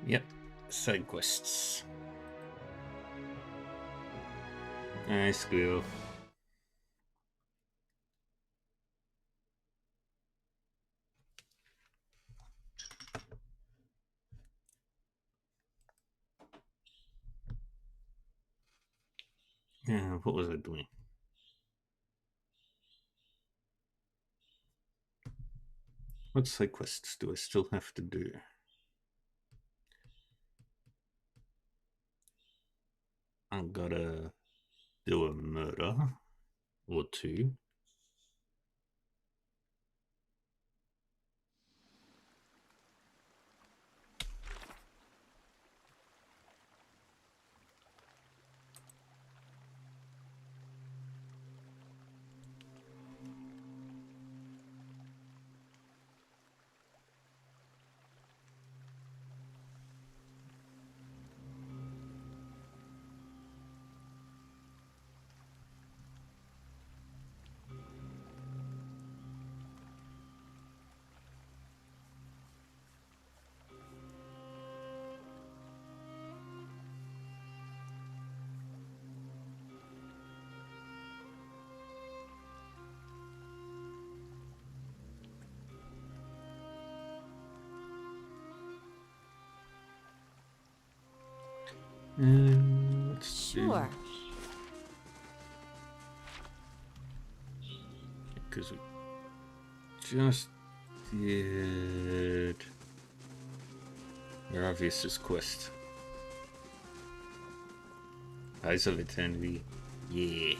Yep, side quests. Nice go. Yeah, what was I doing? What side quests do I still have to do? I gotta do a murder or two. Let's Sure. Because we just did Ravius's quest. Eyes of Eternity. Yeah.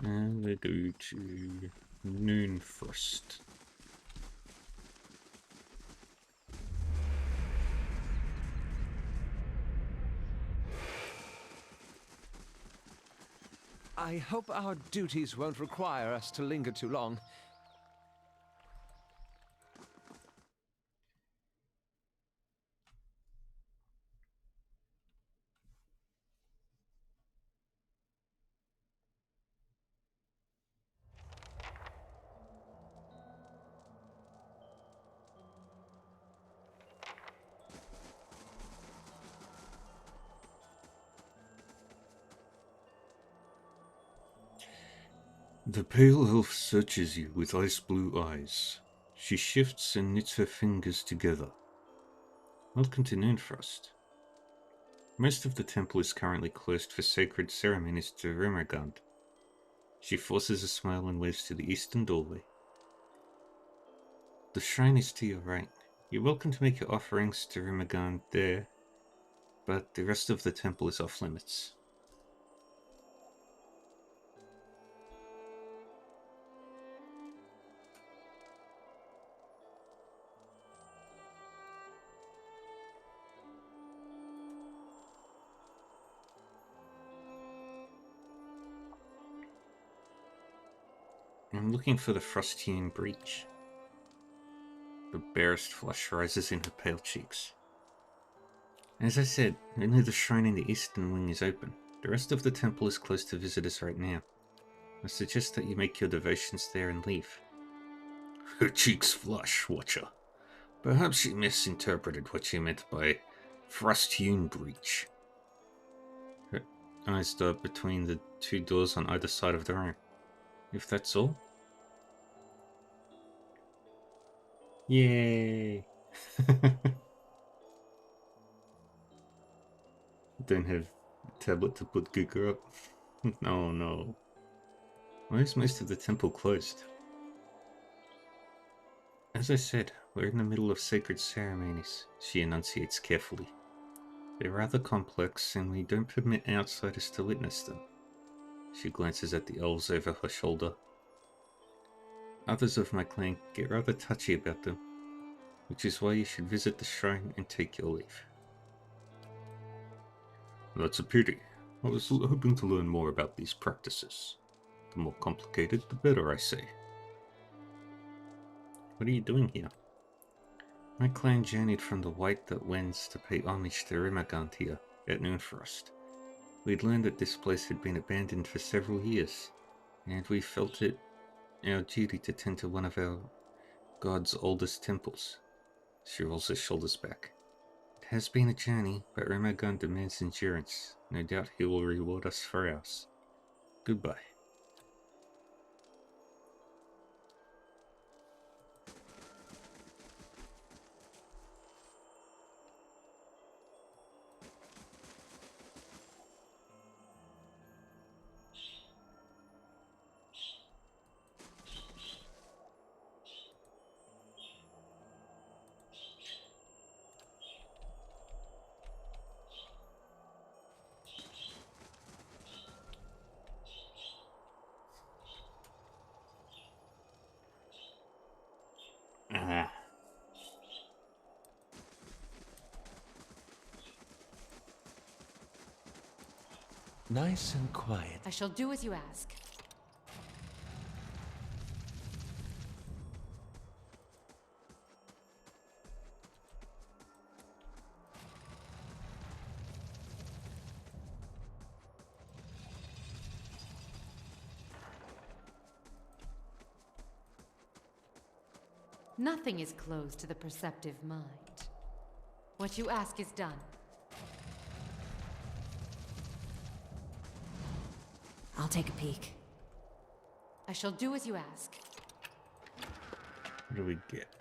And we go to Noonfrost. I hope our duties won't require us to linger too long. The pale elf searches you with ice blue eyes. She shifts and knits her fingers together. Welcome to Noonfrost. Most of the temple is currently closed for sacred ceremonies to Rimmergand. She forces a smile and waves to the eastern doorway. The shrine is to your right. You're welcome to make your offerings to Rimmergand there, but the rest of the temple is off limits. I'm looking for the Frostian breach. The barest flush rises in her pale cheeks. As I said, only the shrine in the eastern wing is open. The rest of the temple is closed to visitors right now. I suggest that you make your devotions there and leave. Her cheeks flush, Watcher. Perhaps she misinterpreted what she meant by thrust-hewn breach. Her eyes dart between the two doors on either side of the room. If that's all. Yay! Don't have a tablet to put Giga up. Oh no. Why is most of the temple closed? As I said, we're in the middle of sacred ceremonies, she enunciates carefully. They're rather complex, and we don't permit outsiders to witness them. She glances at the elves over her shoulder. Others of my clan get rather touchy about them, which is why you should visit the shrine and take your leave. That's a pity. I was hoping to learn more about these practices. The more complicated, the better, I say. What are you doing here? My clan journeyed from the White that Wends to pay homage to Rimagant here at Noonfrost. We'd learned that this place had been abandoned for several years, and we felt it our duty to tend to one of our god's oldest temples. She rolls her shoulders back. It has been a journey, but Rimagant demands endurance. No doubt he will reward us for ours. Goodbye. Ah. Nice and quiet. I shall do as you ask. Nothing is closed to the perceptive mind. What you ask is done. I'll take a peek. I shall do as you ask. What do we get?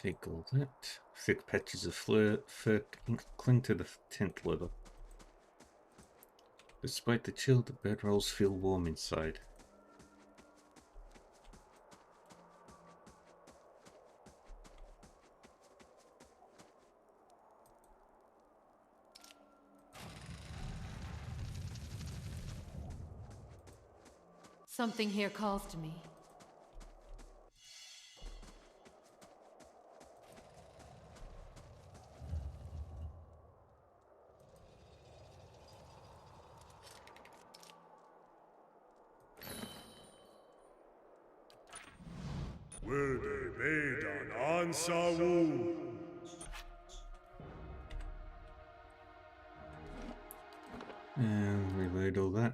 Take all that. Thick patches of fur cling to the tent leather. Despite the chill, the bedrolls feel warm inside. Something here calls to me. Werde Vedan Ansawu. And reload all that.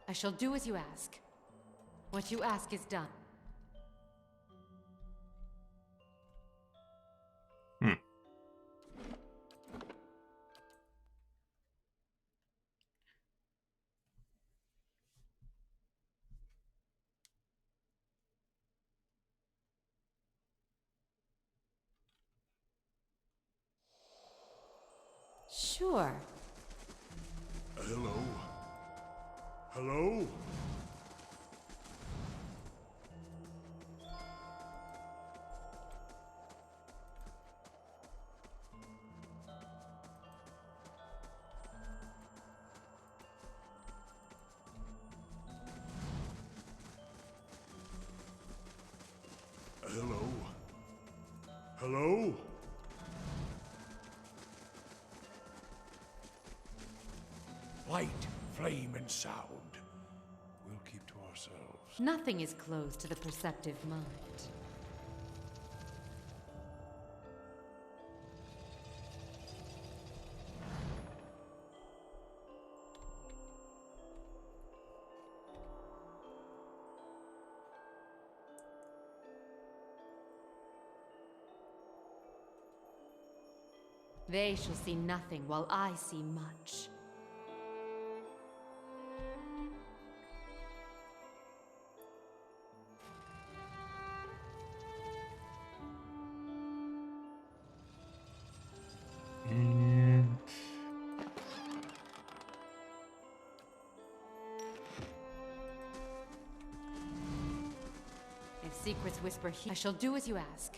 I shall do as you ask. What you ask is done. Sure. Hello? Hello? and sound. We'll keep to ourselves. Nothing is closed to the perceptive mind. They shall see nothing while I see much. And If secrets whisper here, I shall do as you ask.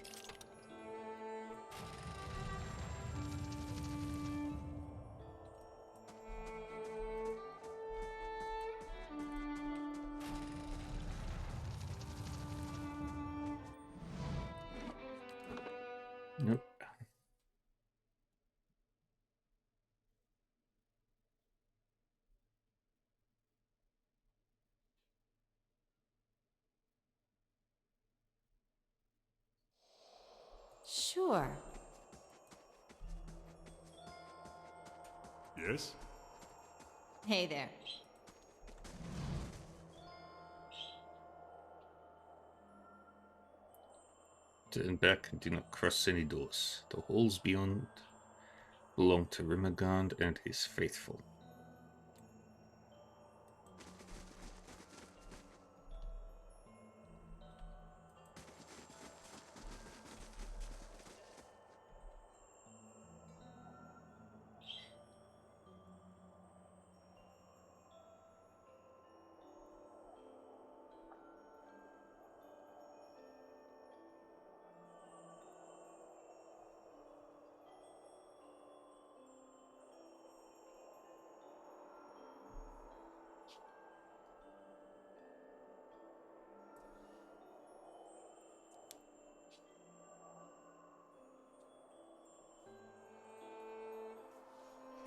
nope. Sure. Yes? Hey there. Turn back and do not cross any doors. The halls beyond belong to Rimagand and his faithful.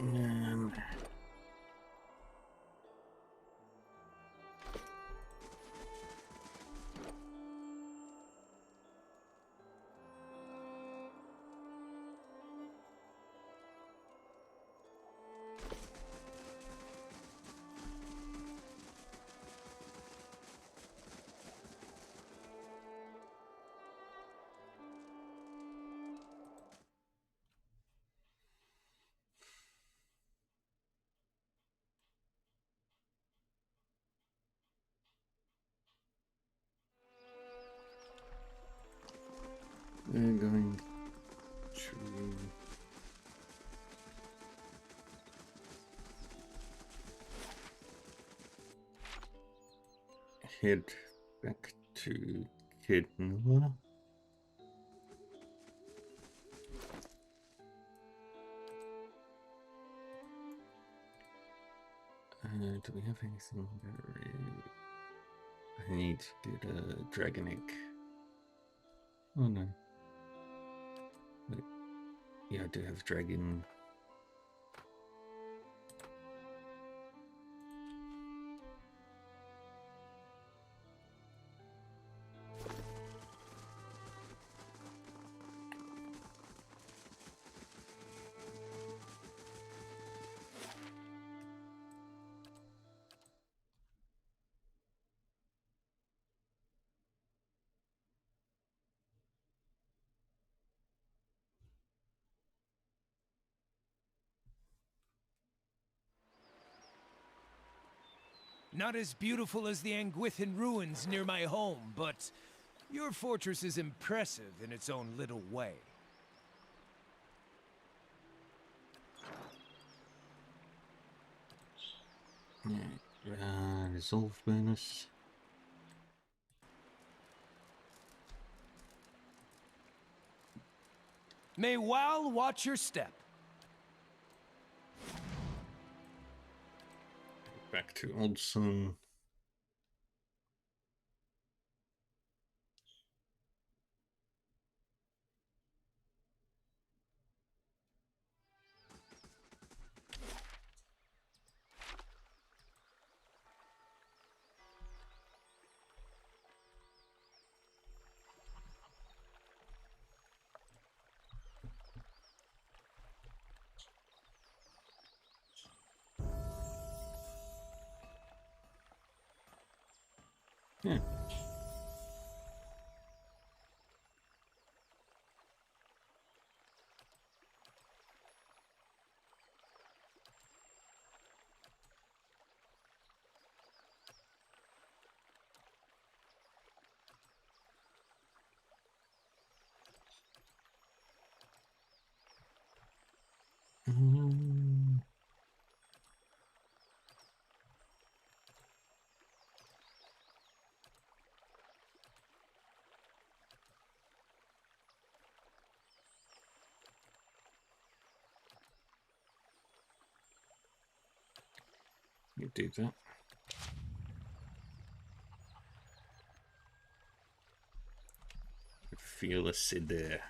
Um, we're going to head back to Kidnua. Do we have anything very... I need to get a dragon egg. Oh no. Wait. Yeah, I do have dragon. Not as beautiful as the Anguithin ruins near my home, but your fortress is impressive in its own little way. Resolve bonus. May Wal watch your step. Back to Old Sun. Yeah. Mm. You do that. Feel a there.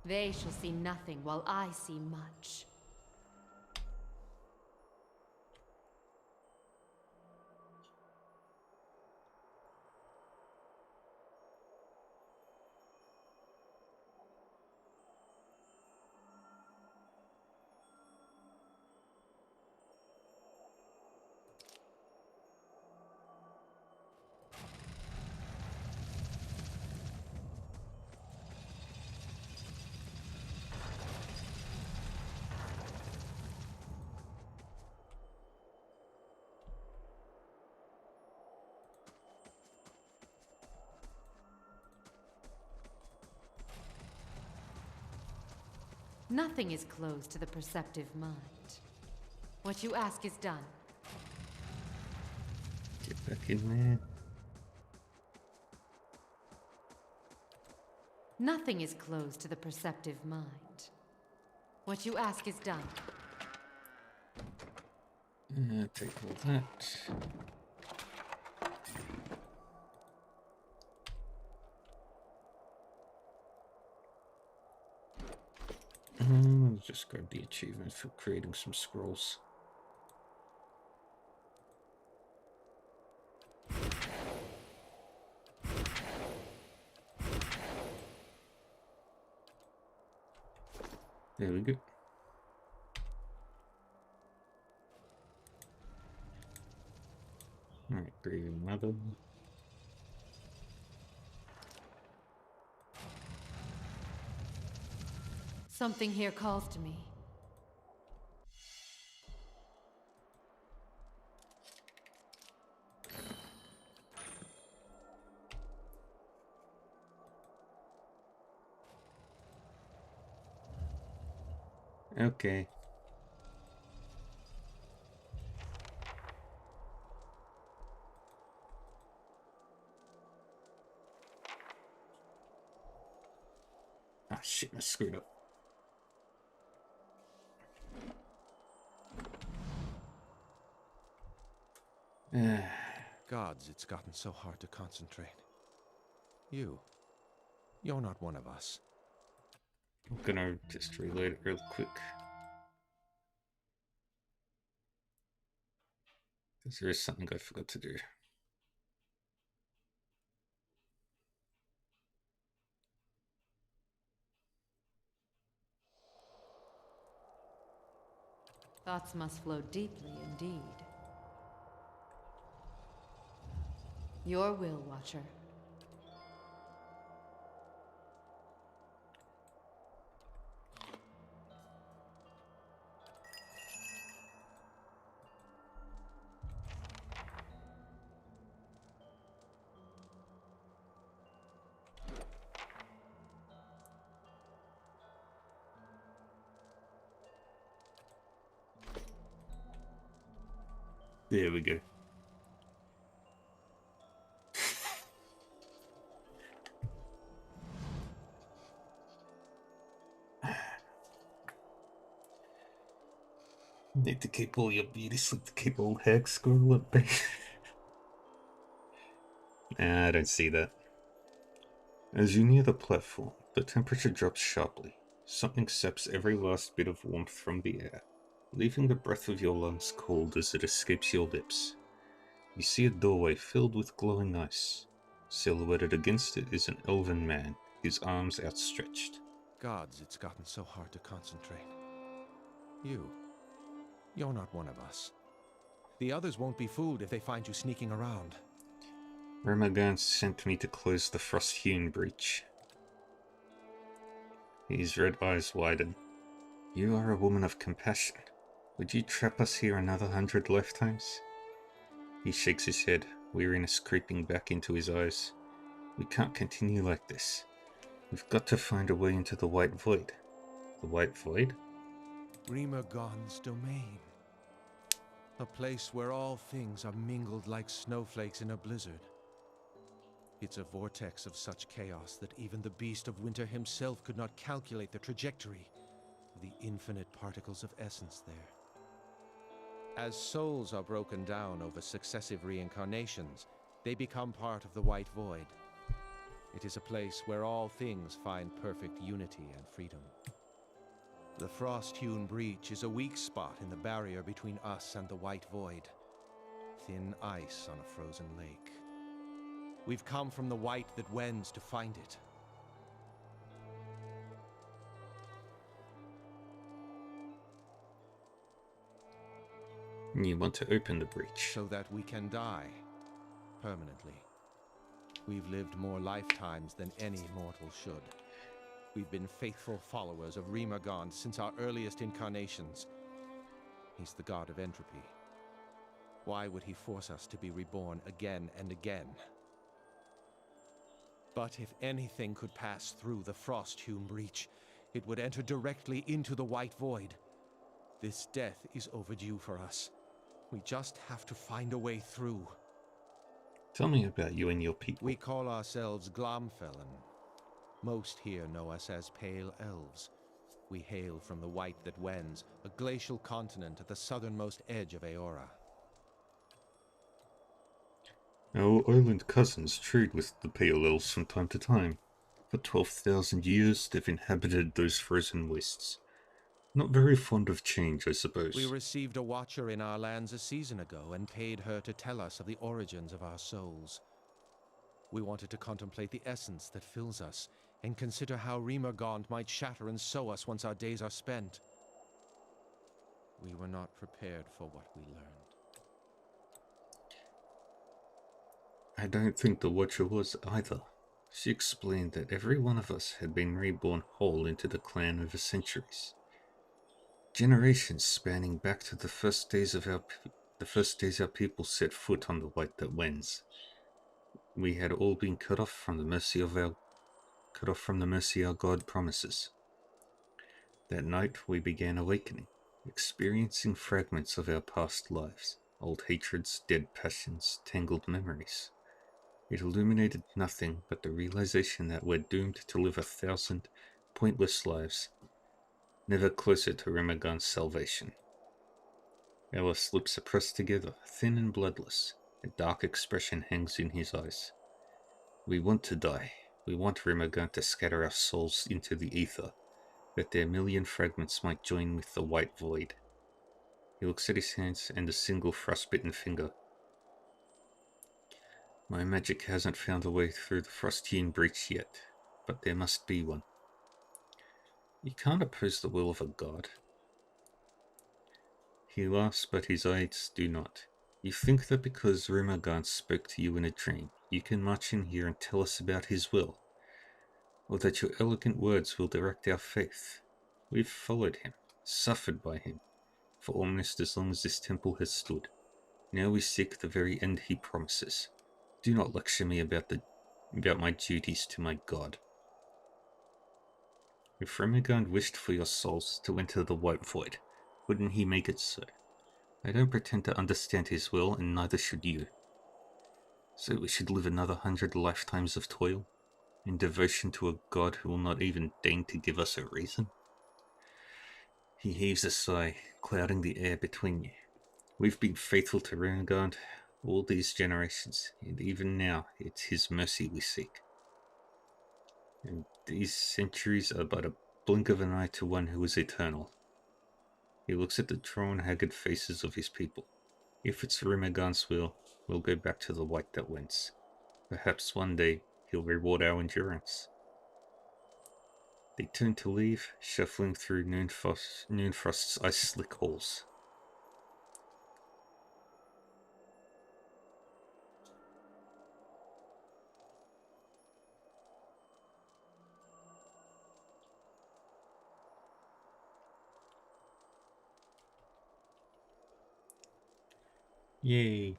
They shall see nothing while I see much. Nothing is closed to the perceptive mind. What you ask is done. Get back in there. Nothing is closed to the perceptive mind. What you ask is done. Take all that. Just grab the achievement for creating some scrolls. There we go. Alright, Grieving Mother. Something here calls to me. Okay. Ah, shit, I screwed up. Gods, it's gotten so hard to concentrate. You're not one of us. I'm gonna just reload it real quick. Because there is something I forgot to do. Thoughts must flow deeply indeed. Your will, Watcher. There we go. Need to keep all your beauty sleep to keep old hag squirrel at bay. Nah, I don't see that. As you near the platform, the temperature drops sharply. Something saps every last bit of warmth from the air, leaving the breath of your lungs cold as it escapes your lips. You see a doorway filled with glowing ice. Silhouetted against it is an elven man, his arms outstretched. Gods, it's gotten so hard to concentrate. You're not one of us. The others won't be fooled if they find you sneaking around. Remagan sent me to close the frost-hewn breach. His red eyes widen. You are a woman of compassion. Would you trap us here another 100 lifetimes? He shakes his head, weariness creeping back into his eyes. We can't continue like this. We've got to find a way into the White Void. The White Void? Rimergon's domain. A place where all things are mingled like snowflakes in a blizzard. It's a vortex of such chaos that even the Beast of Winter himself could not calculate the trajectory of the infinite particles of essence there. As souls are broken down over successive reincarnations, they become part of the White Void. It is a place where all things find perfect unity and freedom. The frost-hewn breach is a weak spot in the barrier between us and the White Void. Thin ice on a frozen lake. We've come from the White that wends to find it. You want to open the breach. So that we can die. Permanently. We've lived more lifetimes than any mortal should. We've been faithful followers of Rimergon since our earliest incarnations. He's the god of entropy. Why would he force us to be reborn again and again? But if anything could pass through the frost-hewn breach, it would enter directly into the White Void. This death is overdue for us. We just have to find a way through. Tell me about you and your people. We call ourselves Glomfellan. Most here know us as Pale Elves. We hail from the White that wends, a glacial continent at the southernmost edge of Aora. Our island cousins trade with the Pale Elves from time to time. For 12,000 years, they've inhabited those frozen wastes. Not very fond of change, I suppose. We received a watcher in our lands a season ago and paid her to tell us of the origins of our souls. We wanted to contemplate the essence that fills us and consider how Rimergond might shatter and sow us once our days are spent. We were not prepared for what we learned. I don't think the Watcher was either. She explained that every one of us had been reborn whole into the clan over centuries. Generations spanning back to the first days our people set foot on the White that wends. We had all been cut off from the mercy our God promises. That night we began awakening, experiencing fragments of our past lives, old hatreds, dead passions, tangled memories. It illuminated nothing but the realization that we're doomed to live 1,000 pointless lives, never closer to Rimergon's salvation. Our lips are pressed together, thin and bloodless. A dark expression hangs in his eyes. We want to die. We want Rimergon to scatter our souls into the ether, that their million fragments might join with the White Void. He looks at his hands and a single frostbitten finger. My magic hasn't found a way through the frost-hewn breach yet, but there must be one. You can't oppose the will of a god. He laughs, but his eyes do not. You think that because Rimergon spoke to you in a dream, you can march in here and tell us about his will, or that your elegant words will direct our faith. We've followed him, suffered by him, for almost as long as this temple has stood. Now we seek the very end he promises. Do not lecture me about my duties to my god. If Rimergon wished for your souls to enter the White Void, wouldn't he make it so? I don't pretend to understand his will, and neither should you. So we should live another 100 lifetimes of toil, in devotion to a god who will not even deign to give us a reason? He heaves a sigh, clouding the air between you. We've been faithful to Renegade all these generations, and even now it's his mercy we seek. And these centuries are but a blink of an eye to one who is eternal. He looks at the drawn, haggard faces of his people. If it's Rimagan's will, we'll go back to the light that wins. Perhaps one day he'll reward our endurance. They turn to leave, shuffling through Noonfrost's ice-slick halls. Yay!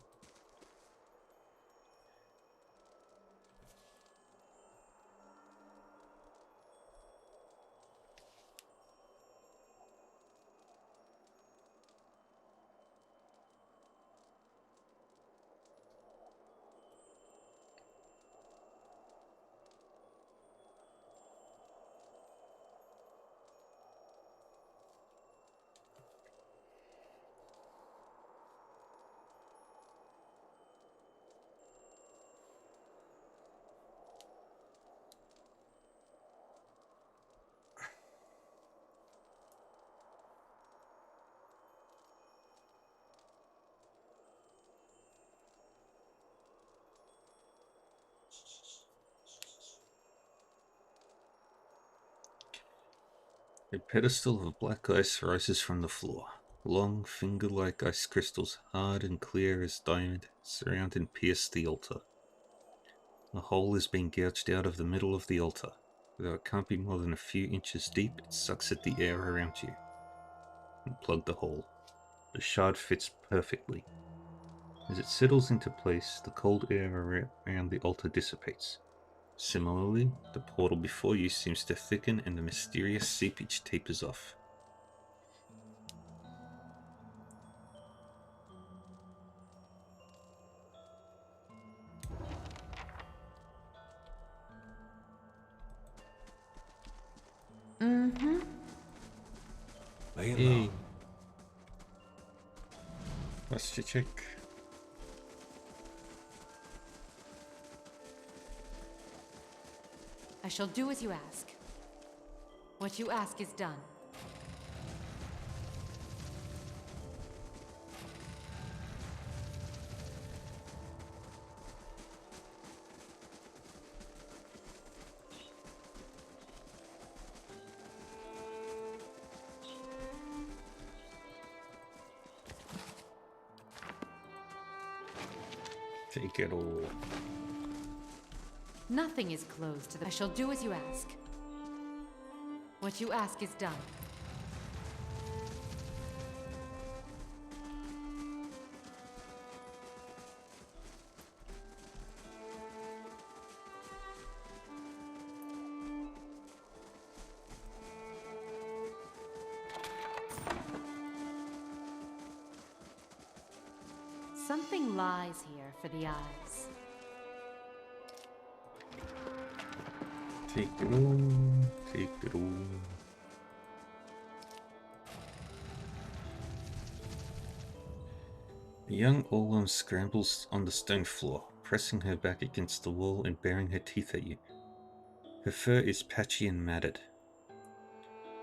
A pedestal of black ice rises from the floor. Long, finger-like ice crystals, hard and clear as diamond, surround and pierce the altar. A hole is being gouged out of the middle of the altar. Though it can't be more than a few inches deep, it sucks at the air around you. Unplug the hole. The shard fits perfectly. As it settles into place, the cold air around the altar dissipates. Similarly, the portal before you seems to thicken and the mysterious seepage tapers off. Mm-hmm. Laying Hey. low. Let's check. I shall do as you ask. What you ask is done. Take it all. Nothing is closed to the... I shall do as you ask. What you ask is done. Something lies here for the eyes. Take it all. Take it all. The young Olam scrambles on the stone floor, pressing her back against the wall and baring her teeth at you. Her fur is patchy and matted.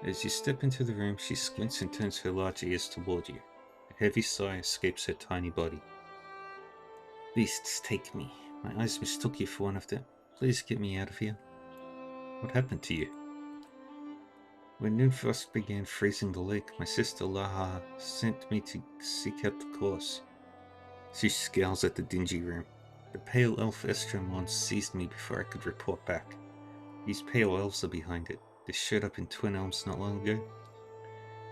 As you step into the room, she squints and turns her large ears toward you. A heavy sigh escapes her tiny body. Beasts take me. My eyes mistook you for one of them. Please get me out of here. What happened to you? When Noonfrost began freezing the lake, my sister Laha sent me to seek out the cause. She scowls at the dingy room. The pale elf Estremon seized me before I could report back. These pale elves are behind it. They showed up in Twin Elms not long ago,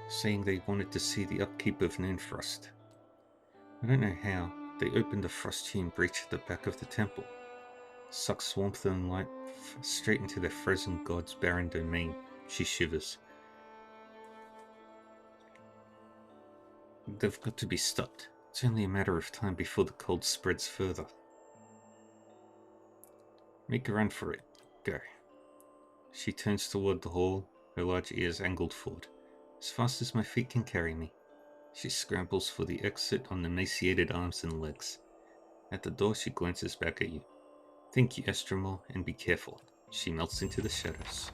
saying they wanted to see the upkeep of Noonfrost. I don't know how. They opened the frost-hewn breach at the back of the temple. Sucks warmth and light straight into the frozen god's barren domain. She shivers. They've got to be stopped. It's only a matter of time before the cold spreads further. Make a run for it. Go. She turns toward the hall, her large ears angled forward. as fast as my feet can carry me. She scrambles for the exit on emaciated arms and legs. At the door, she glances back at you. Thank you, Estremor, and be careful. She melts into the shadows.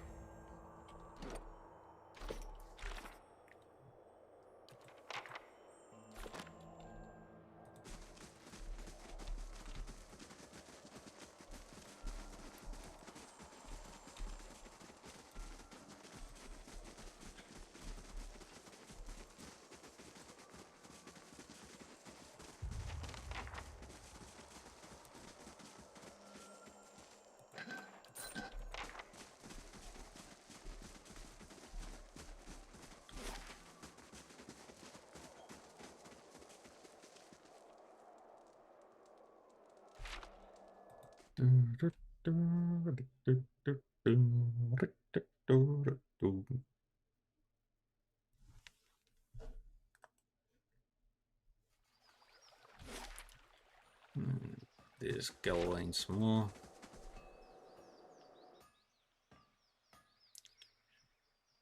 There's Gawain some more.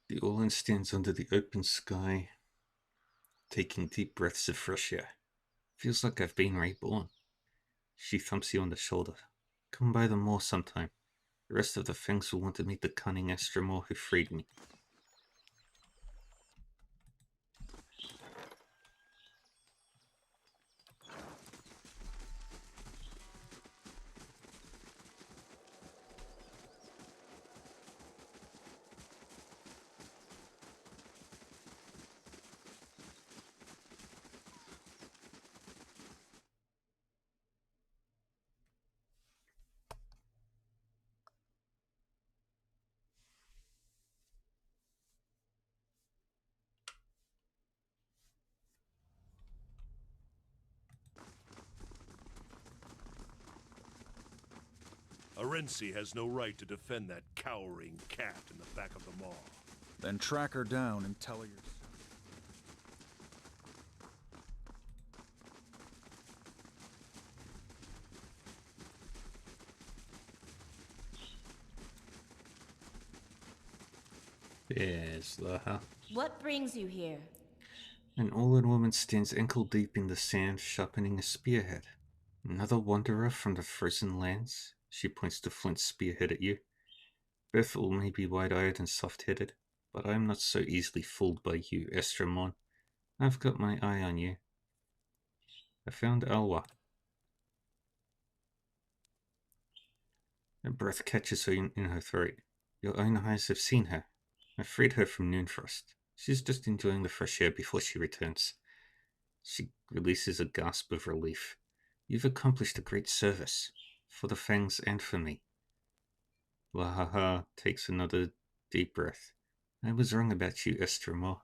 The Orlan stands under the open sky, taking deep breaths of fresh air. Feels like I've been reborn. She thumps you on the shoulder. Come by the moor sometime. The rest of the Fangs will want to meet the cunning Estremor who freed me. Arensi has no right to defend that cowering cat in the back of the mall. Then track her down and tell her you're... There's Laha. What brings you here? An Orlan woman stands ankle deep in the sand, sharpening a spearhead. Another wanderer from the frozen lands? She points to Flint's spearhead at you. Bethel may be wide-eyed and soft-headed, but I am not so easily fooled by you, Estremon. I've got my eye on you. I found Alwa. Her breath catches her in her throat. Your own eyes have seen her. I freed her from Noonfrost. She's just enjoying the fresh air before she returns. She releases a gasp of relief. You've accomplished a great service, for the Fangs and for me. Lahaha takes another deep breath. I was wrong about you, Estremor.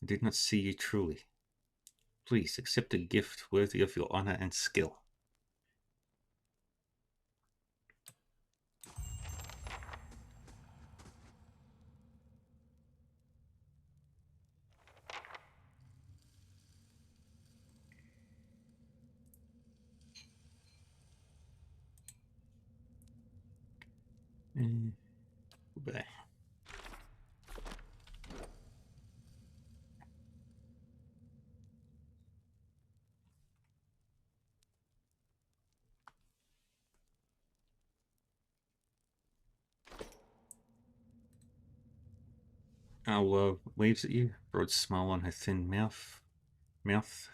I did not see you truly. Please accept a gift worthy of your honor and skill. Goodbye. Alwa waves at you, broad smile on her thin mouth.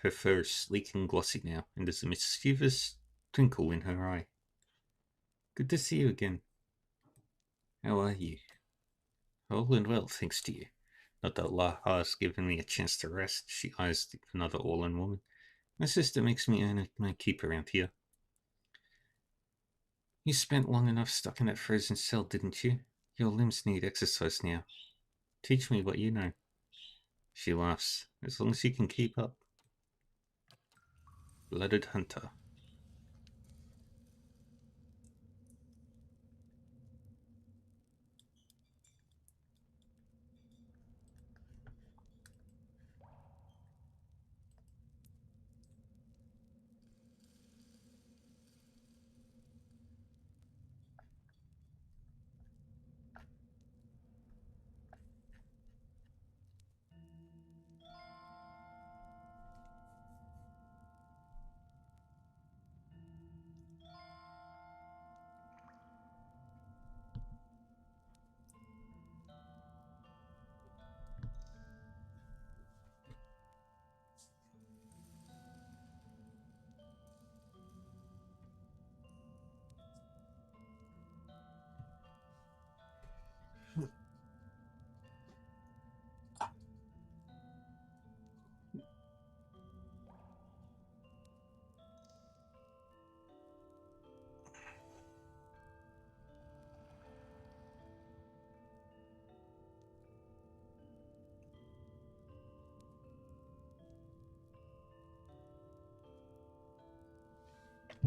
Her fur is sleek and glossy now, and there's a mischievous twinkle in her eye. Good to see you again. How are you? All and well, thanks to you. Not that Laha's given me a chance to rest. She eyes another Orlan woman. My sister makes me earn my keep around here. You spent long enough stuck in that frozen cell, didn't you? Your limbs need exercise now. Teach me what you know. She laughs. As long as you can keep up. Blooded hunter.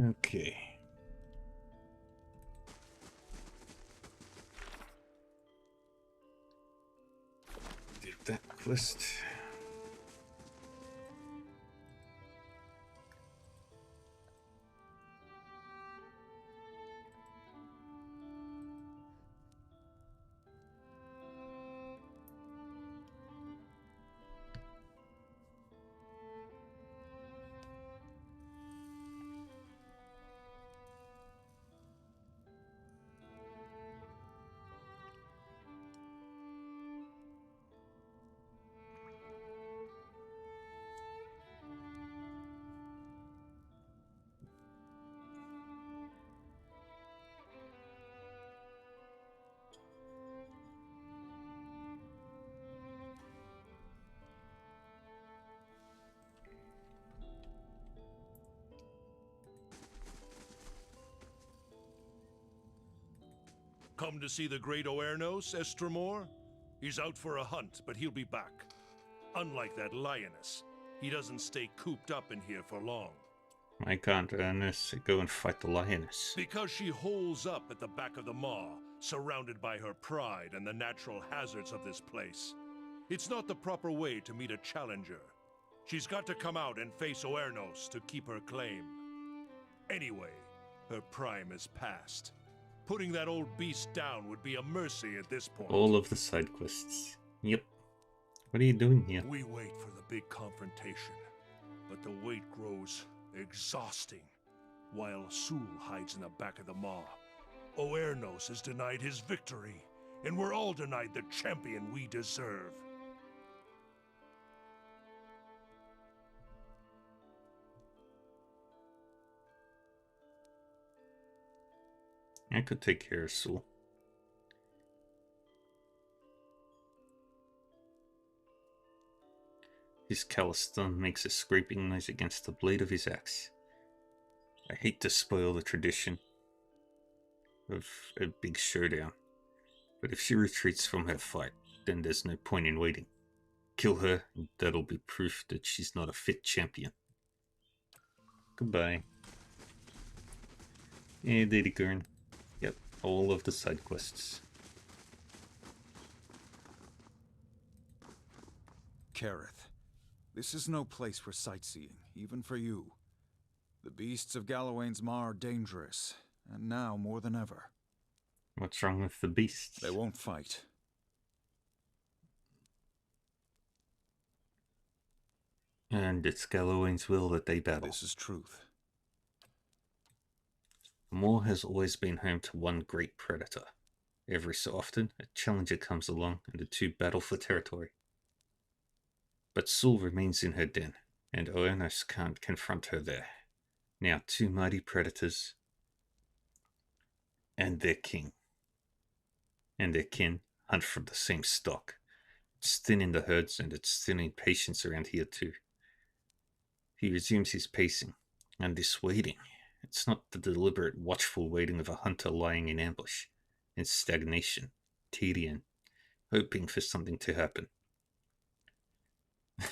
Okay. Did that quest. Come to see the great Oernos, Estremor? He's out for a hunt, but he'll be back. Unlike that lioness, he doesn't stay cooped up in here for long. Why can't Ernest go and fight the lioness? Because she holes up at the back of the maw, surrounded by her pride and the natural hazards of this place. It's not the proper way to meet a challenger. She's got to come out and face Oernos to keep her claim. Anyway, her prime is past. Putting that old beast down would be a mercy at this point. All of the side quests. Yep. What are you doing here? We wait for the big confrontation, but the wait grows exhausting. While Sul hides in the back of the maw, Oernos is denied his victory, and we're all denied the champion we deserve. I could take care of Sul. His callous thumb makes a scraping noise against the blade of his axe. I hate to spoil the tradition of a big showdown, but if she retreats from her fight, then there's no point in waiting. Kill her, and that'll be proof that she's not a fit champion. Goodbye. Yeah, Lady Gurn. Yep, all of the side quests. Kareth, this is no place for sightseeing, even for you. The beasts of Galawain's Maw are dangerous, and now more than ever. What's wrong with the beasts? They won't fight. And it's Galawain's will that they battle. This is truth. The Maw has always been home to one great predator. Every so often, a challenger comes along and the two battle for territory. But Sul remains in her den, and Oernos can't confront her there. Now two mighty predators and their king and their kin hunt from the same stock. It's thin in the herds, and it's thin in patience around here too. He resumes his pacing, and this waiting. It's not the deliberate, watchful waiting of a hunter lying in ambush. It's stagnation, tedium, hoping for something to happen.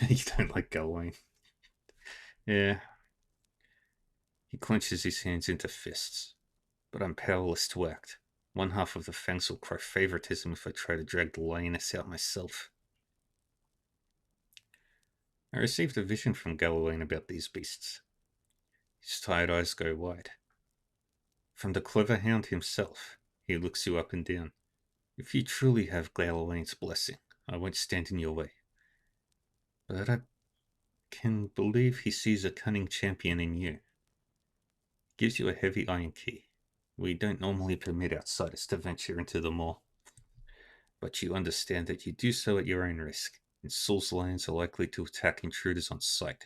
You don't like Galawain. Yeah. He clenches his hands into fists, but I'm powerless to act. One half of the fangs will cry favoritism if I try to drag the lioness out myself. I received a vision from Galawain about these beasts. His tired eyes go wide. From the clever hound himself, he looks you up and down. If you truly have Galawain's blessing, I won't stand in your way. But I can believe he sees a cunning champion in you. He gives you a heavy iron key. We don't normally permit outsiders to venture into the Maw, but you understand that you do so at your own risk, and Sul's lions are likely to attack intruders on sight.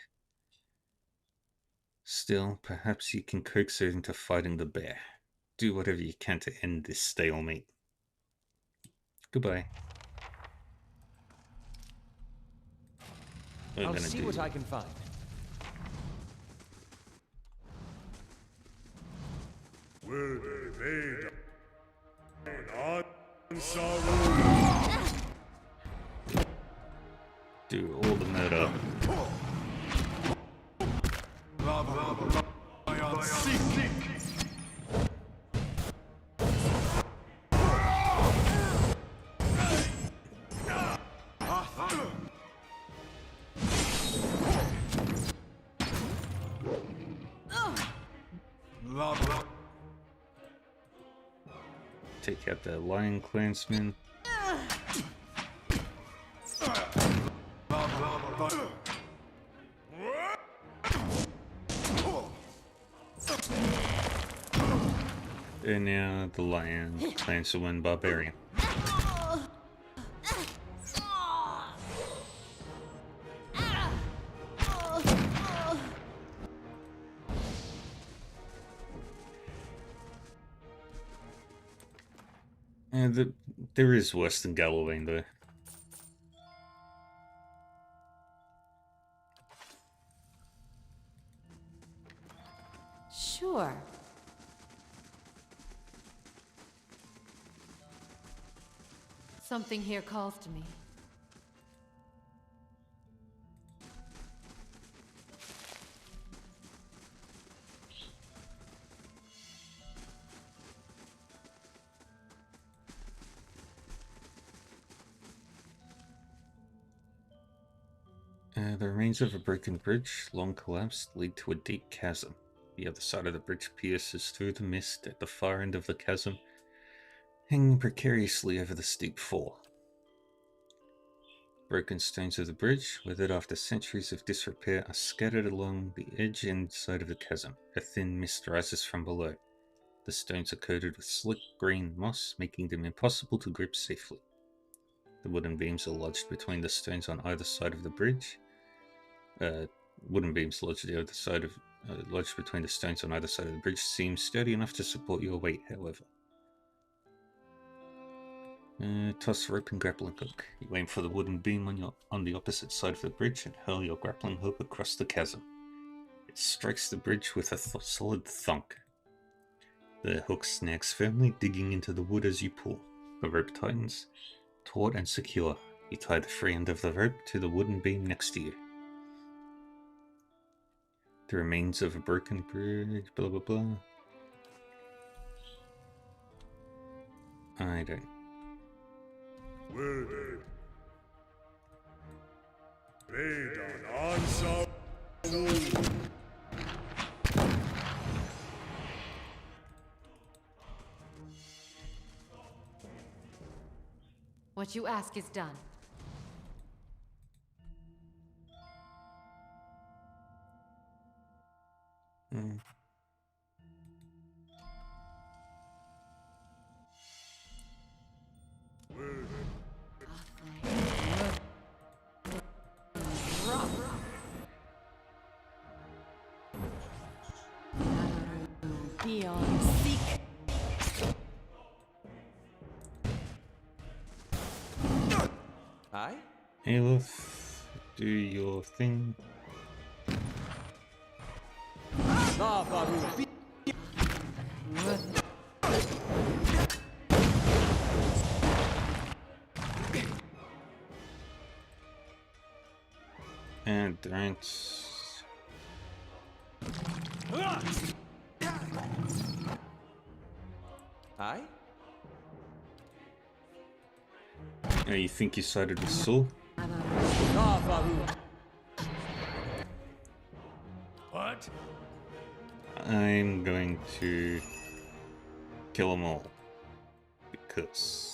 Still, perhaps you can coax her into fighting the bear. Do whatever you can to end this stalemate. Goodbye. I'll see what I can find. Will be made on Saru. Do all the murder. Take out the Lion Clansman. And now the Lion Clansman Barbarian. And there is worse than Galloway though. Sure. Something here calls to me. The remains of a broken bridge, long collapsed, lead to a deep chasm. The other side of the bridge pierces through the mist at the far end of the chasm, hanging precariously over the steep fall. Broken stones of the bridge, weathered after centuries of disrepair, are scattered along the edge and side of the chasm. A thin mist rises from below. The stones are coated with slick green moss, making them impossible to grip safely. The wooden beams are lodged between the stones on either side of the bridge. Wooden beams lodged between the stones on either side of the bridge seem sturdy enough to support your weight, however. Toss rope and grappling hook. You aim for the wooden beam on the opposite side of the bridge and hurl your grappling hook across the chasm. It strikes the bridge with a solid thunk. The hook snags firmly, digging into the wood as you pull. The rope tightens, taut and secure. You tie the free end of the rope to the wooden beam next to you. The remains of a broken bridge, blah blah blah. I don't. What you ask is done. Beyond seek. Aye? Aelith, do your thing. And don't. Aye? Oh, you think you sided with Saul? What? I'm going to kill them all. Because...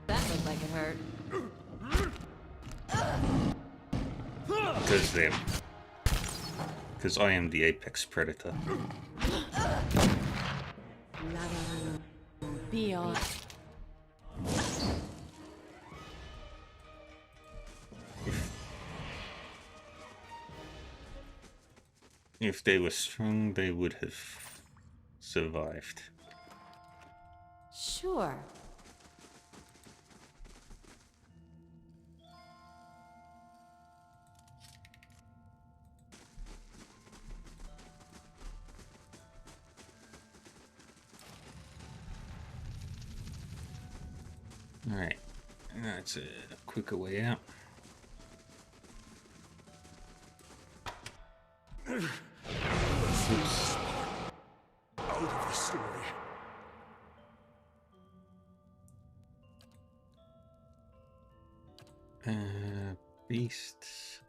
That looked like it hurt. Because I am the apex predator. Beyond. If they were strong, they would have survived. Sure. Alright, that's a quicker way out. Oops. Out of the story. Beasts.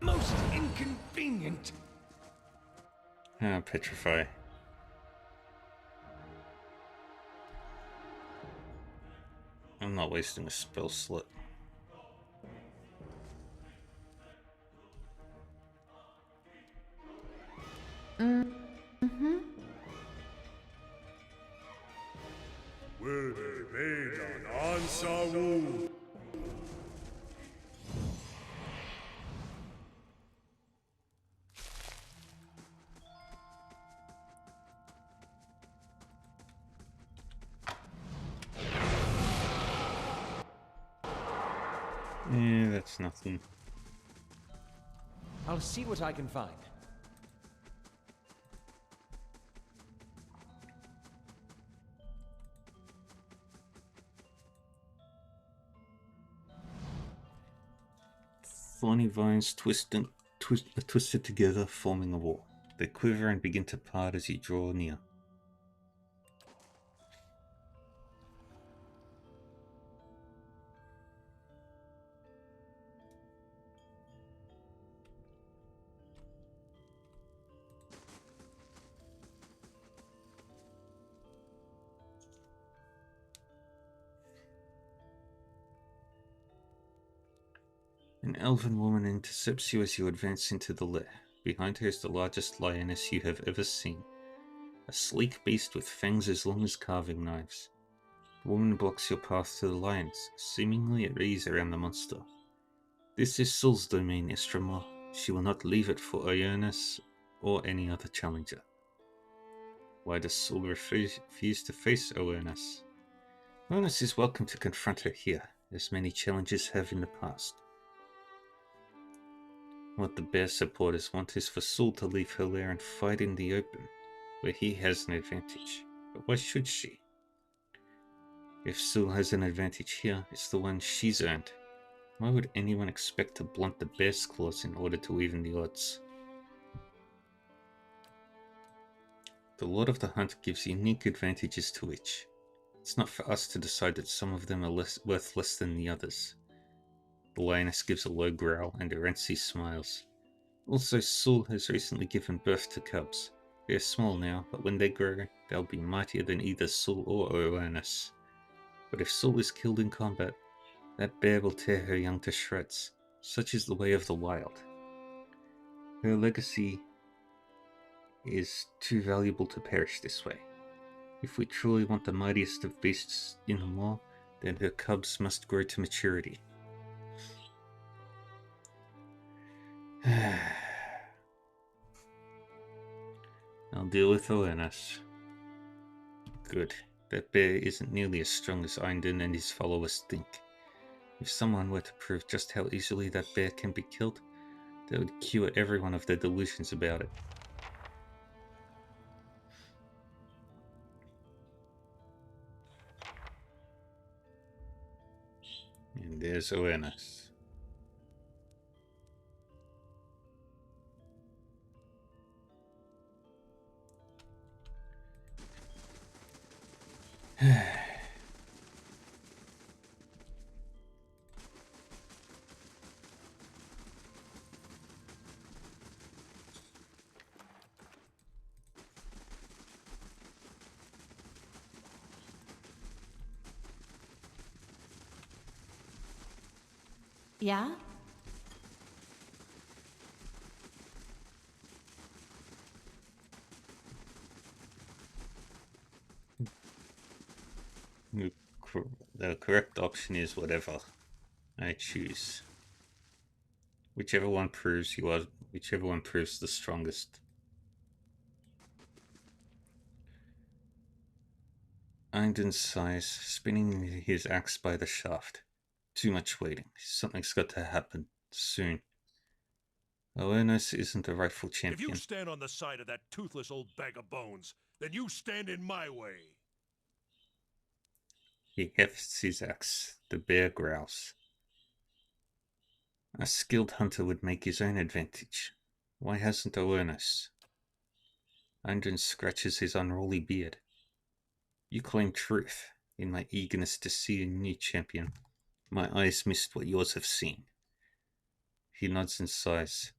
Most inconvenient. Petrify. I'm not wasting a spell slot. Will they made on Ansawu? Yeah, that's nothing. I'll see what I can find. Thorny vines twisted together, forming a wall. They quiver and begin to part as you draw near. An elven woman intercepts you as you advance into the lair. Behind her is the largest lioness you have ever seen. A sleek beast with fangs as long as carving knives. The woman blocks your path to the lions, seemingly at ease around the monster. This is Sul's domain, Estramar. She will not leave it for Ionis or any other challenger. Why does Sul refuse to face Ionis? Ionis is welcome to confront her here, as many challengers have in the past. What the bear supporters want is for Sul to leave her lair and fight in the open, where he has an advantage. But why should she? If Sul has an advantage here, it's the one she's earned. Why would anyone expect to blunt the bear's claws in order to even the odds? The Lord of the Hunt gives unique advantages to each. It's not for us to decide that some of them are worth less than the others. The lioness gives a low growl and Arensi smiles. Also, Sul has recently given birth to cubs. They're small now, but when they grow, they'll be mightier than either Sul or Oannes. But if Sul is killed in combat, that bear will tear her young to shreds. Such is the way of the wild. Her legacy is too valuable to perish this way. If we truly want the mightiest of beasts in the law, then her cubs must grow to maturity. I'll deal with Oannes. Good. That bear isn't nearly as strong as Einden and his followers think. If someone were to prove just how easily that bear can be killed, they would cure everyone of their delusions about it. And there's Oannes. Yeah? The correct option is whatever. I choose. Whichever one proves the strongest. Eindon sighs, spinning his axe by the shaft. Too much waiting. Something's got to happen. Soon. Awareness isn't the rightful If champion. you stand on the side of that toothless old bag of bones, then you stand in my way. He hefts his axe. The bear growls. A skilled hunter would make his own advantage. Why hasn't awareness? Eindon scratches his unruly beard. You claim truth. In my eagerness to see a new champion, my eyes missed what yours have seen. He nods and sighs.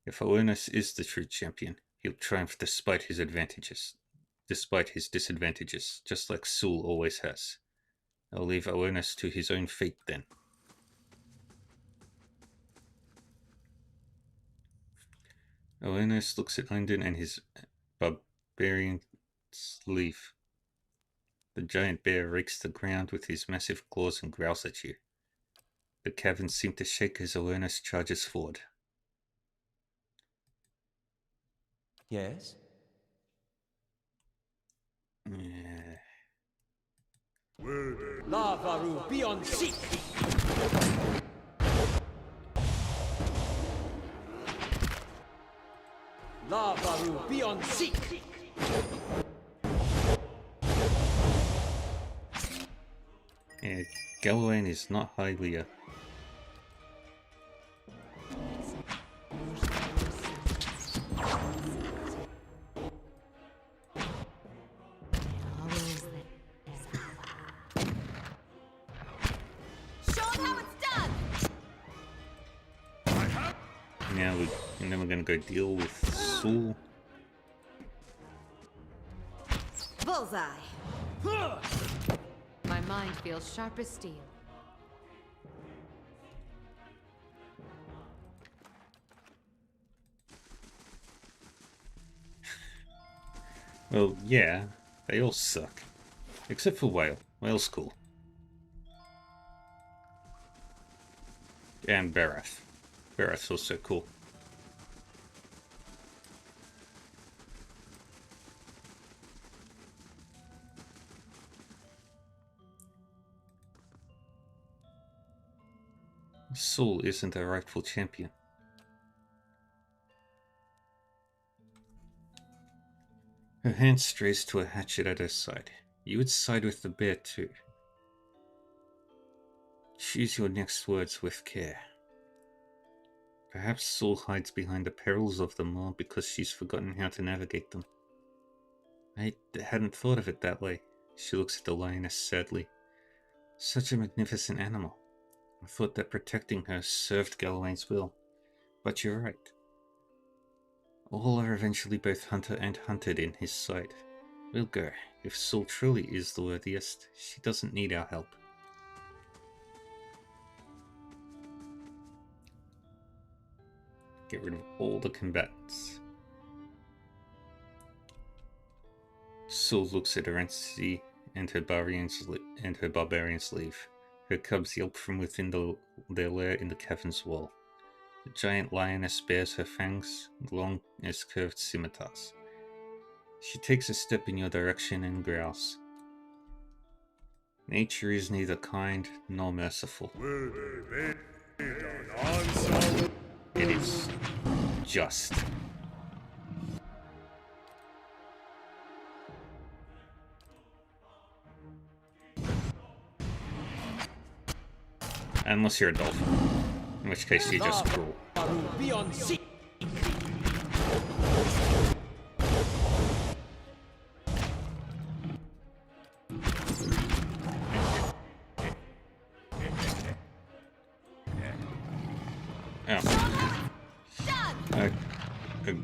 If awareness is the true champion, he'll triumph despite his disadvantages, just like Sul always has. I'll leave awareness to his own fate then. Awareness looks at Eindon and his barbarian sleeve. The giant bear rakes the ground with his massive claws and growls at you. The caverns seem to shake as awareness charges forward. Yes? Lavaru beyond seek! Lavaru beyond seek! Galawain is not Hylia. And then we're gonna go deal with Sul. Bullseye! My mind feels sharp as steel. Well, yeah, they all suck. Except for Whale. Whale's cool. And Barath. Barath's also cool. Sul isn't a rightful champion. Her hand strays to a hatchet at her side. You would side with the bear too. Choose your next words with care. Perhaps Sul hides behind the perils of the maw because she's forgotten how to navigate them. I hadn't thought of it that way. She looks at the lioness sadly. Such a magnificent animal. I thought that protecting her served Galawain's will. But you're right. All are eventually both hunter and hunted in his sight. We'll go. If Sul truly is the worthiest, she doesn't need our help. Get rid of all the combatants. Sul looks at Arensi and her barbarians leave. Her cubs yelp from within their lair in the cavern's wall. The giant lioness bares her fangs, long as curved scimitars. She takes a step in your direction and growls. Nature is neither kind nor merciful. It is just. Unless you're a dolphin, in which case you're just cruel. Beyond seek! I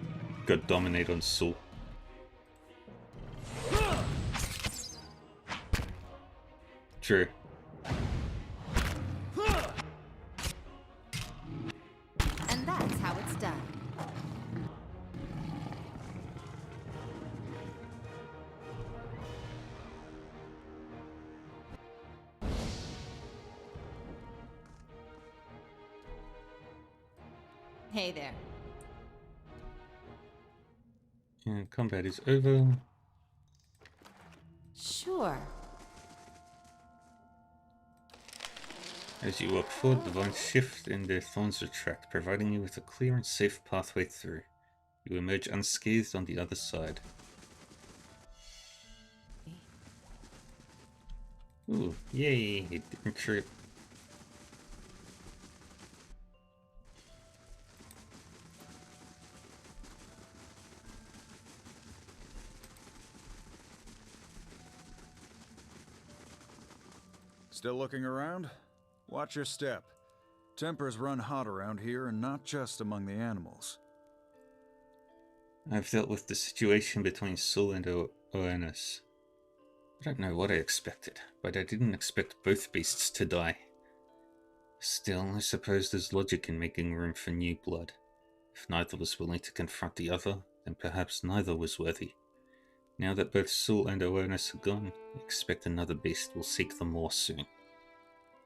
got dominate on Sul. True. And that's how it's done. Hey there. And combat is over. Sure. As you walk forward, the vines shift and their thorns retract, providing you with a clear and safe pathway through. You emerge unscathed on the other side. Ooh, yay, it didn't trip. Still looking around? Watch your step. Tempers run hot around here, and not just among the animals. I've dealt with the situation between Sul and Oannes. I don't know what I expected, but I didn't expect both beasts to die. Still, I suppose there's logic in making room for new blood. If neither was willing to confront the other, then perhaps neither was worthy. Now that both Sul and Oannes are gone, I expect another beast will seek them more soon.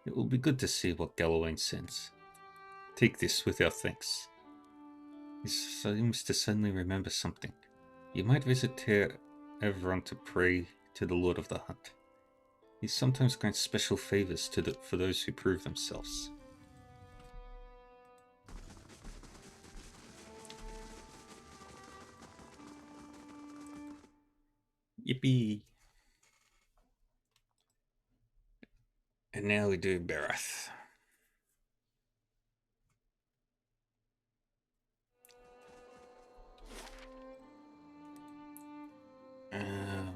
It will be good to see what Galawain sends. Take this with our thanks. He seems to suddenly remember something. You might visit Ter Everon to pray to the Lord of the Hunt. He sometimes grants special favors for those who prove themselves. Yippee! And now we do Barath.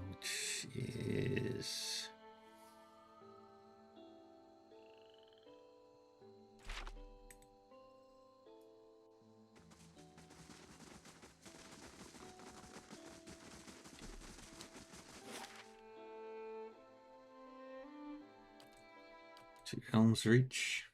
Which is... to Elm's Reach.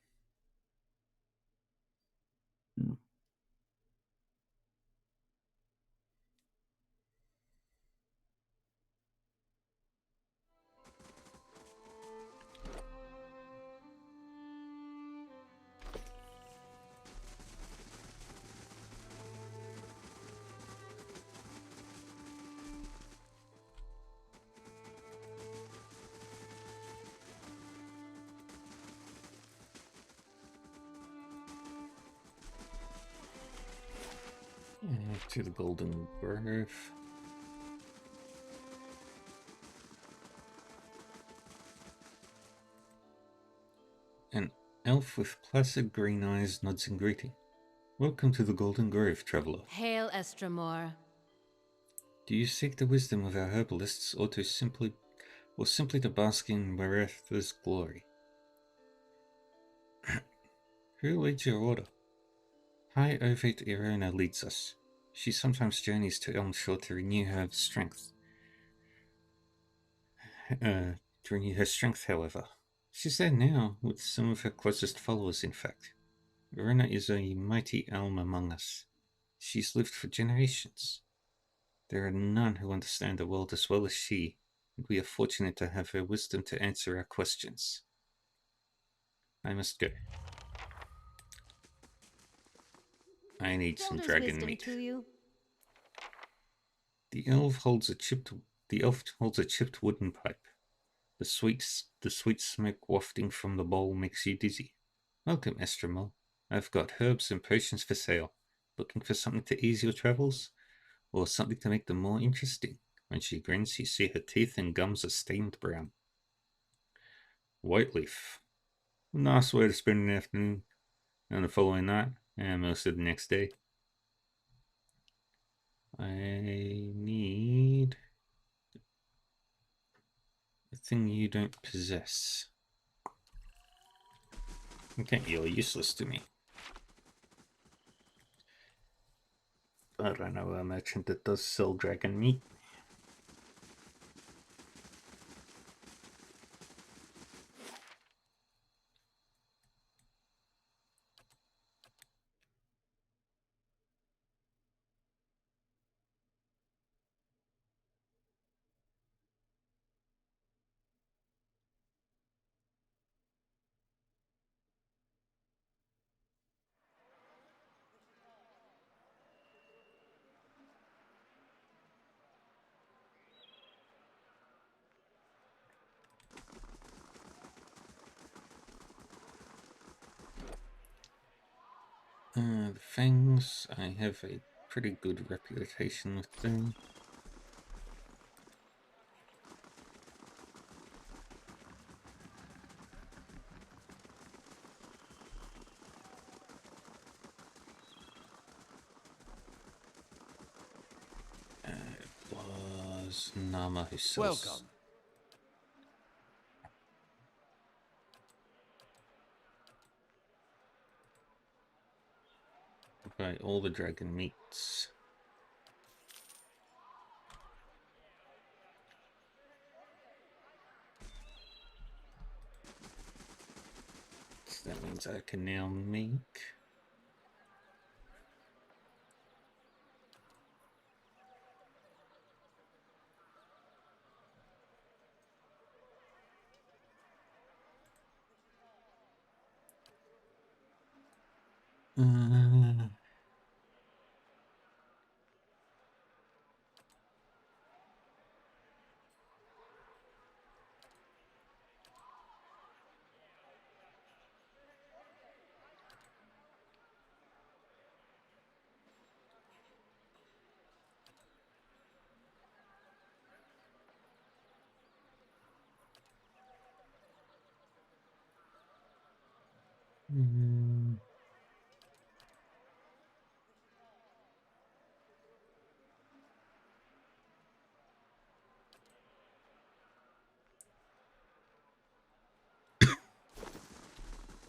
To the Golden Grove. An elf with placid green eyes nods in greeting. Welcome to the Golden Grove, traveler. Hail, Estramor. Do you seek the wisdom of our herbalists, or simply to bask in Maretha's glory? Who leads your order? High Ovate Irona leads us. She sometimes journeys to Elmshore to renew her strength. However. She's there now, with some of her closest followers, in fact. Irona is a mighty elm among us. She's lived for generations. There are none who understand the world as well as she, and we are fortunate to have her wisdom to answer our questions. I must go. I need some dragon meat. To you? The elf holds a chipped wooden pipe. The sweet smoke wafting from the bowl makes you dizzy. Welcome, Estramor. I've got herbs and potions for sale. Looking for something to ease your travels? Or something to make them more interesting? When she grins, you see her teeth and gums are stained brown. Whiteleaf. Nice way to spend an afternoon. And the following night, and most of the next day. I need a thing you don't possess. Okay, you're useless to me. But I know a merchant that does sell dragon meat. The Fangs, I have a pretty good reputation with them. It was Nama who sells. Welcome. Buy all the dragon meats. So that means I can now make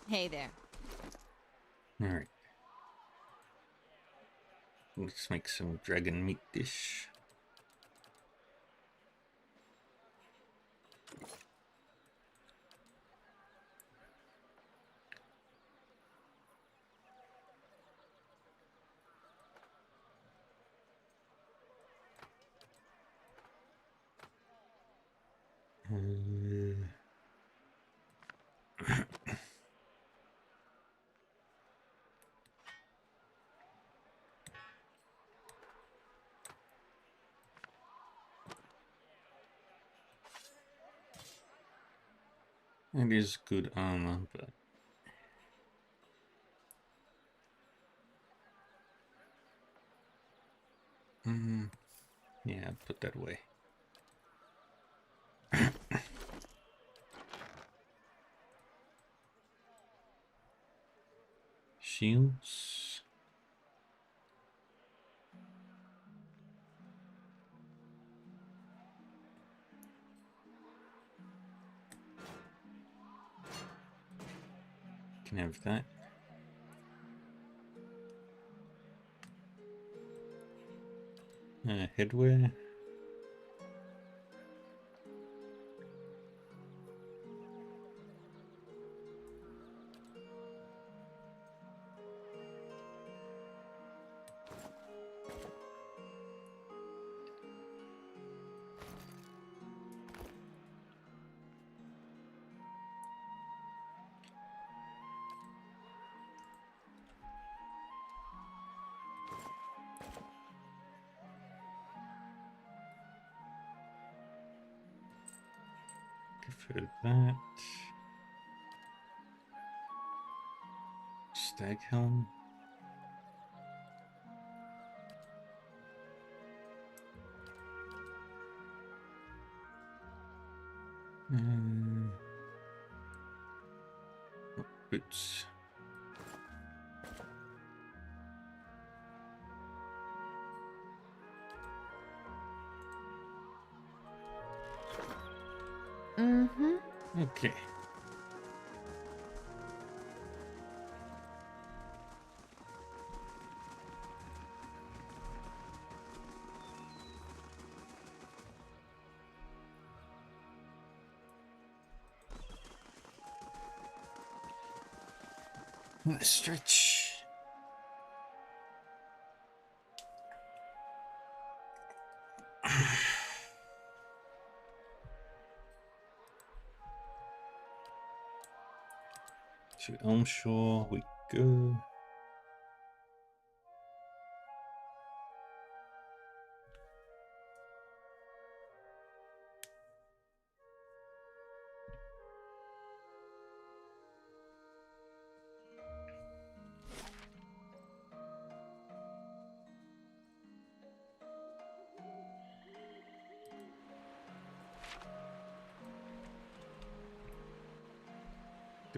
Hey there. Alright. Let's make some dragon meat dish. It is good armor, but yeah, put that away. Shields. Can have that. Headwear. For that. Stag helm. Boots. Okay. Let's stretch. To Elmshore we go.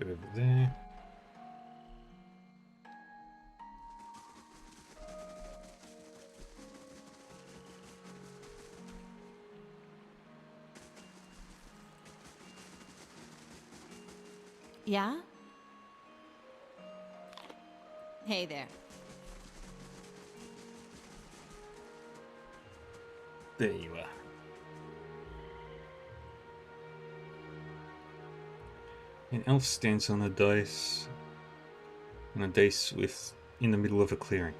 Go over there. Yeah? Hey there. There you are. An elf stands on a dais in the middle of a clearing.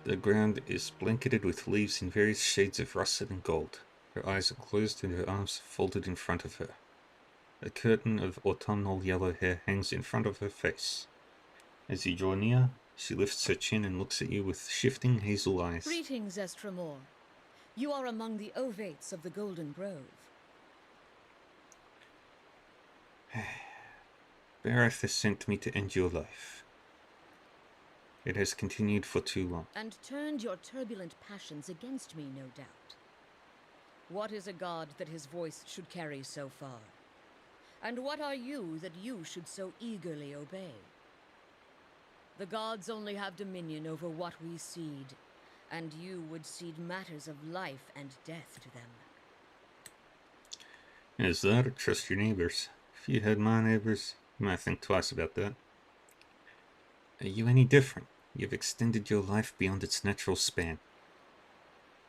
The ground is blanketed with leaves in various shades of russet and gold. Her eyes are closed and her arms folded in front of her. A curtain of autumnal yellow hair hangs in front of her face. As you draw near, she lifts her chin and looks at you with shifting hazel eyes. Greetings, Estremor. You are among the Ovates of the Golden Grove. Barath has sent me to end your life. It has continued for too long. And turned your turbulent passions against me, no doubt. What is a god that his voice should carry so far? And what are you that you should so eagerly obey? The gods only have dominion over what we seed, and you would cede matters of life and death to them. Is that or trust your neighbors? If you had my neighbors, you might think twice about that. Are you any different? You've extended your life beyond its natural span.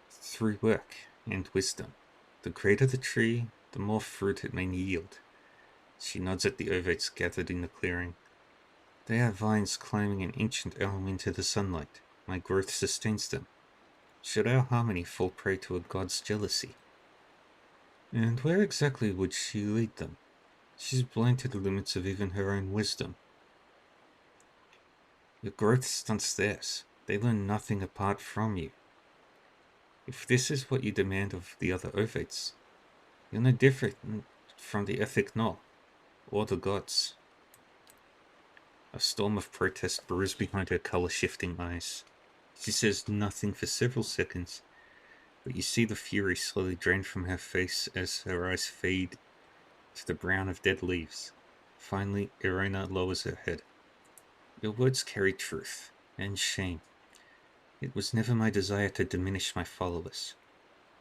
Through work and wisdom. The greater the tree, the more fruit it may yield. She nods at the ovates gathered in the clearing. They are vines climbing an ancient elm into the sunlight. My growth sustains them. Should our harmony fall prey to a god's jealousy? And where exactly would she lead them? She's blind to the limits of even her own wisdom. Your growth stunts theirs. They learn nothing apart from you. If this is what you demand of the other ovates, you're no different from the Ethic Null, or the gods. A storm of protest brews behind her color-shifting eyes. She says nothing for several seconds, but you see the fury slowly drain from her face as her eyes fade to the brown of dead leaves. Finally, Erona lowers her head. Your words carry truth and shame. It was never my desire to diminish my followers,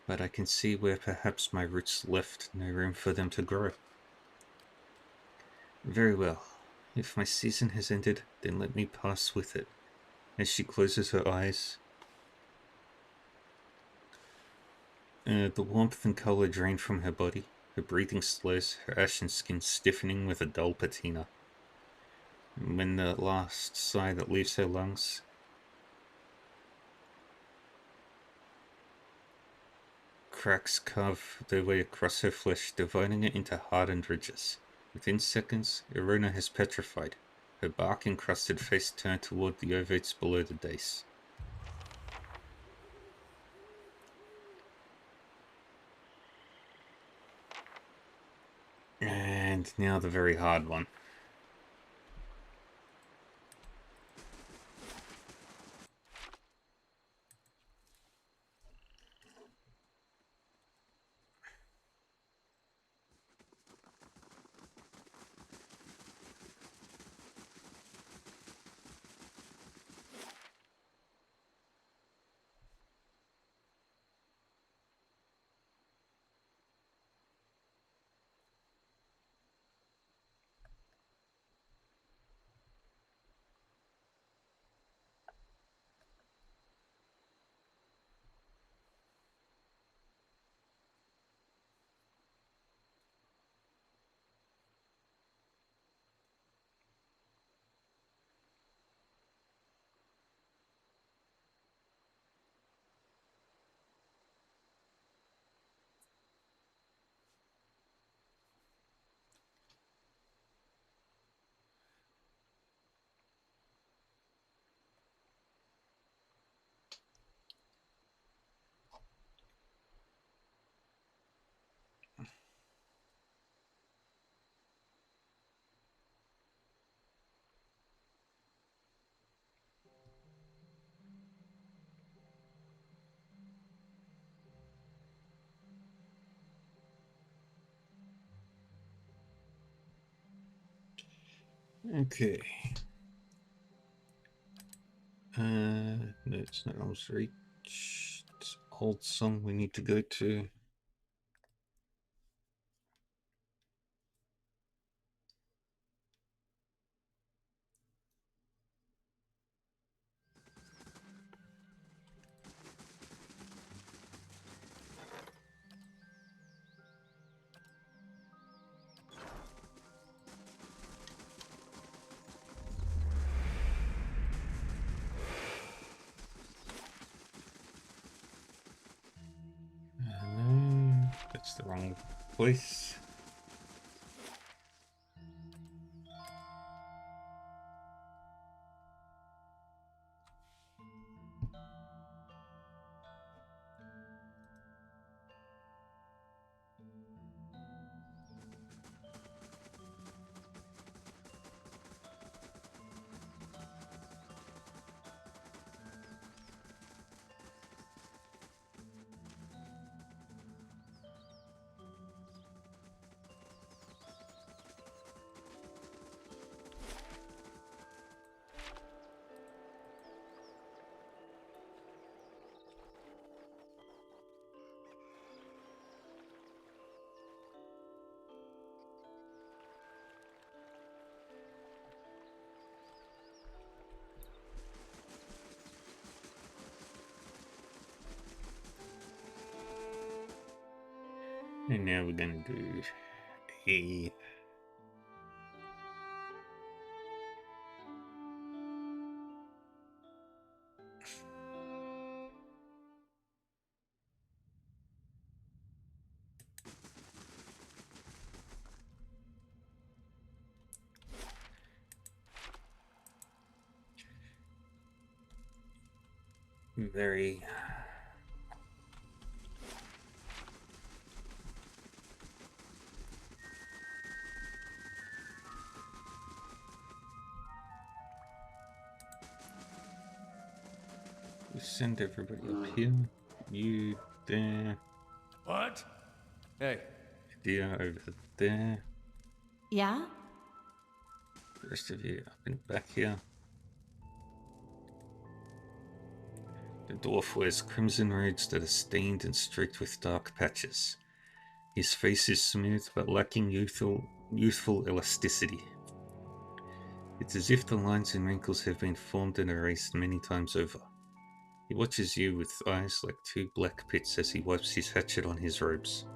but I can see where perhaps my roots left no room for them to grow. Very well. If my season has ended, then let me pass with it. As she closes her eyes, the warmth and color drain from her body. Her breathing slows, her ashen skin stiffening with a dull patina. And when the last sigh that leaves her lungs, cracks carve their way across her flesh, dividing it into hardened ridges. Within seconds, Erona has petrified, her bark-encrusted face turned toward the ovates below the dais. And now the very hard one. Okay. No, it's not Arm's Reach. It's Old Song we need to go to. No, that's the wrong place. And now we're gonna do a very we send everybody up here. You there, What? Hey, Dia over there. Yeah? The rest of you up and back here. The dwarf wears crimson robes that are stained and streaked with dark patches. His face is smooth but lacking youthful elasticity. It's as if the lines and wrinkles have been formed and erased many times over. He watches you with eyes like two black pits as he wipes his hatchet on his robes.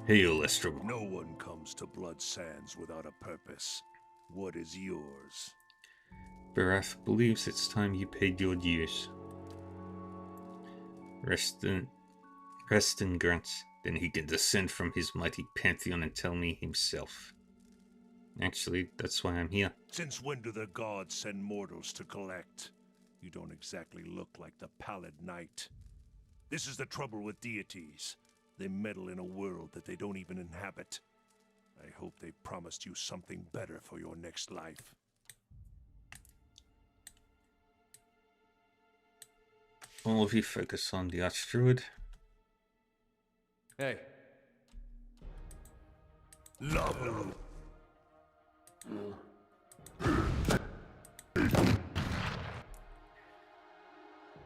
Hail, Estrom. No one comes to Blood Sands without a purpose. What is yours? Barath believes it's time you paid your dues. Reston grunts. Then he can descend from his mighty pantheon and tell me himself. Actually, that's why I'm here. Since when do the gods send mortals to collect? You don't exactly look like the Pallid Knight. This is the trouble with deities. They meddle in a world that they don't even inhabit. I hope they promised you something better for your next life. All of you focus on the Archdruid. hey. Lavaru.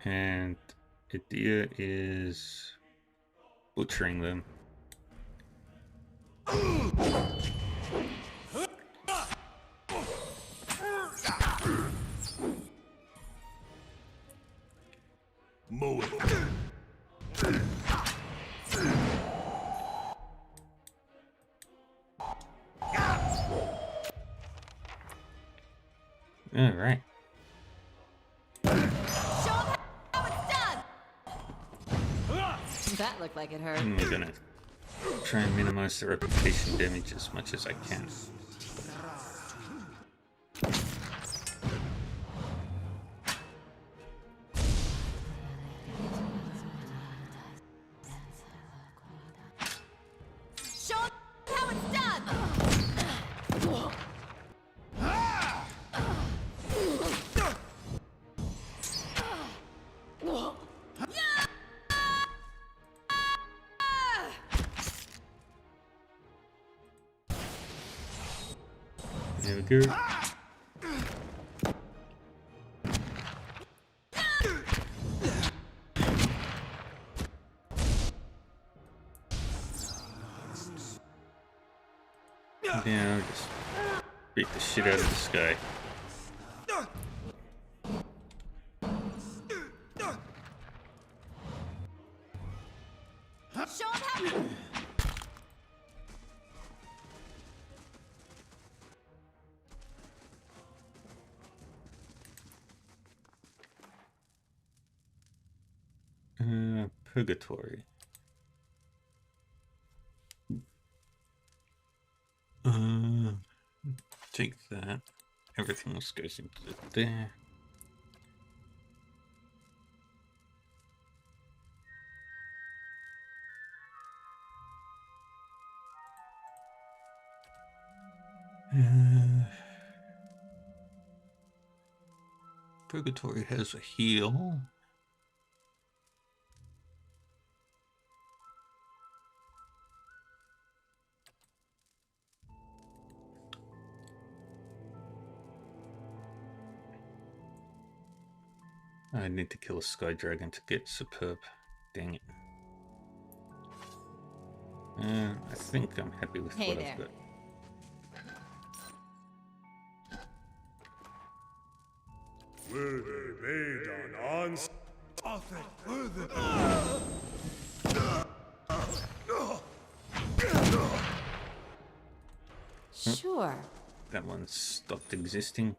And Idia is butchering them. Mow it. All right. That looked like it hurt. And we're gonna try and minimize the reputation damage as much as I can. Show them how it's done! There we go. Now just beat the shit out of this guy. Show him how. Purgatory. Take that. Everything else goes into there. Purgatory has a heal. I need to kill a Sky Dragon to get Superb. Dang it. I think I'm happy with what I've got. Sure. That one stopped existing.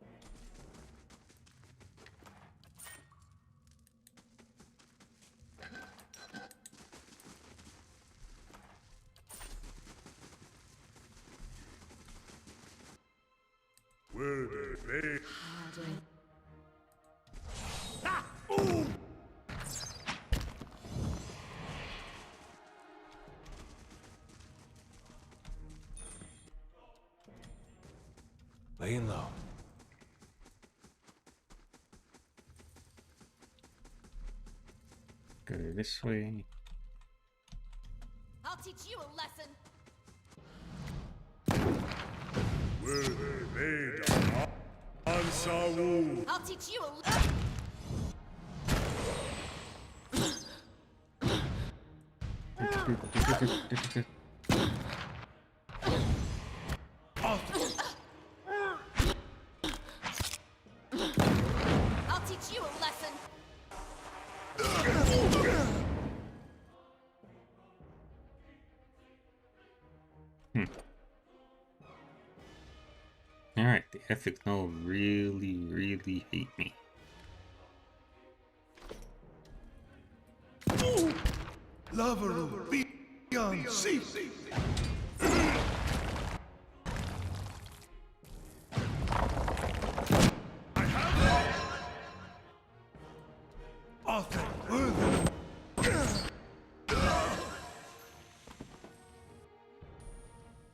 Laying low. Go this way. I'll teach you a lesson. I'll teach you a lesson. I'll teach you a lesson. Alright, the Ethic Null really hate me. Lover beyond sea.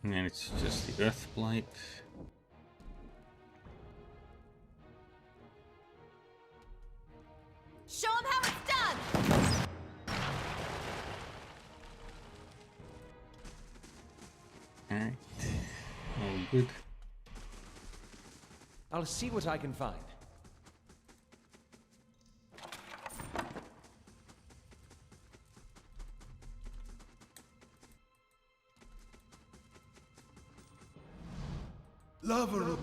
And then it's just the Earth Blight. Show him how it's done. Alright. All good. I'll see what I can find. Lover.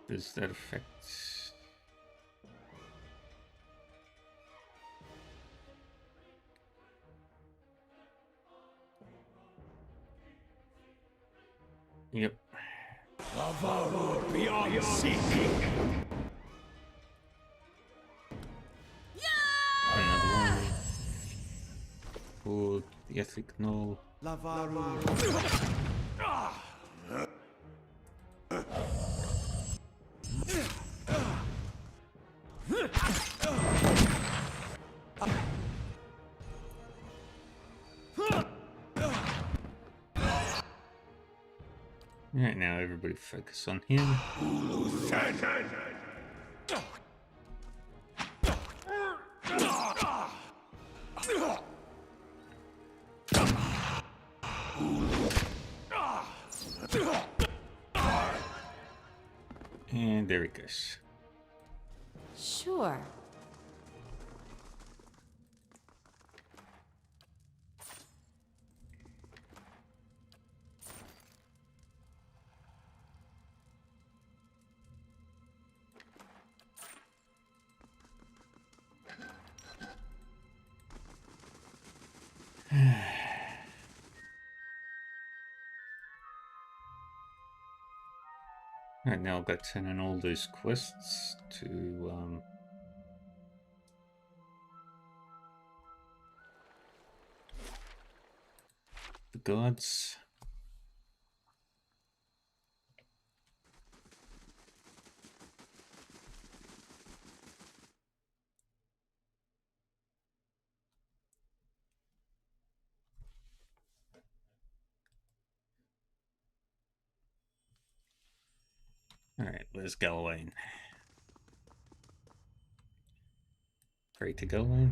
Does that affect? Yep. Beyond sea. Another one. For the Ethic Null. Right now, everybody focus on him. And there he goes. Sure. Right now, I've got to turn in all those quests to the gods. Alright, where's Galawain? Pray to Galawain.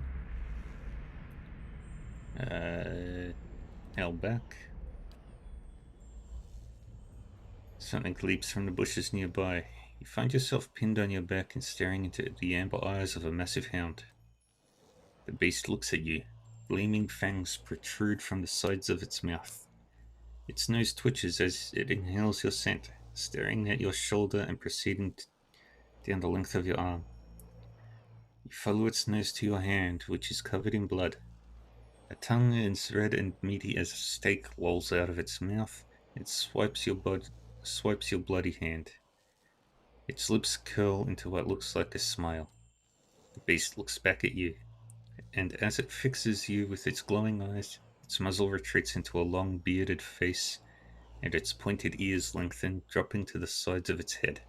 Held back. Something leaps from the bushes nearby. You find yourself pinned on your back and staring into the amber eyes of a massive hound. The beast looks at you. Gleaming fangs protrude from the sides of its mouth. Its nose twitches as it inhales your scent, staring at your shoulder and proceeding down the length of your arm. You follow its nose to your hand, which is covered in blood. A tongue as red and meaty as a steak lolls out of its mouth and swipes your bloody hand. Its lips curl into what looks like a smile. The beast looks back at you, and as it fixes you with its glowing eyes, its muzzle retreats into a long bearded face, and its pointed ears lengthen, dropping to the sides of its head.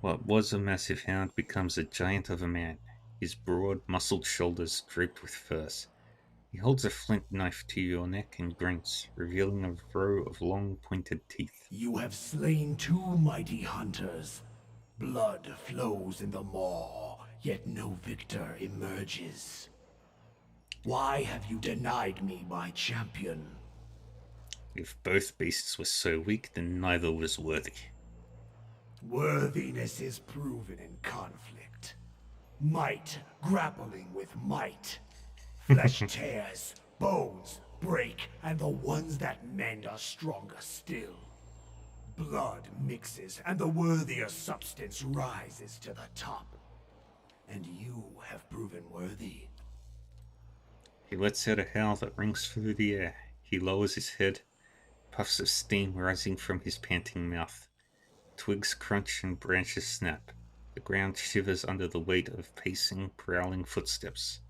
What was a massive hound becomes a giant of a man, his broad, muscled shoulders draped with furs. He holds a flint knife to your neck and grunts, revealing a row of long, pointed teeth. You have slain 2 mighty hunters. Blood flows in the maw, yet no victor emerges. Why have you denied me my champion? If both beasts were so weak, then neither was worthy. Worthiness is proven in conflict. Might grappling with might. Flesh tears, bones break, and the ones that mend are stronger still. Blood mixes, and the worthier substance rises to the top. And you have proven worthy. He lets out a howl that rings through the air. He lowers his head, puffs of steam rising from his panting mouth. Twigs crunch and branches snap. The ground shivers under the weight of pacing, prowling footsteps.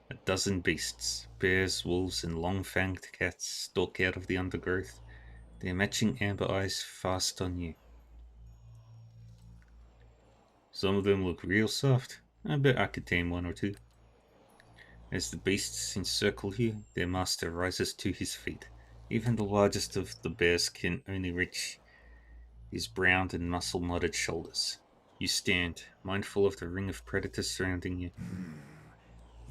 A dozen beasts, bears, wolves, and long-fanged cats stalk out of the undergrowth, their matching amber eyes fast on you. Some of them look real soft. I bet I could tame 1 or 2. As the beasts encircle you, their master rises to his feet. Even the largest of the bears can only reach his browned and muscle-knotted shoulders. You stand, mindful of the ring of predators surrounding you.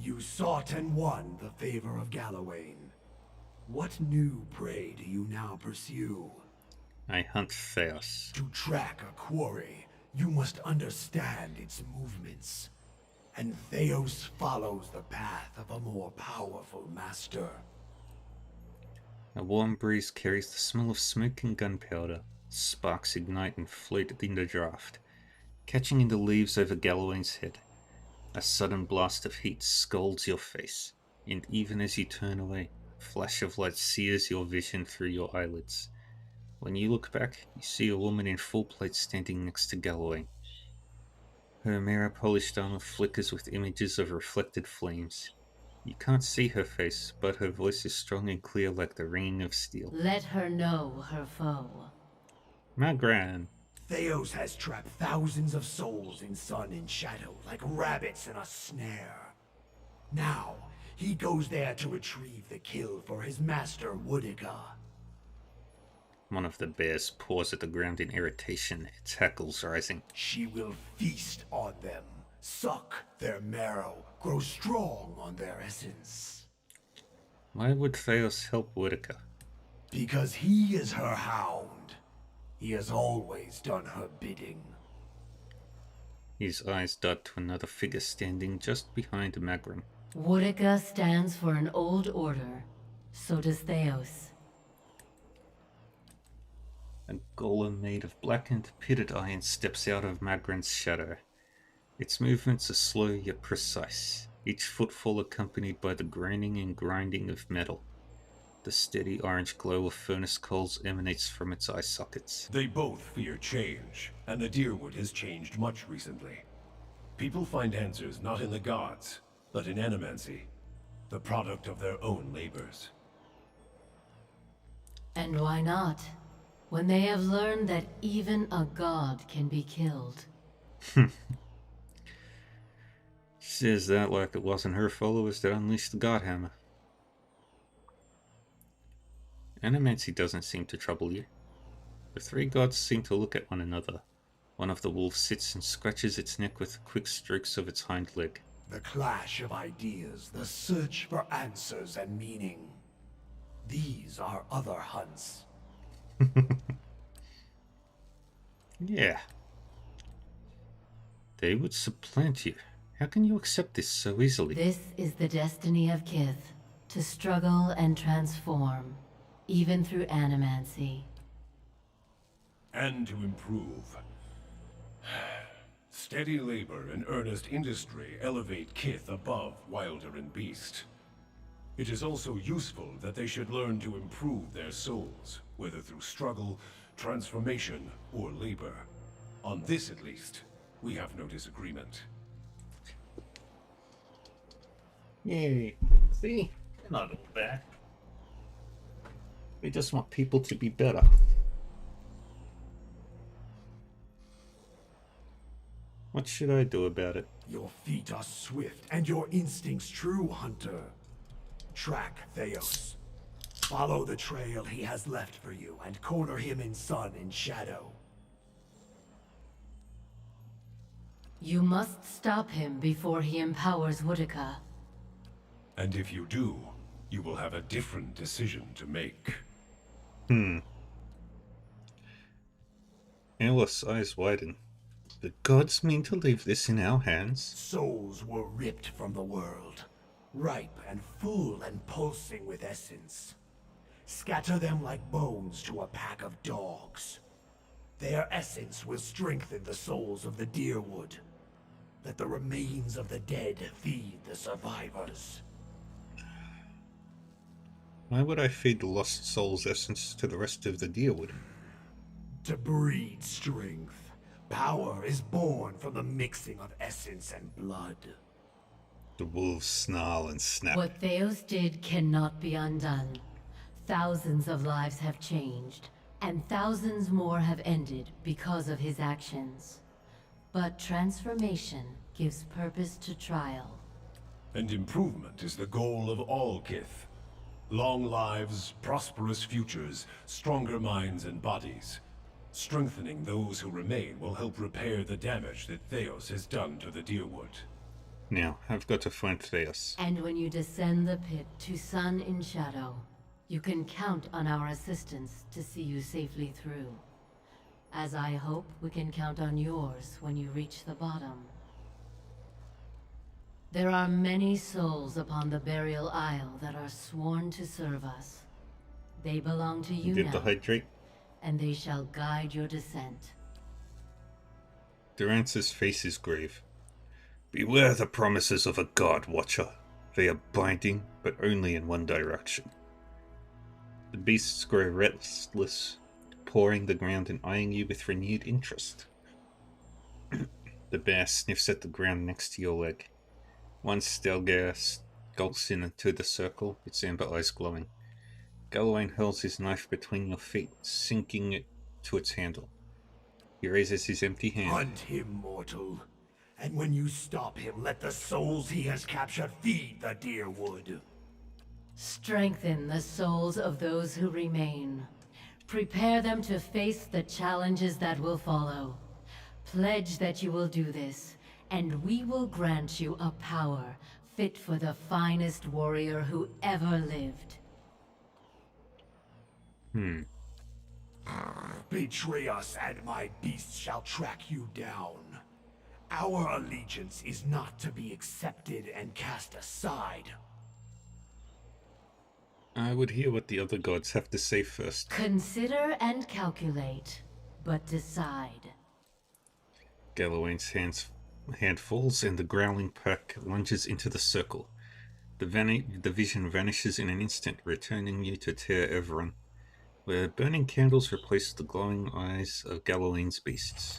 You sought and won the favor of Galawain. What new prey do you now pursue? I hunt Theos. To track a quarry, you must understand its movements. And Theos follows the path of a more powerful master. A warm breeze carries the smell of smoke and gunpowder. Sparks ignite and float in the draft, catching in the leaves over Galawain's head. A sudden blast of heat scalds your face, and even as you turn away, a flash of light sears your vision through your eyelids. When you look back, you see a woman in full plate standing next to Galawain. Her mirror-polished armor flickers with images of reflected flames. You can't see her face, but her voice is strong and clear like the ringing of steel. Let her know her foe. My gran. Theos has trapped thousands of souls in sun and shadow like rabbits in a snare. Now, he goes there to retrieve the kill for his master Woodiga. One of the bears paws at the ground in irritation, its hackles rising. She will feast on them, suck their marrow, grow strong on their essence. Why would Theos help Whitaker? Because he is her hound. He has always done her bidding. His eyes dart to another figure standing just behind Magrin. Woodica stands for an old order. So does Theos. A golem made of blackened, pitted iron steps out of Magrin's shadow. Its movements are slow yet precise, each footfall accompanied by the groaning and grinding of metal. The steady orange glow of furnace coals emanates from its eye sockets. They both fear change, and the Deerwood has changed much recently. People find answers not in the gods, but in animancy, the product of their own labors. And why not? When they have learned that even a god can be killed. She says that like it wasn't her followers that unleashed the Godhammer. Animancy doesn't seem to trouble you. The three gods seem to look at one another. One of the wolves sits and scratches its neck with quick strokes of its hind leg. The clash of ideas, the search for answers and meaning. These are other hunts. Yeah. They would supplant you. How can you accept this so easily? This is the destiny of Kith, to struggle and transform, even through animancy. And to improve. Steady labor and earnest industry elevate Kith above Wilder and Beast. It is also useful that they should learn to improve their souls, whether through struggle, transformation, or labor. On this, at least, we have no disagreement. Yay. See? They're not all bad. We just want people to be better. What should I do about it? Your feet are swift, and your instincts true, Hunter. Track Theos. Follow the trail he has left for you, and corner him in sun and shadow. You must stop him before he empowers Woodica. And if you do, you will have a different decision to make. Ella's eyes widen. The gods mean to leave this in our hands? Souls were ripped from the world, ripe and full and pulsing with essence. Scatter them like bones to a pack of dogs. Their essence will strengthen the souls of the Deerwood. Let the remains of the dead feed the survivors. Why would I feed the lost soul's essence to the rest of the Deerwood? To breed strength. Power is born from the mixing of essence and blood. The wolves snarl and snap. What Theos did cannot be undone. Thousands of lives have changed, and thousands more have ended because of his actions. But transformation gives purpose to trial. And improvement is the goal of all Kith. Long lives, prosperous futures, stronger minds and bodies. Strengthening those who remain will help repair the damage that Theos has done to the Deerwood. Now, I've got to find Theos. And when you descend the pit to sun in shadow, you can count on our assistance to see you safely through. As I hope we can count on yours when you reach the bottom. There are many souls upon the Burial Isle that are sworn to serve us. They belong to you Did now, the hydrate? and they shall guide your descent. Durance's face is grave. Beware the promises of a God Watcher. They are binding, but only in one direction. The beasts grow restless, pawing the ground and eyeing you with renewed interest. The bear sniffs at the ground next to your leg. One Stelgar skulks into the circle, its amber eyes glowing. Galawain hurls his knife between your feet, sinking it to its handle. He raises his empty hand. Hunt him, mortal. And when you stop him, let the souls he has captured feed the Deerwood. Strengthen the souls of those who remain. Prepare them to face the challenges that will follow. Pledge that you will do this, and we will grant you a power fit for the finest warrior who ever lived. Betray us, and my beasts shall track you down. Our allegiance is not to be accepted and cast aside. I would hear what the other gods have to say first. Consider and calculate, but decide. Galawain's hand falls and the growling pack lunges into the circle. The vision vanishes in an instant, returning you to Ter Everon, where burning candles replace the glowing eyes of Galawain's beasts.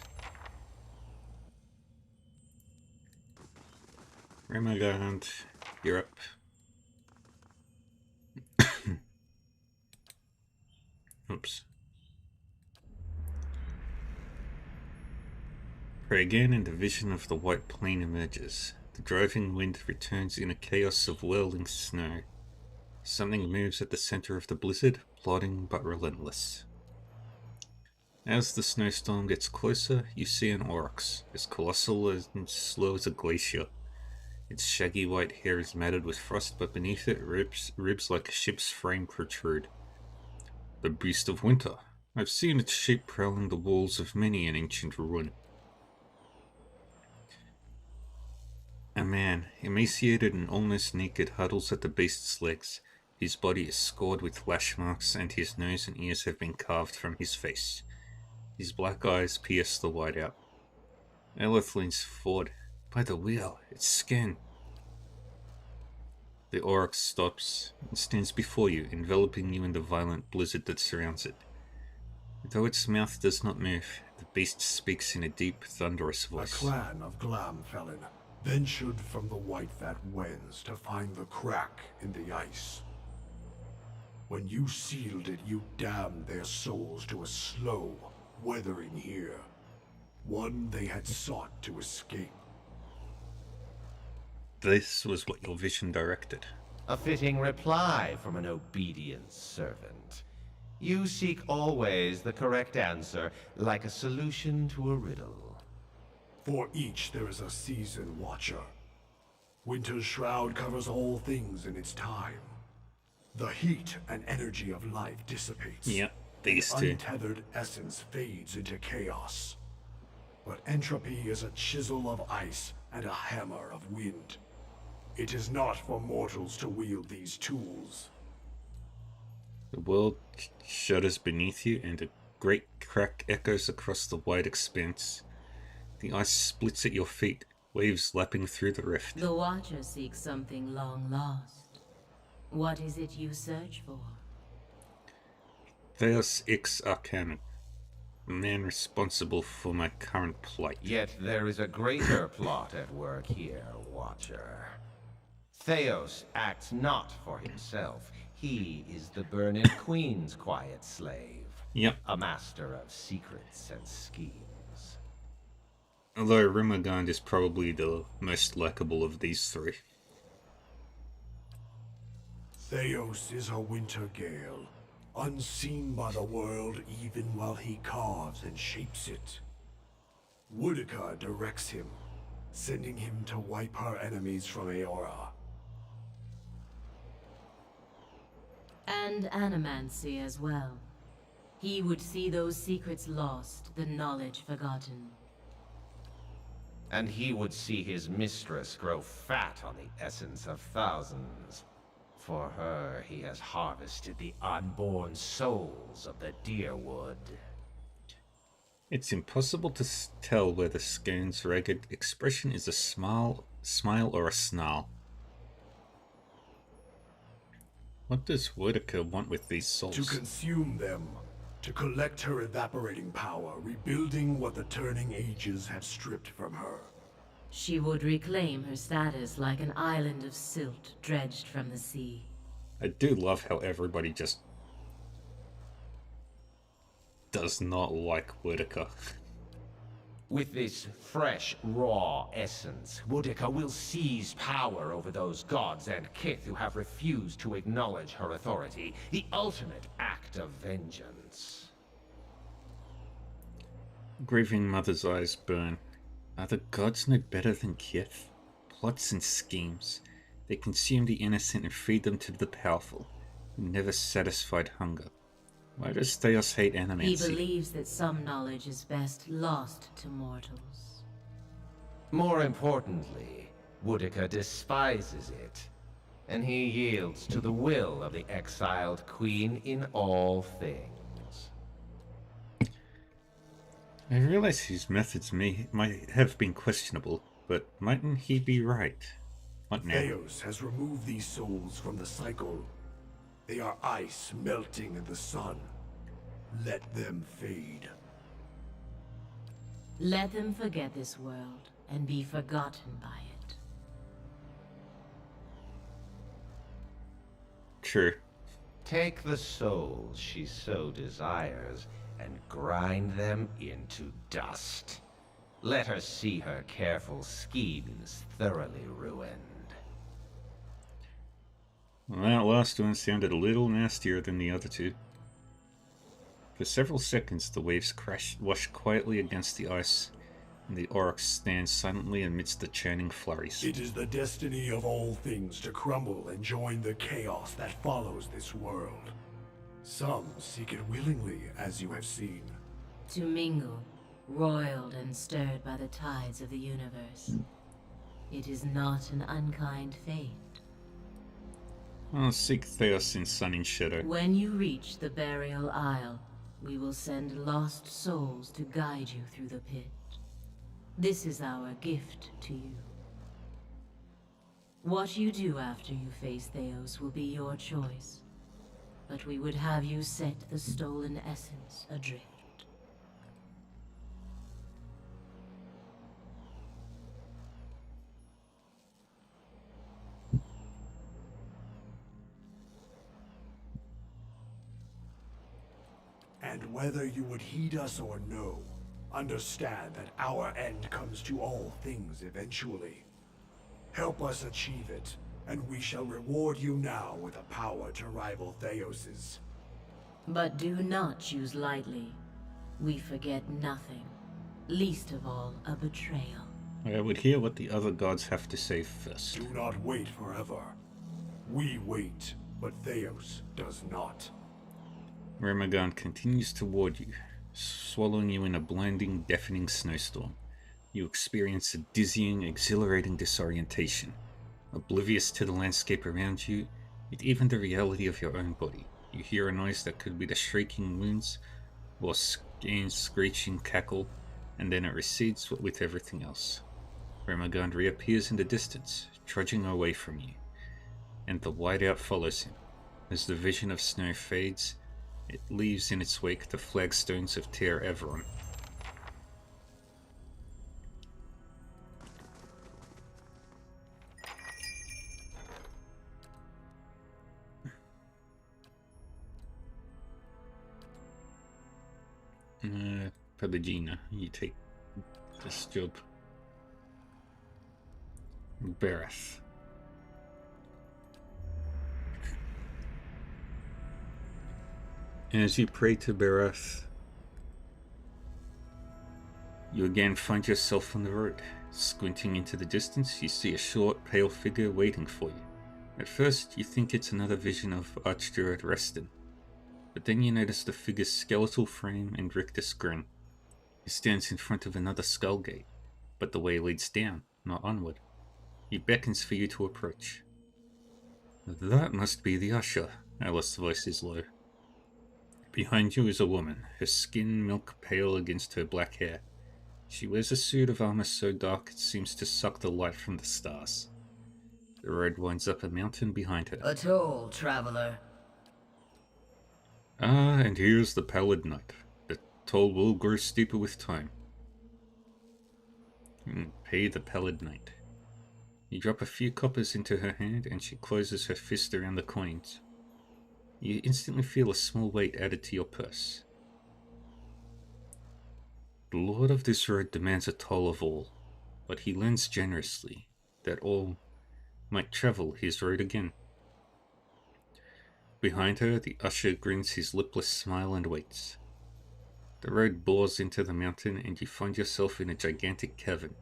Remagant, you're up. Oops. Pray again, and the vision of the white plain emerges. The driving wind returns in a chaos of whirling snow. Something moves at the center of the blizzard, plodding but relentless. As the snowstorm gets closer, you see an aurochs, as colossal and slow as a glacier. Its shaggy white hair is matted with frost, but beneath it ribs like a ship's frame protrude. The beast of winter. I've seen its shape prowling the walls of many an ancient ruin. A man, emaciated and almost naked, huddles at the beast's legs. His body is scored with lash marks, and his nose and ears have been carved from his face. His black eyes pierce the whiteout. Eleth leans forward. By the wheel, it's Sken. The aurochs stops and stands before you, enveloping you in the violent blizzard that surrounds it. Though its mouth does not move, the beast speaks in a deep, thunderous voice. A clan of Glamfelin ventured from the Whitefat Wens to find the crack in the ice. When you sealed it, you damned their souls to a slow weathering here, one they had sought to escape. This was what your vision directed. A fitting reply from an obedient servant. You seek always the correct answer, like a solution to a riddle. For each there is a season watcher. Winter's shroud covers all things in its time. The heat and energy of life dissipates. Yep, these two. Untethered essence fades into chaos. But entropy is a chisel of ice and a hammer of wind. It is not for mortals to wield these tools. The world shudders beneath you, and a great crack echoes across the wide expanse. The ice splits at your feet, waves lapping through the rift. The Watcher seeks something long lost. What is it you search for? Theos Ix Arcanum, the man responsible for my current plight. Yet there is a greater plot at work here, Watcher. Theos acts not for himself. He is the Burning Queen's quiet slave. Yep. A master of secrets and schemes. Although Rimagand is probably the most likable of these three. Theos is a winter gale, unseen by the world even while he carves and shapes it. Woedica directs him, sending him to wipe her enemies from Eora. And animancy as well. He would see those secrets lost, the knowledge forgotten. And he would see his mistress grow fat on the essence of thousands. For her, he has harvested the unborn souls of the Deerwood. It's impossible to tell whether Sken's ragged expression is a smile or a snarl. What does Woedica want with these souls? To consume them, to collect her evaporating power, rebuilding what the turning ages have stripped from her. She would reclaim her status like an island of silt dredged from the sea. I do love how everybody just does not like Woedica. With this fresh, raw essence, Woedica will seize power over those gods and kith who have refused to acknowledge her authority, the ultimate act of vengeance. Grieving mother's eyes burn. Are the gods no better than Kith? Plots and schemes. They consume the innocent and feed them to the powerful, who never satisfied hunger. Why does Theos hate He animancy? believes that some knowledge is best lost to mortals. More importantly, Boudica despises it, and he yields to the will of the exiled queen in all things. I realize his methods might have been questionable, but mightn't he be right? What now? Theos has removed these souls from the cycle. They are ice melting in the sun. Let them fade. Let them forget this world and be forgotten by it. True. Take the souls she so desires and grind them into dust. Let her see her careful schemes thoroughly ruined. Well, that last one sounded a little nastier than the other two. For several seconds, the waves washed quietly against the ice, and the Aurochs stand silently amidst the churning flurries. It is the destiny of all things to crumble and join the chaos that follows this world. Some seek it willingly, as you have seen. To mingle, roiled and stirred by the tides of the universe. It is not an unkind fate. I'll seek Theos in sun and shadow. When you reach the burial isle, we will send lost souls to guide you through the pit. This is our gift to you. What you do after you face Theos will be your choice, but we would have you set the stolen essence adrift. And whether you would heed us or no, understand that our end comes to all things eventually. Help us achieve it, and we shall reward you now with a power to rival Theos's. But do not choose lightly. We forget nothing, least of all a betrayal. I would hear what the other gods have to say first. Do not wait forever. We wait, but Theos does not. Remagan continues toward you, swallowing you in a blinding, deafening snowstorm. You experience a dizzying, exhilarating disorientation, oblivious to the landscape around you, and even the reality of your own body. You hear a noise that could be the shrieking winds, or Skane's screeching cackle, and then it recedes with everything else. Remagan reappears in the distance, trudging away from you, and the whiteout follows him. As the vision of snow fades, it leaves in its wake the flagstones of Ter Everon. Pelagina, you take this job. Barath. As you pray to Barath, you again find yourself on the road. Squinting into the distance, you see a short, pale figure waiting for you. At first, you think it's another vision of Archdruid Reston, but then you notice the figure's skeletal frame and rictus grin. He stands in front of another skull gate, but the way leads down, not onward. He beckons for you to approach. That must be the usher, Alice's voice is low. Behind you is a woman, her skin milk pale against her black hair. She wears a suit of armor so dark it seems to suck the light from the stars. The road winds up a mountain behind her. A toll, traveler. Ah, and here's the Pallid Knight. The toll will grow steeper with time. Pay the Pallid Knight. You drop a few coppers into her hand and she closes her fist around the coins. You instantly feel a small weight added to your purse. The Lord of this road demands a toll of all, but he lends generously, that all might travel his road again. Behind her, the usher grins his lipless smile and waits. The road bores into the mountain and you find yourself in a gigantic cavern.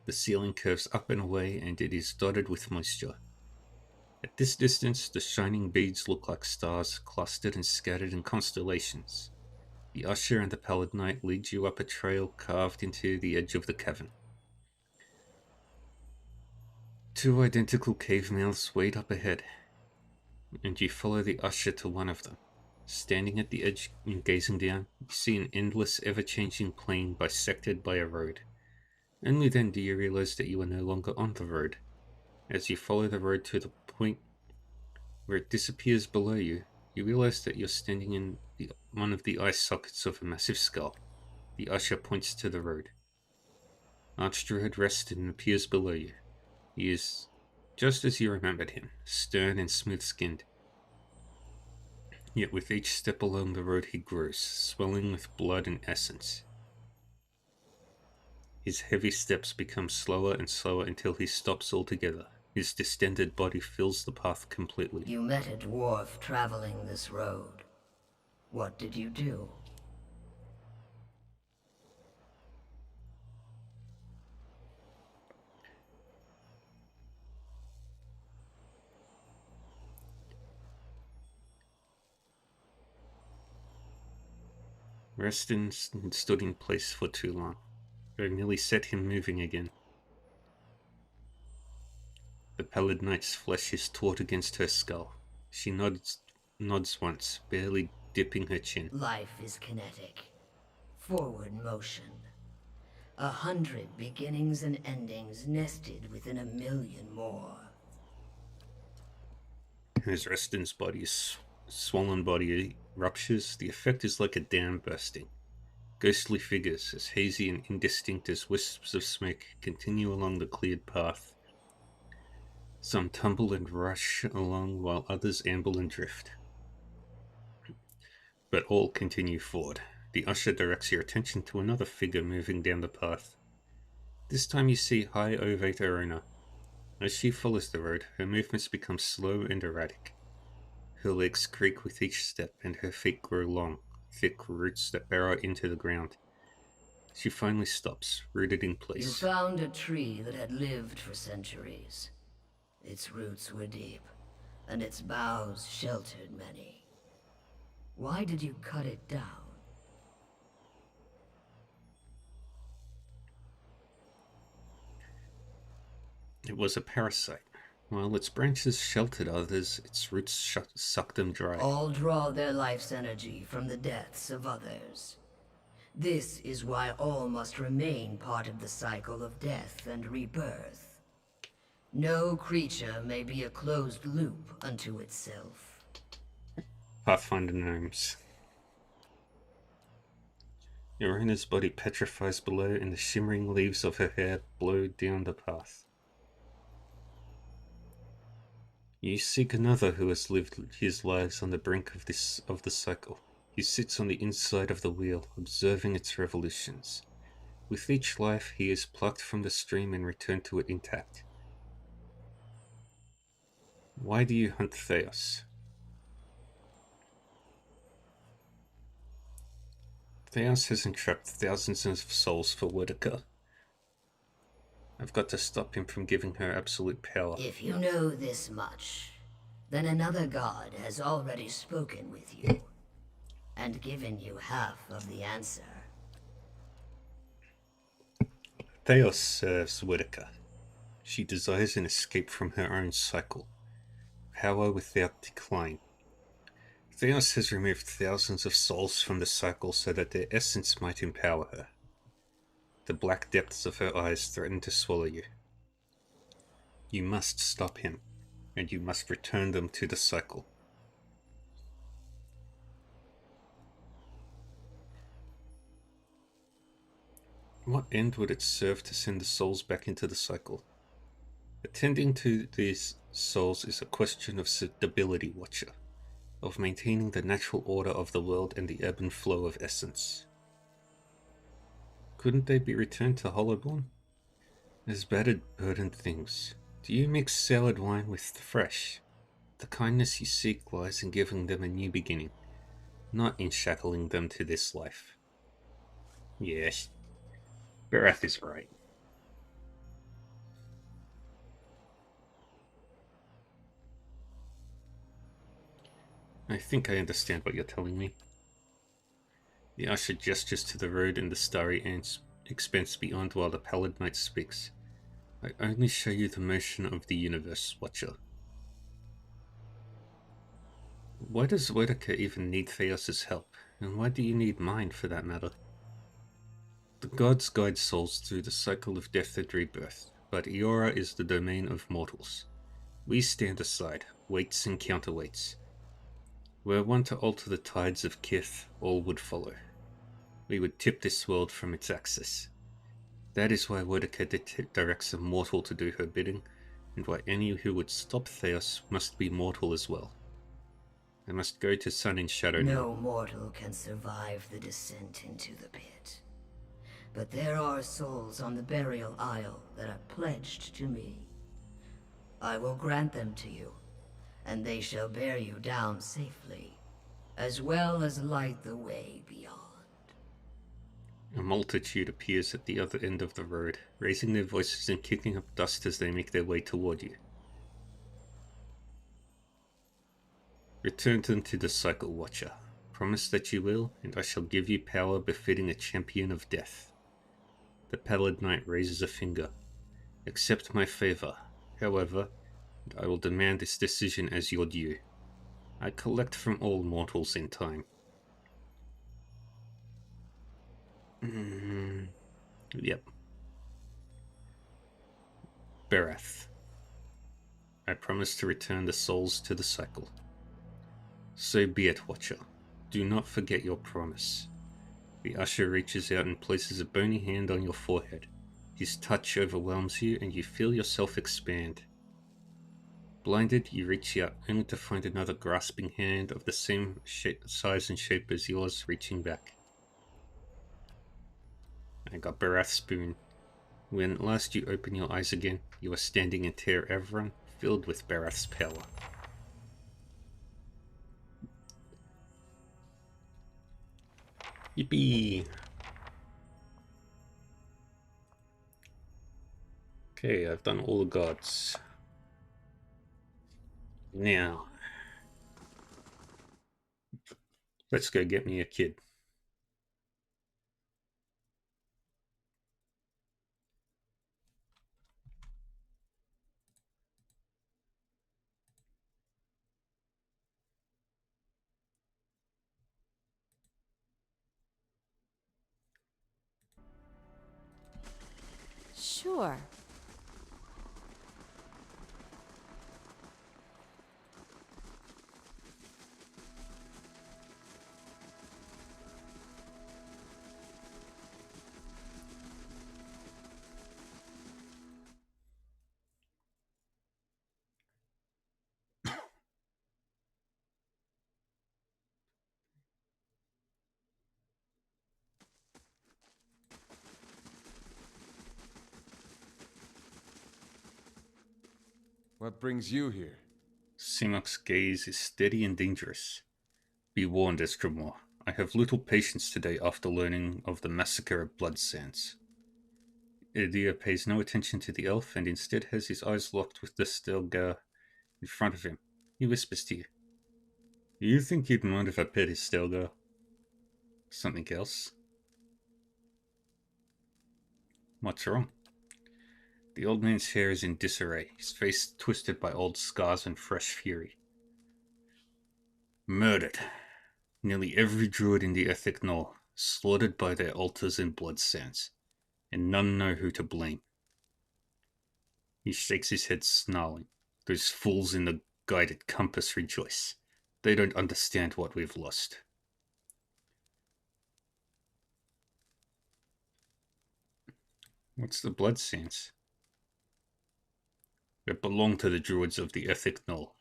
The ceiling curves up and away and it is dotted with moisture. At this distance, the shining beads look like stars clustered and scattered in constellations. The usher and the pallid knight lead you up a trail carved into the edge of the cavern. 2 identical cave mouths wait up ahead, and you follow the usher to one of them. Standing at the edge and gazing down, you see an endless, ever-changing plain bisected by a road. Only then do you realize that you are no longer on the road. As you follow the road to the point where it disappears below you, you realize that you're standing in one of the eye sockets of a massive skull. The usher points to the road. Archdruid rests and appears below you. He is just as you remembered him, stern and smooth-skinned. Yet with each step along the road he grows, swelling with blood and essence. His heavy steps become slower and slower until he stops altogether. His distended body fills the path completely. You met a dwarf traveling this road. What did you do? Reston stood in place for too long. I nearly set him moving again. The pallid knight's flesh is taut against her skull. She nods once, barely dipping her chin. Life is kinetic. Forward motion. 100 beginnings and endings nested within 1,000,000 more. As Reston's swollen body ruptures, the effect is like a dam bursting. Ghostly figures, as hazy and indistinct as wisps of smoke, continue along the cleared path. Some tumble and rush along while others amble and drift. But all continue forward. The usher directs your attention to another figure moving down the path. This time you see High Ovate Arona. As she follows the road, her movements become slow and erratic. Her legs creak with each step and her feet grow long, thick roots that burrow into the ground. She finally stops, rooted in place. You found a tree that had lived for centuries. Its roots were deep, and its boughs sheltered many. Why did you cut it down? It was a parasite. While its branches sheltered others, its roots sucked them dry. All draw their life's energy from the deaths of others. This is why all must remain part of the cycle of death and rebirth. No creature may be a closed loop unto itself. Pathfinder gnomes. Irena's body petrifies below and the shimmering leaves of her hair blow down the path. You seek another who has lived his lives on the brink of the cycle. He sits on the inside of the wheel, observing its revolutions. With each life, he is plucked from the stream and returned to it intact. Why do you hunt Theos? Theos has entrapped thousands of souls for Woedica. I've got to stop him from giving her absolute power. If you know this much, then another god has already spoken with you, and given you half of the answer. Theos serves Woedica. She desires an escape from her own cycle. Power without decline. Theos has removed thousands of souls from the cycle so that their essence might empower her. The black depths of her eyes threaten to swallow you. You must stop him, and you must return them to the cycle. What end would it serve to send the souls back into the cycle? Attending to these souls is a question of stability, Watcher, of maintaining the natural order of the world and the ebb and flow of essence. Couldn't they be returned to Hollowborn? As battered, burdened things, do you mix soured wine with the fresh? The kindness you seek lies in giving them a new beginning, not in shackling them to this life. Yes. Barath is right. I think I understand what you're telling me. The usher gestures to the road and the starry expanse beyond while the Pallid Knight speaks. I only show you the motion of the universe, Watcher. Why does Boudica even need Theos' help? And why do you need mine, for that matter? The gods guide souls through the cycle of death and rebirth, but Eora is the domain of mortals. We stand aside, weights and counterweights. Were one to alter the tides of Kith, all would follow. We would tip this world from its axis. That is why Boudica directs a mortal to do her bidding, and why any who would stop Theos must be mortal as well. I must go to Sun and Shadow now. No mortal can survive the descent into the pit. But there are souls on the Burial Isle that are pledged to me. I will grant them to you, and they shall bear you down safely, as well as light the way beyond. A multitude appears at the other end of the road, raising their voices and kicking up dust as they make their way toward you. Return them to the Cycle, Watcher. Promise that you will, and I shall give you power befitting a champion of death. The Pallid Knight raises a finger. Accept my favor, however, and I will demand this decision as your due. I collect from all mortals in time. Yep. Barath. I promise to return the souls to the cycle. So be it, Watcher. Do not forget your promise. The usher reaches out and places a bony hand on your forehead. His touch overwhelms you and you feel yourself expand. Blinded, you reach out only to find another grasping hand of the same size and shape as yours reaching back. I got Barath's spoon. When at last you open your eyes again, you are standing in Ter Evran, filled with Barath's power. Yippee! Okay, I've done all the gods. Now, let's go get me a kid. Sure. What brings you here? Simok's gaze is steady and dangerous. Be warned, Estremor. I have little patience today after learning of the massacre of Bloodsands. Edir pays no attention to the elf and instead has his eyes locked with the Stelgar in front of him. He whispers to you. You think he'd mind if I pet his Stelgar? Something else? What's wrong? The old man's hair is in disarray, his face twisted by old scars and fresh fury. Murdered. Nearly every druid in the Ethnic Knoll, slaughtered by their altars in Bloodsands, and none know who to blame. He shakes his head, snarling. Those fools in the guided compass rejoice. They don't understand what we've lost. What's the Bloodsands? It belonged to the druids of the Ethnic Knoll,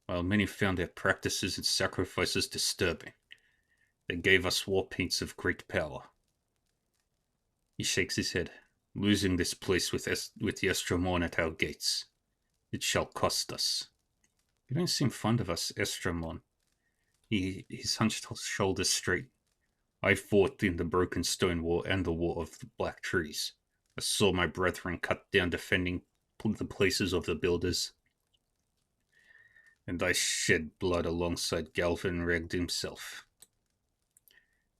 while many found their practices and sacrifices disturbing. They gave us war paints of great power. He shakes his head, losing this place with the Estremon at our gates. It shall cost us. You don't seem fond of us, Estremon. His hunched shoulders straight. I fought in the Broken Stone War and the War of the Black Trees. I saw my brethren cut down defending the places of the builders. And I shed blood alongside Galvin Regd himself.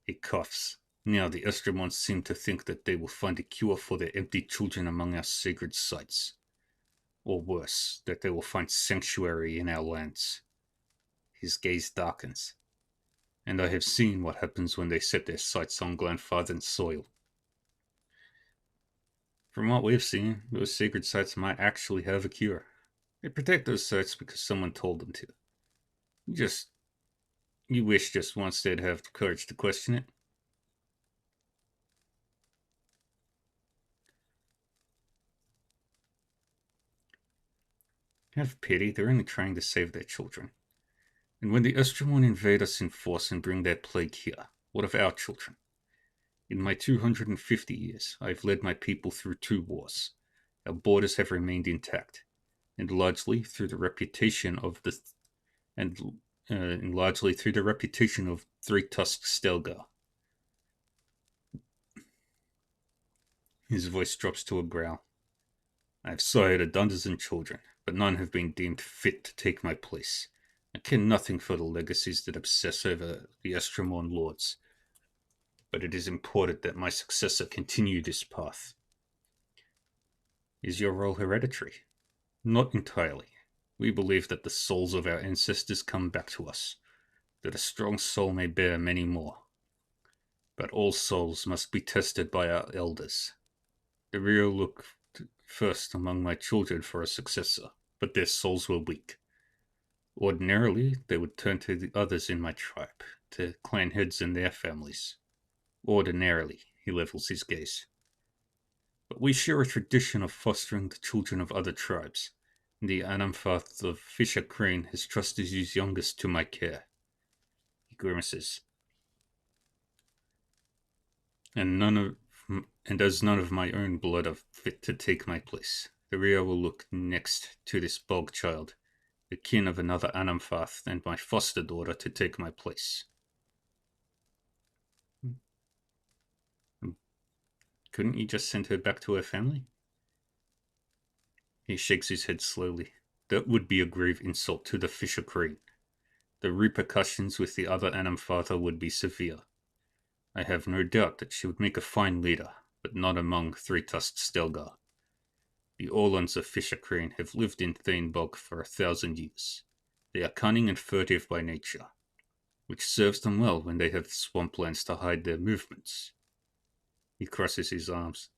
He coughs. Now the Estremons seem to think that they will find a cure for their empty children among our sacred sites. Or worse, that they will find sanctuary in our lands. His gaze darkens. And I have seen what happens when they set their sights on Glenfarthen's soil. From what we've seen, those sacred sites might actually have a cure. They protect those sites because someone told them to. You wish just once they'd have the courage to question it. Have pity, they're only trying to save their children. And when the Estremon invade us in force and bring their plague here, what of our children? In my 250 years, I've led my people through 2 wars. Our borders have remained intact, and largely through the reputation of Three-Tusked Stelgar. His voice drops to a growl. I've sired a dozen children, but none have been deemed fit to take my place. I care nothing for the legacies that obsess over the Estremon lords, but it is important that my successor continue this path. Is your role hereditary? Not entirely. We believe that the souls of our ancestors come back to us, that a strong soul may bear many more. But all souls must be tested by our elders. The real looked first among my children for a successor, but their souls were weak. Ordinarily, they would turn to the others in my tribe, to clan heads and their families. Ordinarily, he levels his gaze. But we share a tradition of fostering the children of other tribes, and the Anamfath of Fisher Crane has trusted his youngest to my care. He grimaces. And as none of my own blood are fit to take my place, the Rio will look next to this bog child, the kin of another Anamfath and my foster daughter, to take my place. Couldn't you just send her back to her family? He shakes his head slowly. That would be a grave insult to the Fisher Crane. The repercussions with the other Anamfatha would be severe. I have no doubt that she would make a fine leader, but not among Three-Tusked Stelgar. The Orlans of Fisher Crane have lived in Thanebog for 1,000 years. They are cunning and furtive by nature, which serves them well when they have swamplands to hide their movements. He crosses his arms.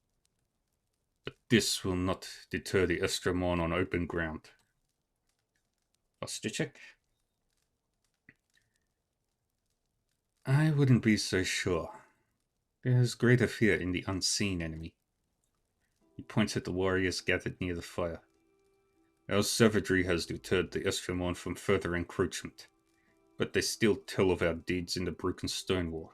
But this will not deter the Estremon on open ground. Ostrich? I wouldn't be so sure. There is greater fear in the unseen enemy. He points at the warriors gathered near the fire. Our savagery has deterred the Estremon from further encroachment, but they still tell of our deeds in the Broken Stone War.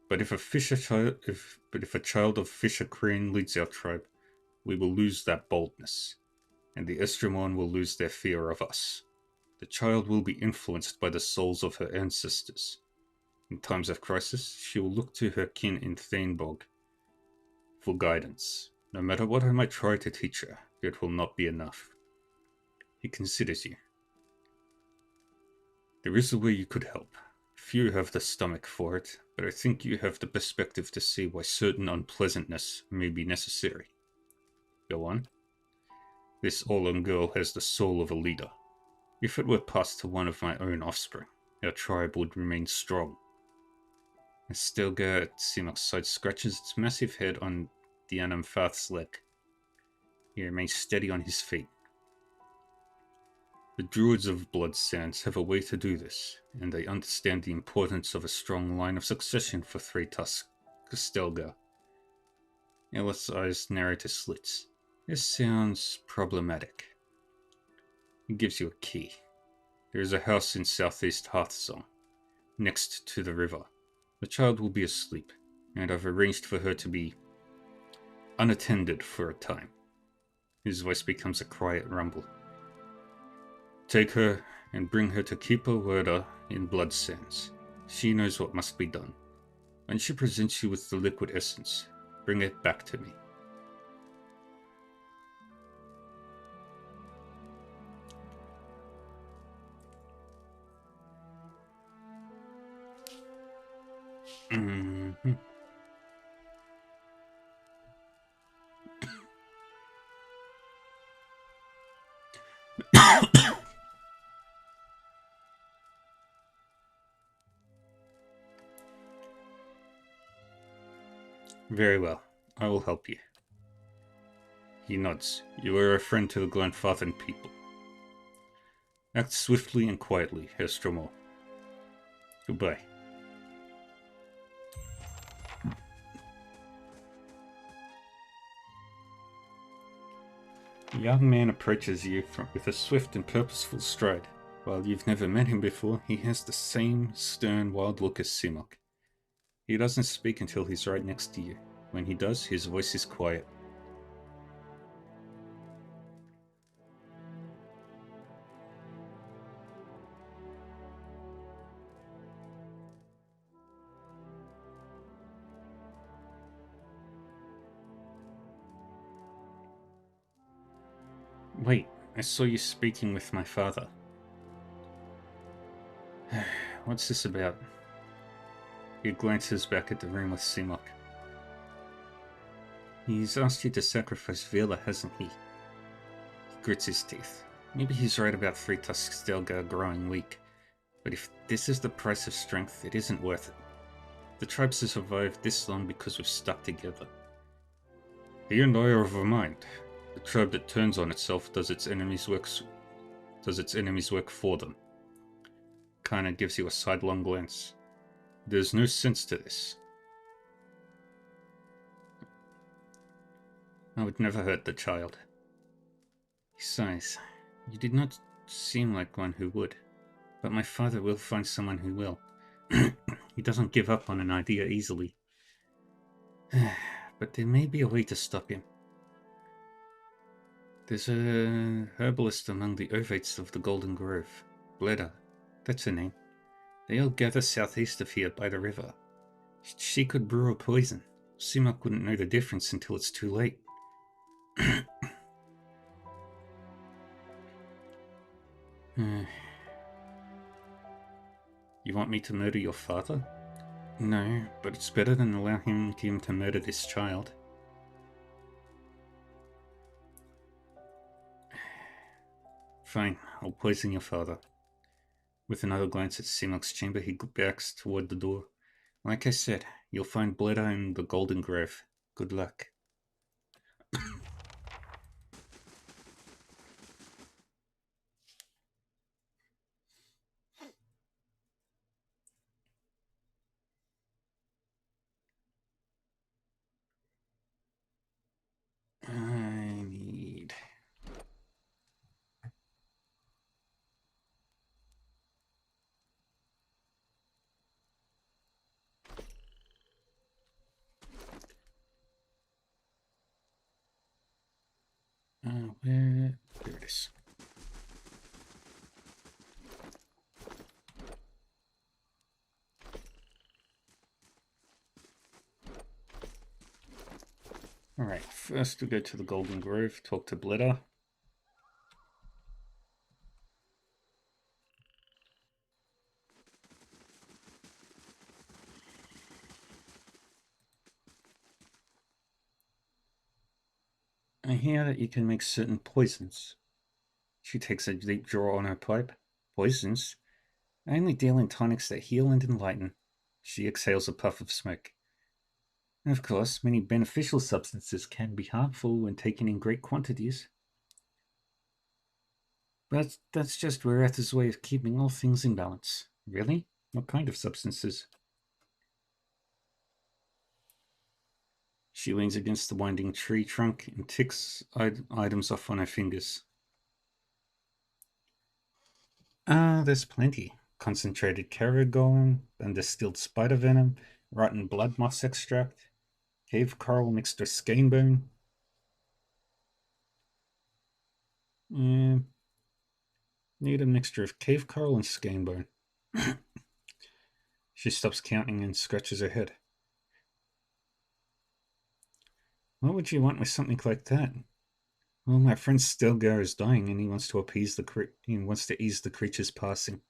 But if a child of Fisher Crane leads our tribe, we will lose that boldness, and the Estremon will lose their fear of us. The child will be influenced by the souls of her ancestors. In times of crisis, she will look to her kin in Thanebog for guidance. No matter what I might try to teach her, it will not be enough. He considers you. There is a way you could help. Few have the stomach for it, but I think you have the perspective to see why certain unpleasantness may be necessary. Go on. This Orlan girl has the soul of a leader. If it were passed to one of my own offspring, our tribe would remain strong. As Stelgar Simoxide scratches its massive head on the Anamfath's leg, he remains steady on his feet. The Druids of Blood Sands have a way to do this, and they understand the importance of a strong line of succession for Three-Tusked Stelgar. Ellis' eyes narrow to slits. This sounds problematic. He gives you a key. There is a house in southeast Hearthsong, next to the river. The child will be asleep, and I've arranged for her to be unattended for a time. His voice becomes a quiet rumble. Take her and bring her to Keeper Werda in Blood Sands. She knows what must be done. When she presents you with the liquid essence, bring it back to me. Mm-hmm. Very well. I will help you. He nods. You are a friend to the Glenfathen people. Act swiftly and quietly, Herr Strommel. Goodbye. The young man approaches you with a swift and purposeful stride. While you've never met him before, he has the same stern, wild look as Simok. He doesn't speak until he's right next to you. When he does, his voice is quiet. Wait, I saw you speaking with my father. What's this about? He glances back at the room with Simok. He's asked you to sacrifice Vila, hasn't he? He grits his teeth. Maybe he's right about Three Tusks Stelgar growing weak, but if this is the price of strength, it isn't worth it. The tribes have survived this long because we've stuck together. He and I are of a mind. The tribe that turns on itself does its enemies' work for them. Kinda gives you a sidelong glance. There's no sense to this. I would never hurt the child. He sighs. You did not seem like one who would, but my father will find someone who will. He doesn't give up on an idea easily. But there may be a way to stop him. There's a herbalist among the Ovates of the Golden Grove. Bleda, that's her name. They all gather southeast of here by the river. She could brew a poison. Simok wouldn't know the difference until it's too late. You want me to murder your father? No, but it's better than allowing him to murder this child. Fine, I'll poison your father. With another glance at Simok's chamber, he backs toward the door. Like I said, you'll find Bleda in the Golden Grove. Good luck. I need... There it is. Alright, first we go to the Golden Grove, talk to Bleda. I hear that you can make certain poisons. She takes a deep draw on her pipe. Poisons? I only deal in tonics that heal and enlighten. She exhales a puff of smoke. Of course, many beneficial substances can be harmful when taken in great quantities. But that's just Raretha's way of keeping all things in balance. Really? What kind of substances? She leans against the winding tree trunk and ticks items off on her fingers. There's plenty. Concentrated carrageenan, and distilled spider venom, rotten blood moss extract, cave coral mixed with skein bone. Need a mixture of cave coral and skein bone. She stops counting and scratches her head. What would you want with something like that? Well, my friend Stelgar is dying, and he wants to appease ease the creature's passing.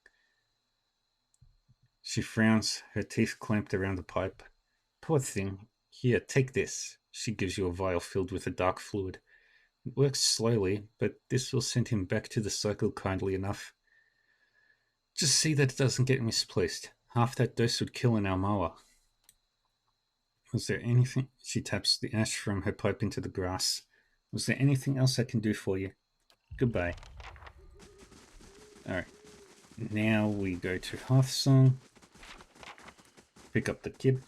She frowns, her teeth clamped around the pipe. Poor thing. Here, take this. She gives you a vial filled with a dark fluid. It works slowly, but this will send him back to the cycle kindly enough. Just see that it doesn't get misplaced. Half that dose would kill an Almoa. Was there anything? She taps the ash from her pipe into the grass. Was there anything else I can do for you? Goodbye. Alright. Now we go to Hearthsong. Pick up the kid.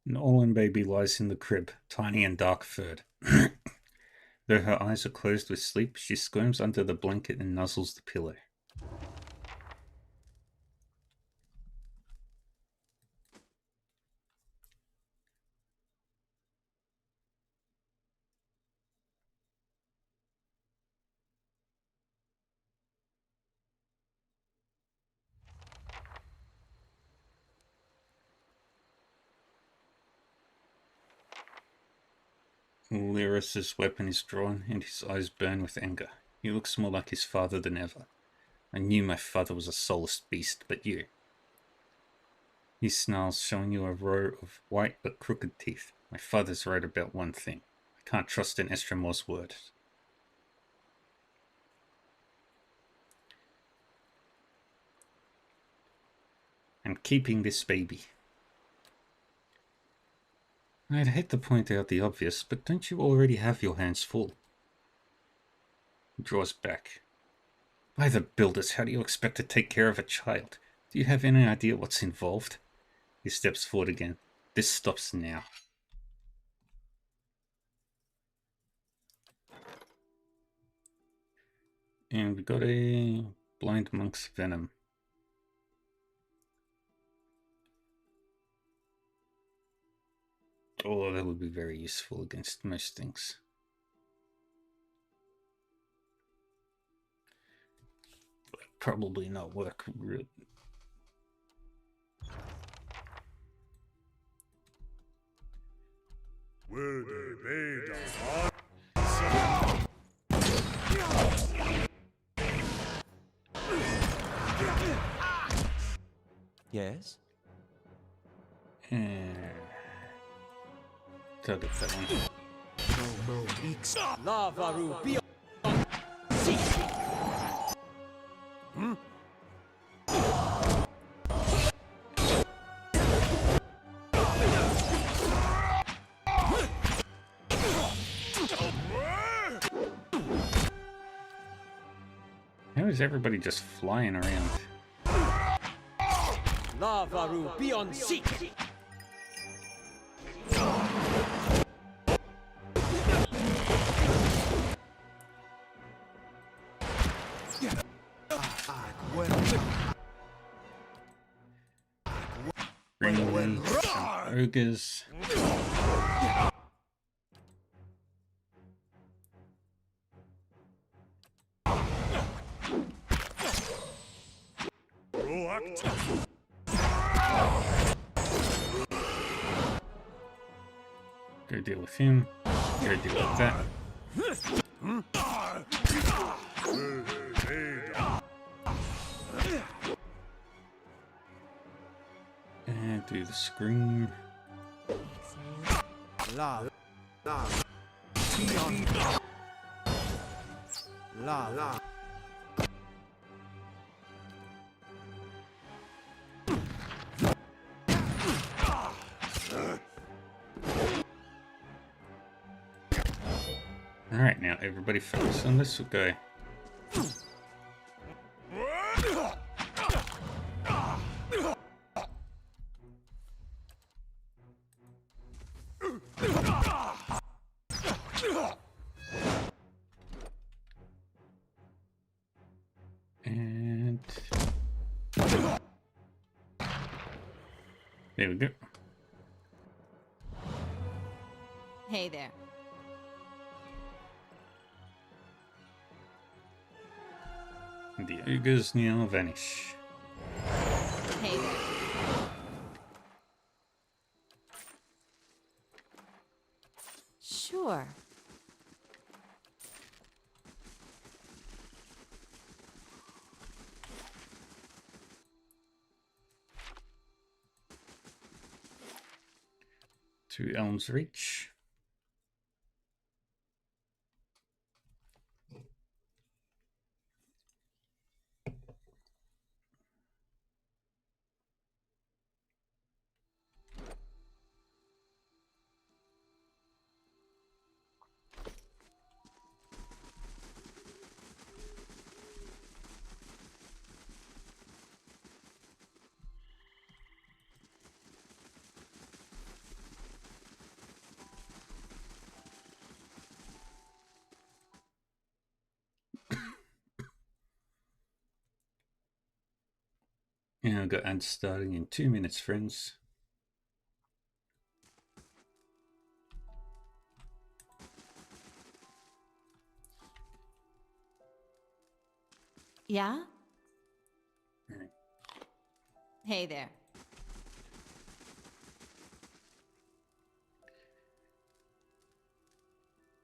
An Orlan baby lies in the crib, tiny and dark-furred. Though her eyes are closed with sleep, she squirms under the blanket and nuzzles the pillow. Lyris's weapon is drawn, and his eyes burn with anger. He looks more like his father than ever. I knew my father was a soulless beast, but you. He snarls, showing you a row of white but crooked teeth. My father's right about one thing. I can't trust an Estremor's word. I'm keeping this baby. I'd hate to point out the obvious, but don't you already have your hands full? He draws back. By the builders, how do you expect to take care of a child? Do you have any idea what's involved? He steps forward again. This stops now. And we got a Blind Monk's Venom. Oh, that would be very useful against most things. But probably not work real. Will they be the Yes? Tug at that one. Lavaru, be on seek! How is everybody just flying around? Lavaru, be on seek! Greenland, ogres. Go deal with him. Go deal with that. And do the scream. La, la, la, la. Alright, now everybody focus on this guy. And there we go. Hey there. The ogres now vanish. Hey there. Sure. To Elm's Reach. And I've got ads starting in 2 minutes, friends. Yeah? Hey there.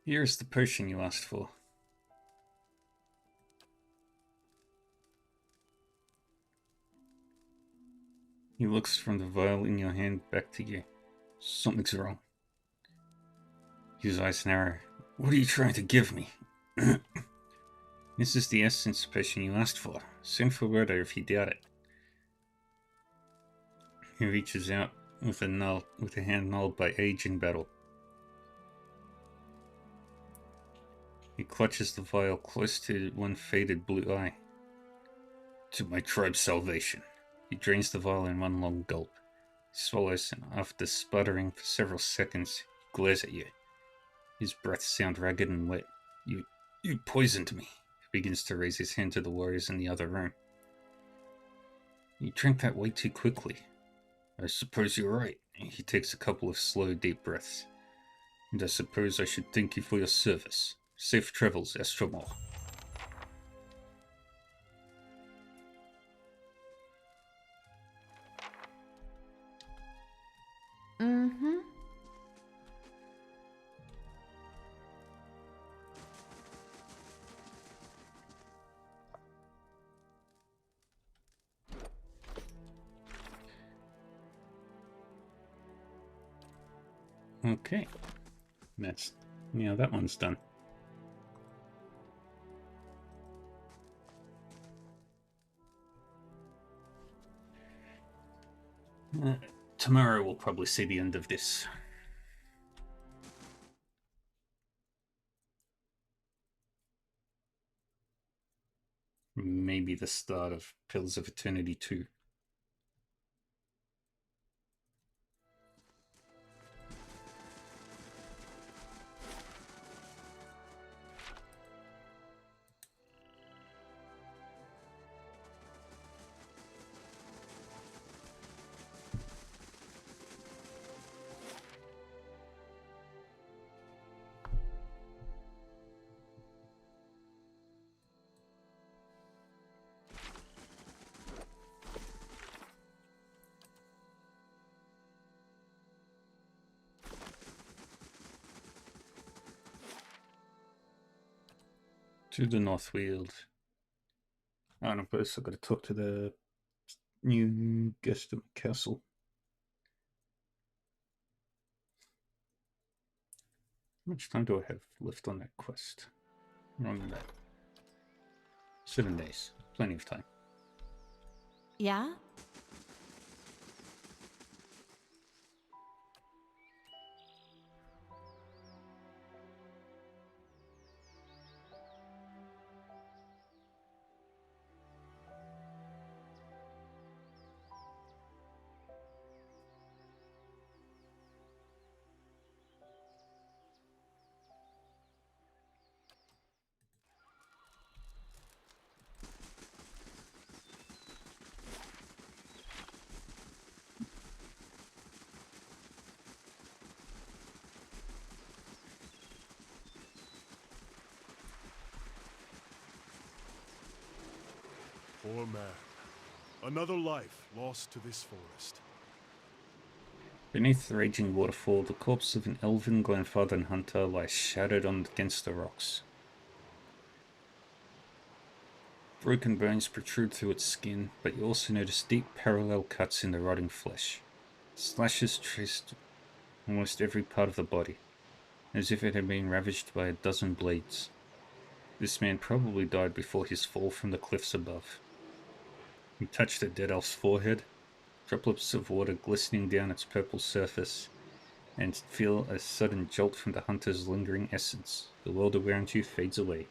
Here's the potion you asked for. He looks from the vial in your hand back to you. Something's wrong. His eyes narrow. What are you trying to give me? This is the essence potion you asked for. Send for Rodo if you doubt it. He reaches out with a hand gnarled by age and battle. He clutches the vial close to one faded blue eye. To my tribe's salvation. He drains the vial in one long gulp. He swallows, and after sputtering for several seconds, he glares at you. His breath sounds ragged and wet. You poisoned me. He begins to raise his hand to the warriors in the other room. You drank that way too quickly. I suppose you're right. He takes a couple of slow, deep breaths. And I suppose I should thank you for your service. Safe travels, Estromor. Mm-hmm. Okay. That's, that one's done. Tomorrow we'll probably see the end of this. Maybe the start of Pillars of Eternity 2. To the Northfield. And of course I've got to talk to the new guest at the castle. How much time do I have left on that quest? On that. 7 days. Plenty of time. Yeah? Poor man. Another life lost to this forest. Beneath the raging waterfall, the corpse of an elven grandfather hunter lies shattered against the rocks. Broken bones protrude through its skin, but you also notice deep parallel cuts in the rotting flesh. Slashes traced almost every part of the body, as if it had been ravaged by a dozen blades. This man probably died before his fall from the cliffs above. You touch the dead elf's forehead, droplets of water glistening down its purple surface, and feel a sudden jolt from the hunter's lingering essence. The world around you fades away.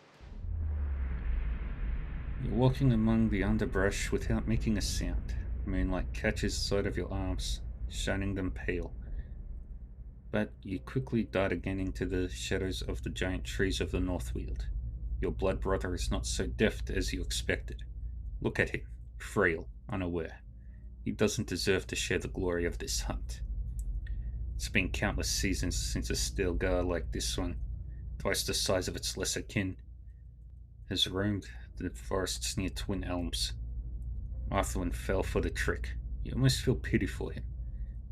You're walking among the underbrush without making a sound. Moonlight catches sight of your arms, shining them pale. But you quickly dart again into the shadows of the giant trees of the Northweald. Your blood brother is not so deft as you expected. Look at him, frail, unaware. He doesn't deserve to share the glory of this hunt. It's been countless seasons since a Stilgar like this one, twice the size of its lesser kin, has roamed the forests near Twin Elms. Arthwin fell for the trick. You almost feel pity for him,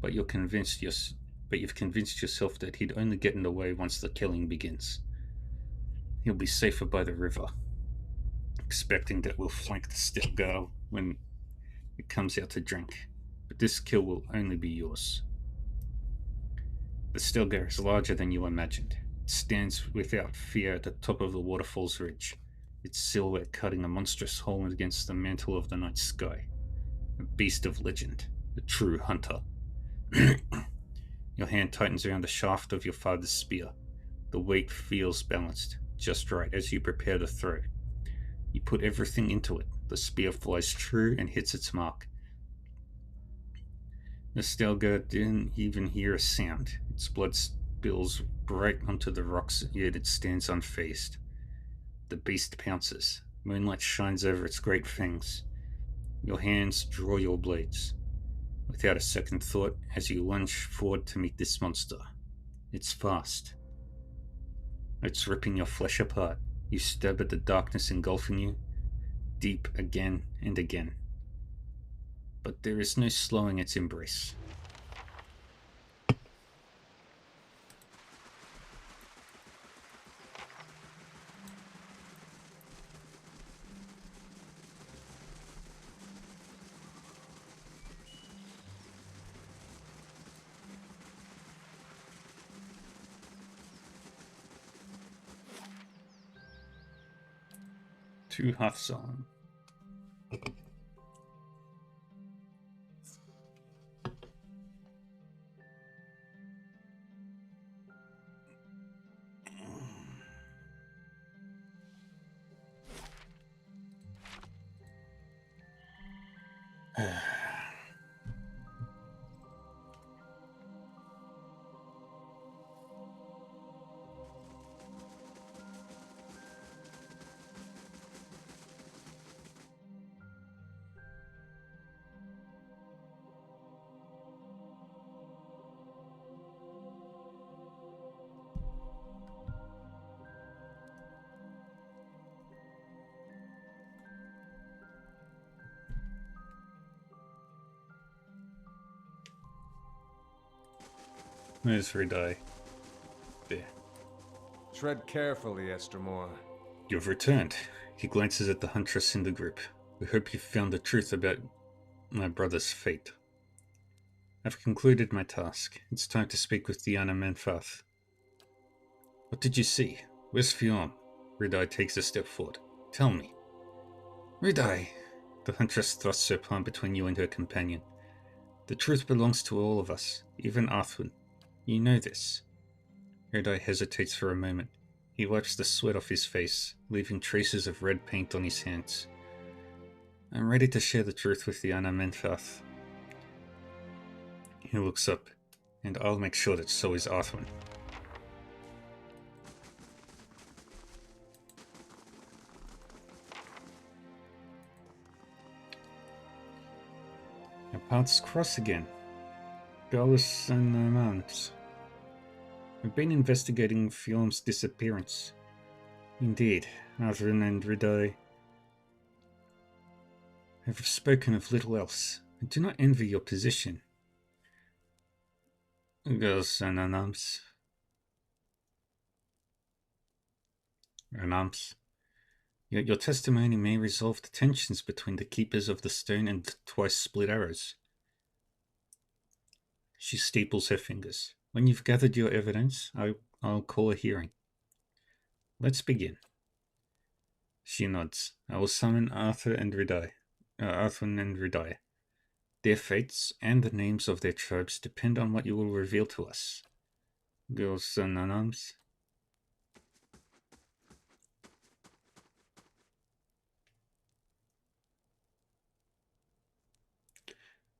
but you've convinced yourself that he'd only get in the way once the killing begins. He'll be safer by the river, expecting that we'll flank the Stilgar when it comes out to drink, but this kill will only be yours. The Stilgar is larger than you imagined. It stands without fear at the top of the waterfall's ridge, its silhouette cutting a monstrous hole against the mantle of the night sky. A beast of legend, a true hunter. Your hand tightens around the shaft of your father's spear. The weight feels balanced, just right as you prepare to throw. You put everything into it. The spear flies true and hits its mark. The Stilgar didn't even hear a sound. Its blood spills right onto the rocks, yet it stands unfazed. The beast pounces. Moonlight shines over its great fangs. Your hands draw your blades. Without a second thought, as you lunge forward to meet this monster. It's fast. It's ripping your flesh apart. You stab at the darkness engulfing you, deep again and again. But there is no slowing its embrace. To Hearthsong. There's Ridai. There. Tread carefully, Estermore. You've returned. He glances at the huntress in the group. We hope you've found the truth about my brother's fate. I've concluded my task. It's time to speak with Diana Menfath. What did you see? Where's Fionn? Ridai takes a step forward. Tell me. Ridai! The huntress thrusts her palm between you and her companion. The truth belongs to all of us, even Arthwin. You know this. Ridai hesitates for a moment. He wipes the sweat off his face, leaving traces of red paint on his hands. I'm ready to share the truth with Diana Menfath. He looks up, and I'll make sure that so is Arthwin. Our paths cross again. Gallus and Mount. We've been investigating Fionn's disappearance. Indeed, Arthwin and Ridai. I have spoken of little else. I do not envy your position. Girls and Anams. Your testimony may resolve the tensions between the Keepers of the Stone and the Twice Split Arrows. She steeples her fingers. When you've gathered your evidence, I'll call a hearing. Let's begin. She nods. I will summon Arthur and Ridai. Their fates and the names of their tribes depend on what you will reveal to us. Girls and Anams.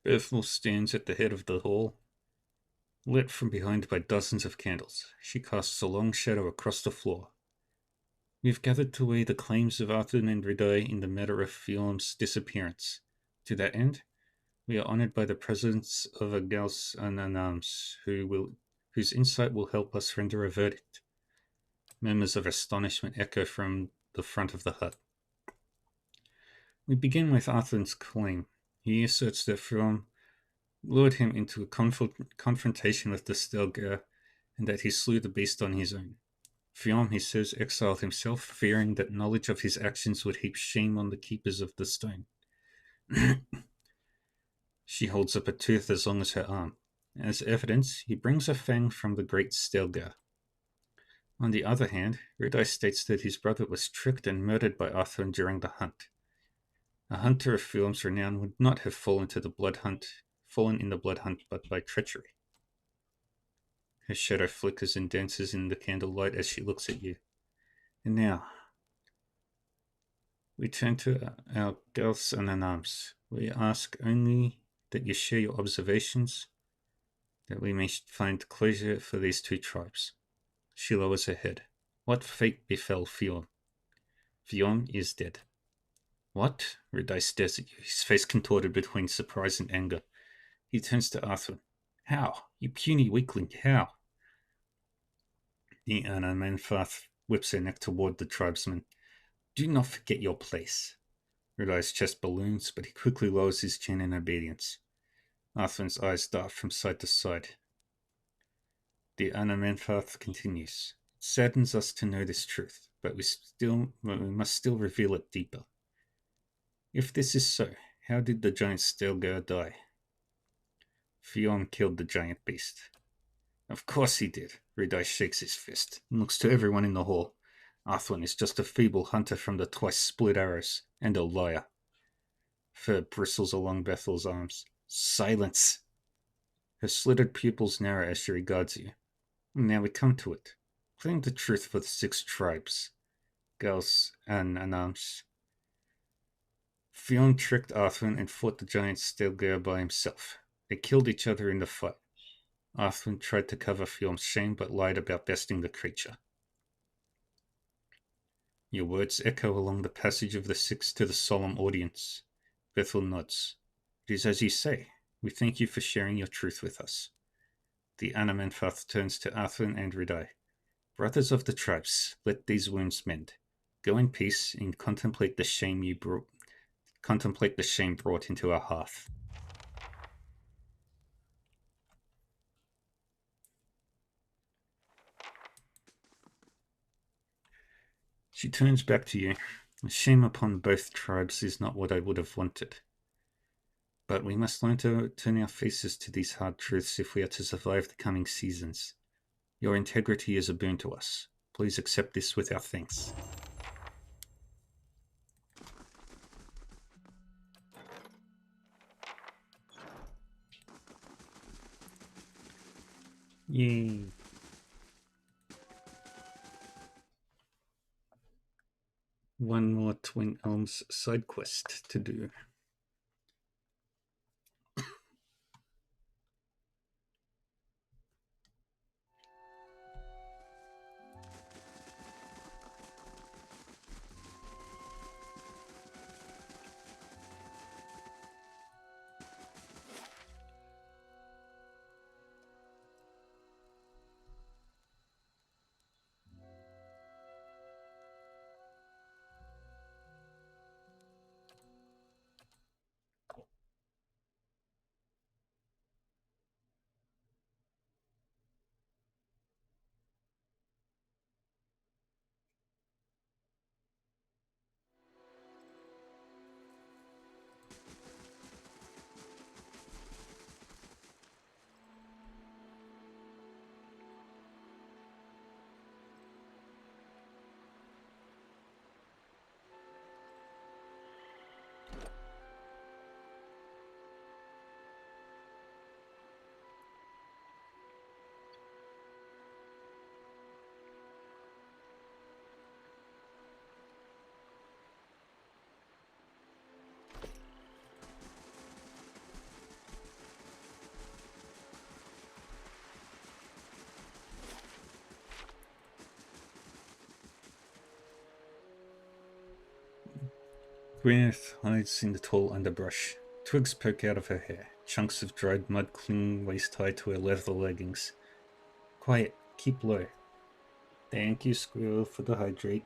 Berthel stands at the head of the hall, lit from behind by dozens of candles. She casts a long shadow across the floor. We have gathered to weigh the claims of Arthur and Ridai in the matter of Fiorm's disappearance. To that end, we are honored by the presence of a Gals and Anams, whose insight will help us render a verdict. Murmurs of astonishment echo from the front of the hut. We begin with Arthur's claim. He asserts that Fiorm lured him into a confrontation with the Stelgar, and that he slew the beast on his own. Fiorm, he says, exiled himself, fearing that knowledge of his actions would heap shame on the Keepers of the Stone. She holds up a tooth as long as her arm. As evidence, he brings a fang from the great Stelgar. On the other hand, Ridai states that his brother was tricked and murdered by Arthur during the hunt. A hunter of Fiorm's renown would not have fallen in the blood hunt, but by treachery. Her shadow flickers and dances in the candlelight as she looks at you. And now, we turn to our Gals and Anams. We ask only that you share your observations, that we may find closure for these two tribes. She lowers her head. What fate befell Fiorm? Fiorm is dead. What? Ridai stares at you, his face contorted between surprise and anger. He turns to Arthur. How? You puny weakling, how? The Anamenfath whips her neck toward the tribesman. Do not forget your place. Ridai's chest balloons, but he quickly lowers his chin in obedience. Arthur's eyes dart from side to side. The Anamenfath continues. It saddens us to know this truth, but we must still reveal it deeper. If this is so, how did the giant Stelgar die? Fiorm killed the giant beast. Of course he did. Ridai shakes his fist and looks to everyone in the hall. Arthur is just a feeble hunter from the Twice Split Arrows, and a liar. Fur bristles along Bethel's arms. Silence! Her slitted pupils narrow as she regards you. Now we come to it. Claim the truth for the 6 tribes. Gals and Anams. Fiorm tricked Arthur and fought the giant Stelgar by himself. They killed each other in the fight. Arthur tried to cover Fiorm's shame but lied about besting the creature. Your words echo along the passage of the 6 to the solemn audience. Bethel nods. It is as you say. We thank you for sharing your truth with us. The Anamenfath turns to Arthur and Ridai. Brothers of the tribes, let these wounds mend. Go in peace and contemplate the shame brought into our hearth. She turns back to you. Shame upon both tribes is not what I would have wanted. But we must learn to turn our faces to these hard truths if we are to survive the coming seasons. Your integrity is a boon to us. Please accept this with our thanks. Yay. One more Twin Elms side quest to do. Gwyneth hides in the tall underbrush. Twigs poke out of her hair. Chunks of dried mud cling waist-high to her leather leggings. Quiet. Keep low. Thank you, Squirrel, for the hydrate.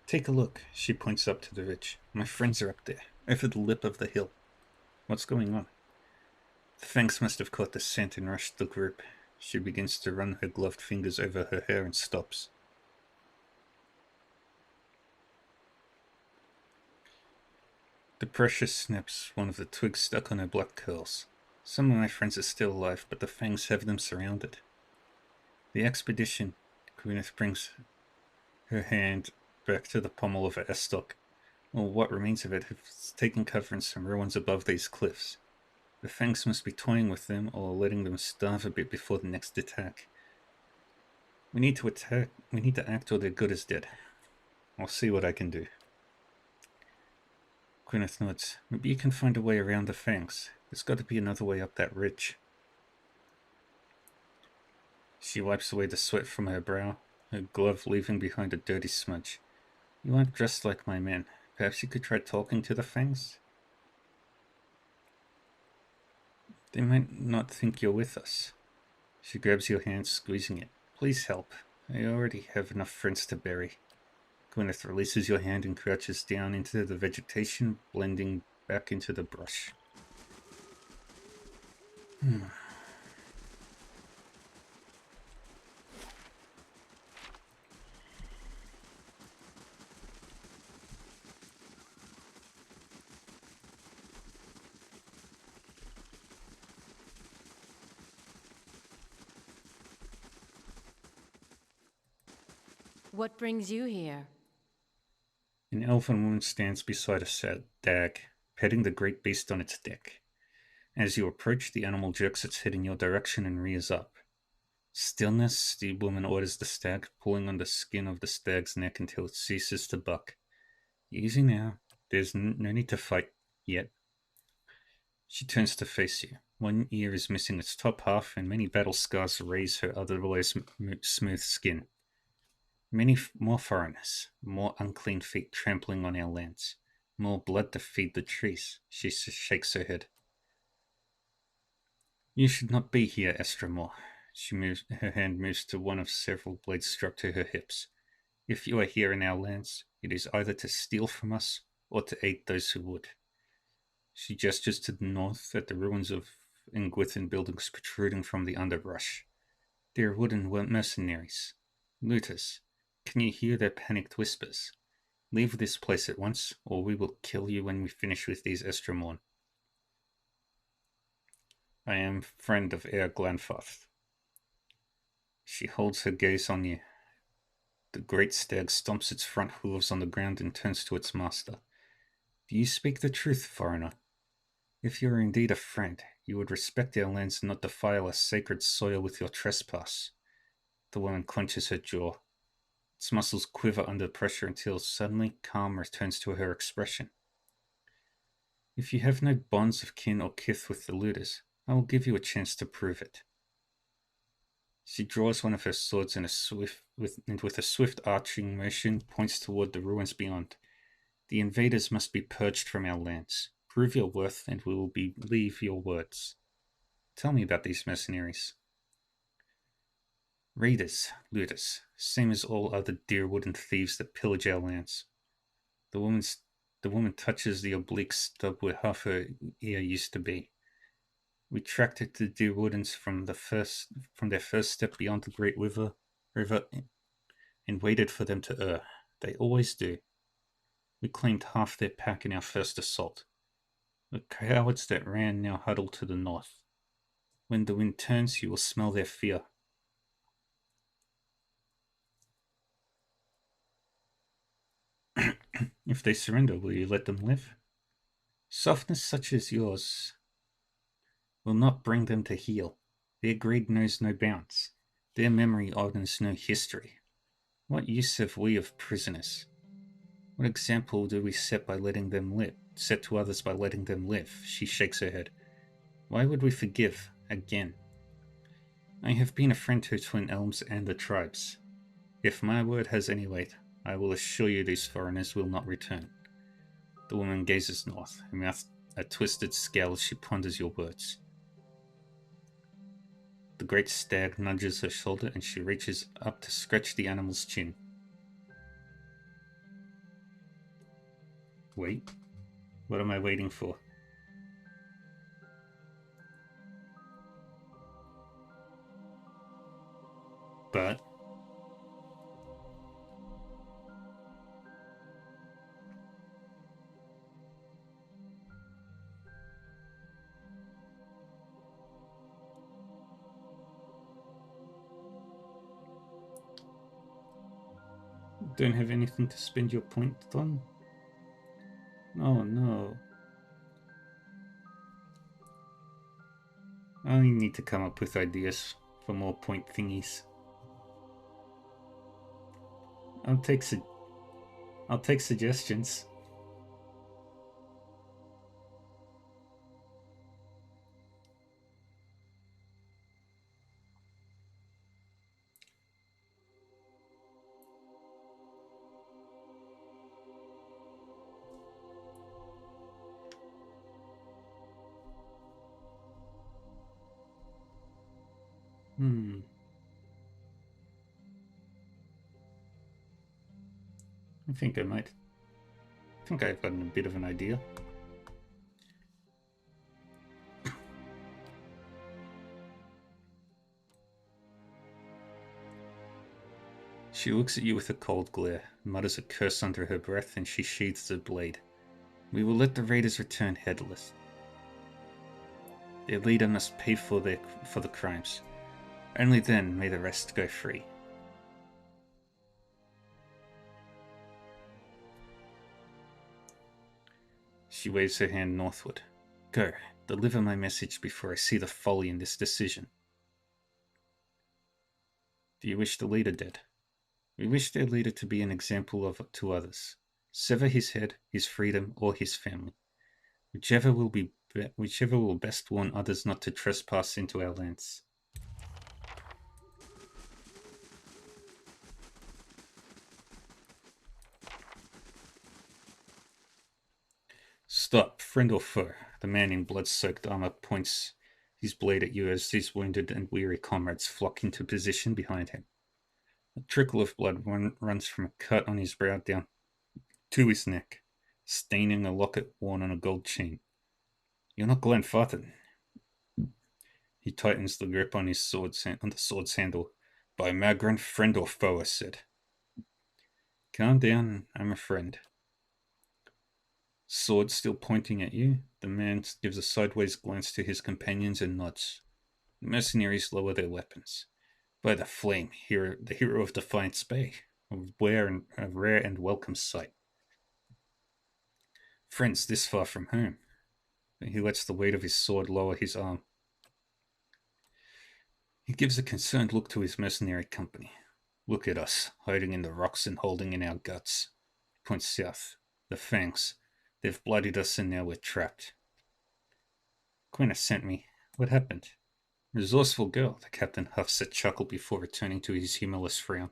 Take a look. She points up to the ridge. My friends are up there, over the lip of the hill. What's going on? The Fangs must have caught the scent and rushed the group. She begins to run her gloved fingers over her hair and stops. The pressure snaps one of the twigs stuck on her black curls. Some of my friends are still alive, but the Fangs have them surrounded. The expedition, Gwyneth brings her hand back to the pommel of her estoc, or what remains of it, has taken cover in some ruins above these cliffs. The Fangs must be toying with them or letting them starve a bit before the next attack. We need to act or they're good as dead. I'll see what I can do. Gwyneth nods. Maybe you can find a way around the Fangs. There's got to be another way up that ridge. She wipes away the sweat from her brow, her glove leaving behind a dirty smudge. You aren't dressed like my men. Perhaps you could try talking to the Fangs? They might not think you're with us. She grabs your hand, squeezing it. Please help. I already have enough friends to bury. Gwyneth releases your hand and crouches down into the vegetation, blending back into the brush. What brings you here? An elven woman stands beside a stag, petting the great beast on its neck. As you approach, the animal jerks its head in your direction and rears up. Stillness, the woman orders the stag, pulling on the skin of the stag's neck until it ceases to buck. Easy now. There's no need to fight yet. She turns to face you. One ear is missing its top half, and many battle scars raise her otherwise smooth skin. Many more foreigners, more unclean feet trampling on our lands, more blood to feed the trees. She shakes her head. You should not be here, Estramor. Her hand moves to one of several blades struck to her hips. If you are here in our lands, it is either to steal from us or to aid those who would. She gestures to the north at the ruins of Engwithan buildings protruding from the underbrush. They are wooden mercenaries, looters. Can you hear their panicked whispers? Leave this place at once, or we will kill you when we finish with these Estramorn. I am friend of Eir Glanfath. She holds her gaze on you. The great stag stomps its front hooves on the ground and turns to its master. Do you speak the truth, foreigner? If you are indeed a friend, you would respect our lands and not defile our sacred soil with your trespass. The woman clenches her jaw. Its muscles quiver under pressure until suddenly calm returns to her expression. If you have no bonds of kin or kith with the looters, I will give you a chance to prove it. She draws one of her swords and with a swift arching motion points toward the ruins beyond. The invaders must be purged from our lands. Prove your worth and we will believe your words. Tell me about these mercenaries. Raiders, looters, same as all other Deerwooden thieves that pillage our lands. The woman touches the oblique stub where half her ear used to be. We tracked it to the Deerwoodens from their first step beyond the Great River, and waited for them to err. They always do. We claimed half their pack in our first assault. The cowards that ran now huddle to the north. When the wind turns, you will smell their fear. If they surrender, will you let them live? Softness such as yours will not bring them to heel. Their greed knows no bounds. Their memory honors no history. What use have we of prisoners? What example do we set by letting them live? Set to others by letting them live? She shakes her head. Why would we forgive again? I have been a friend to Twin Elms and the tribes. If my word has any weight, I will assure you these foreigners will not return. The woman gazes north, her mouth a twisted scowl as she ponders your words. The great stag nudges her shoulder and she reaches up to scratch the animal's chin. Wait. What am I waiting for? But don't have anything to spend your point on? Oh no. I need to come up with ideas for more point thingies. I'll take suggestions. I think I might. I think I've gotten a bit of an idea. She looks at you with a cold glare, mutters a curse under her breath, and she sheathes the blade. We will let the raiders return headless. Their leader must pay for the crimes. Only then may the rest go free. She waves her hand northward. Go, deliver my message before I see the folly in this decision. Do you wish the leader dead? We wish their leader to be an example to others. Sever his head, his freedom, or his family. Whichever will best warn others not to trespass into our lands. Stop, friend or foe. The man in blood-soaked armor points his blade at you as his wounded and weary comrades flock into position behind him. A trickle of blood runs from a cut on his brow down to his neck, staining a locket worn on a gold chain. You're not Glenfarthur. He tightens the grip on the sword's handle. By Magran, friend or foe, I said. Calm down, I'm a friend. Sword still pointing at you, the man gives a sideways glance to his companions and nods. The mercenaries lower their weapons. By the flame, the hero of Defiance Bay, a rare and welcome sight. Friends this far from home. He lets the weight of his sword lower his arm. He gives a concerned look to his mercenary company. Look at us, hiding in the rocks and holding in our guts. He points south. The Fangs. They've bloodied us and now we're trapped. Quina sent me. What happened? Resourceful girl, the captain huffs a chuckle before returning to his humorless frown.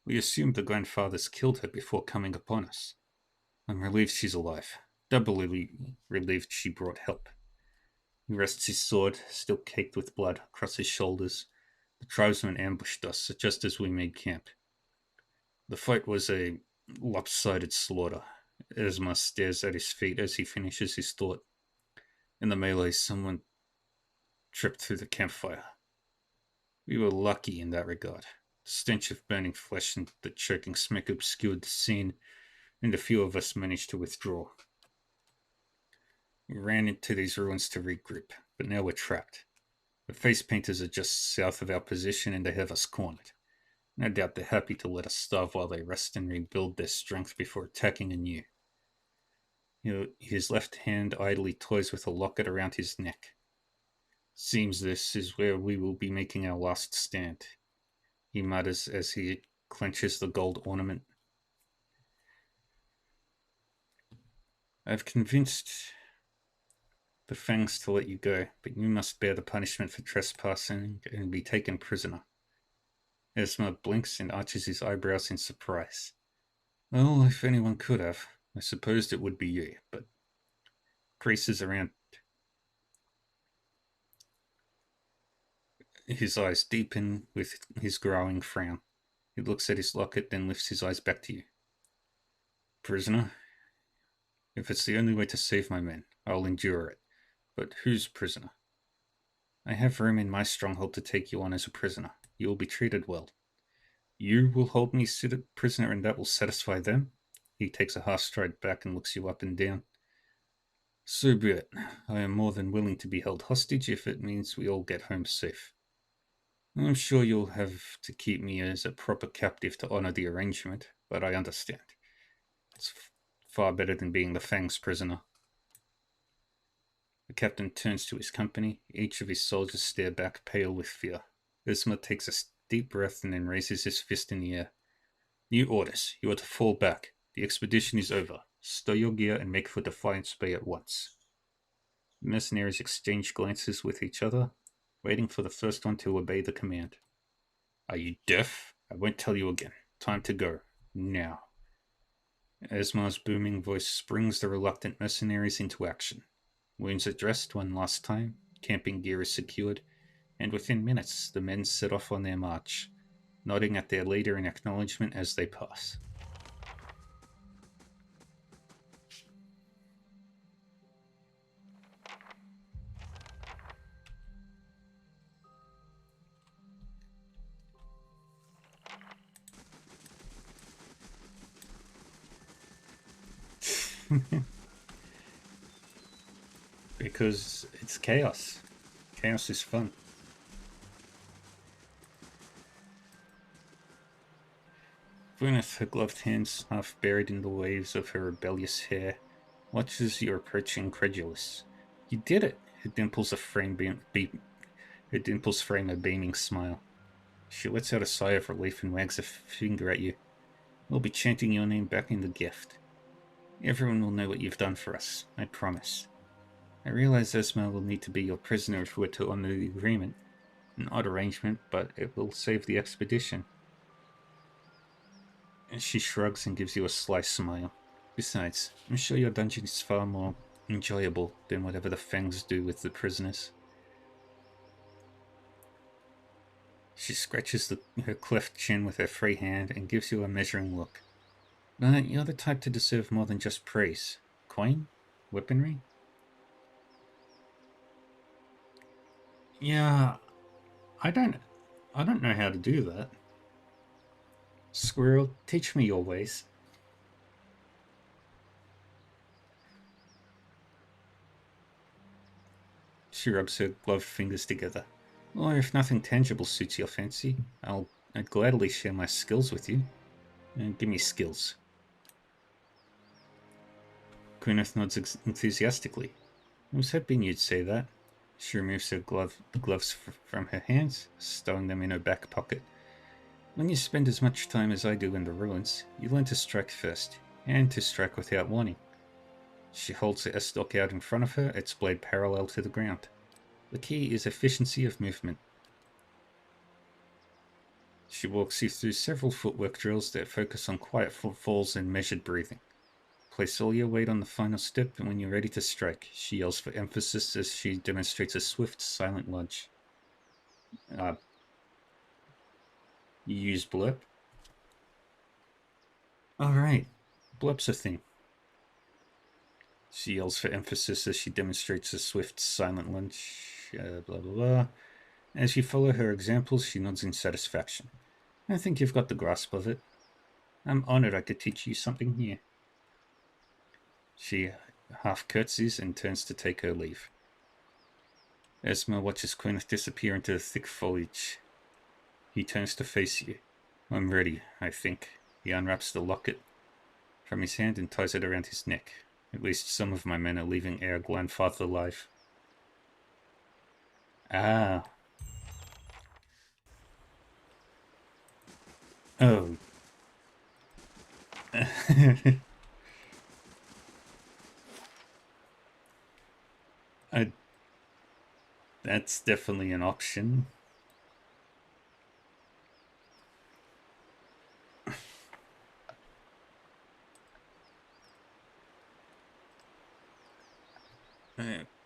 We assumed the grandfathers killed her before coming upon us. I'm relieved she's alive. Doubly relieved she brought help. He rests his sword, still caked with blood, across his shoulders. The tribesmen ambushed us just as we made camp. The fight was a lopsided slaughter. Esma stares at his feet as he finishes his thought. In the melee, someone tripped through the campfire. We were lucky in that regard. The stench of burning flesh and the choking smack obscured the scene, and a few of us managed to withdraw. We ran into these ruins to regroup, but now we're trapped. The face painters are just south of our position and they have us cornered. No doubt they're happy to let us starve while they rest and rebuild their strength before attacking anew. His left hand idly toys with a locket around his neck. Seems this is where we will be making our last stand, he mutters as he clenches the gold ornament. I've convinced the Fangs to let you go, but you must bear the punishment for trespassing and be taken prisoner. Esma blinks and arches his eyebrows in surprise. Well, if anyone could have, I supposed it would be you, but creases around his eyes deepen with his growing frown. He looks at his locket, then lifts his eyes back to you. Prisoner? If it's the only way to save my men, I'll endure it. But whose prisoner? I have room in my stronghold to take you on as a prisoner. You will be treated well. You will hold me prisoner and that will satisfy them? He takes a half stride back and looks you up and down. So be it. I am more than willing to be held hostage if it means we all get home safe. I'm sure you'll have to keep me as a proper captive to honor the arrangement, but I understand. It's far better than being the Fang's prisoner. The captain turns to his company. Each of his soldiers stare back, pale with fear. Isma takes a deep breath and then raises his fist in the air. New orders. You are to fall back. The expedition is over. Stow your gear and make for Defiance Bay at once. The mercenaries exchange glances with each other, waiting for the first one to obey the command. Are you deaf? I won't tell you again. Time to go. Now. Esma's booming voice springs the reluctant mercenaries into action. Wounds are dressed one last time, camping gear is secured, and within minutes the men set off on their march, nodding at their leader in acknowledgement as they pass. Because it's chaos. Chaos is fun. Gwyneth, her gloved hands half buried in the waves of her rebellious hair, watches you approach incredulous. You did it! Her dimples frame a beaming smile. She lets out a sigh of relief and wags a finger at you. We'll be chanting your name back in the gift. Everyone will know what you've done for us, I promise. I realize Esma will need to be your prisoner if we're to honor the agreement. An odd arrangement, but it will save the expedition. And she shrugs and gives you a sly smile. Besides, I'm sure your dungeon is far more enjoyable than whatever the Fangs do with the prisoners. She scratches her cleft chin with her free hand and gives you a measuring look. But you're the type to deserve more than just praise. Coin? Weaponry? Yeah, I don't know how to do that. Squirrel, teach me your ways. She rubs her gloved fingers together. Or if nothing tangible suits your fancy, I'd gladly share my skills with you. Give me skills. Gwyneth nods enthusiastically. I was hoping you'd say that. She removes her gloves from her hands, stowing them in her back pocket. When you spend as much time as I do in the ruins, you learn to strike first, and to strike without warning. She holds the estoc out in front of her, its blade parallel to the ground. The key is efficiency of movement. She walks you through several footwork drills that focus on quiet footfalls and measured breathing. Place all your weight on the final step, and when you're ready to strike, she yells for emphasis as she demonstrates a swift, silent lunge. You use blurb? Alright, blurp's a thing. She yells for emphasis as she demonstrates a swift, silent lunge. Blah, blah, blah. As you follow her examples, she nods in satisfaction. I think you've got the grasp of it. I'm honored I could teach you something new. She half curtsies and turns to take her leave. Esma watches Gwyneth disappear into the thick foliage. He turns to face you. I'm ready, I think. He unwraps the locket from his hand and ties it around his neck. At least some of my men are leaving our grandfather alive. Ah. Oh. That's definitely an option.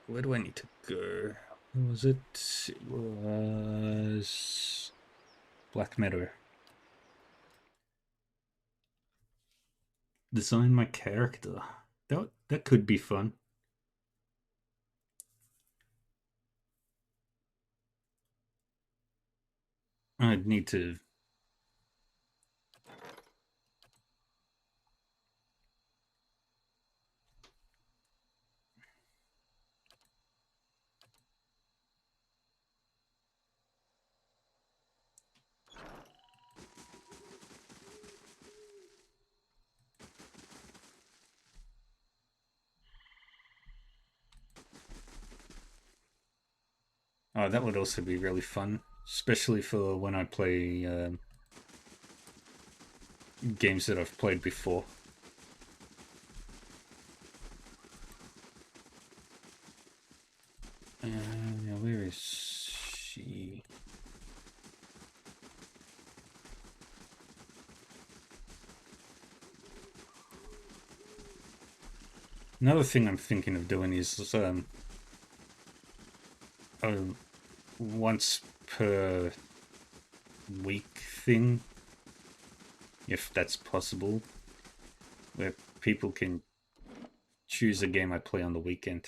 Where do I need to go? Where was it? It was Black Meadow. Design my character. That could be fun. I'd need to... Oh, that would also be really fun, especially for when I play games that I've played before. Now where is she? Another thing I'm thinking of doing is once per week thing, if that's possible, where people can choose a game I play on the weekend.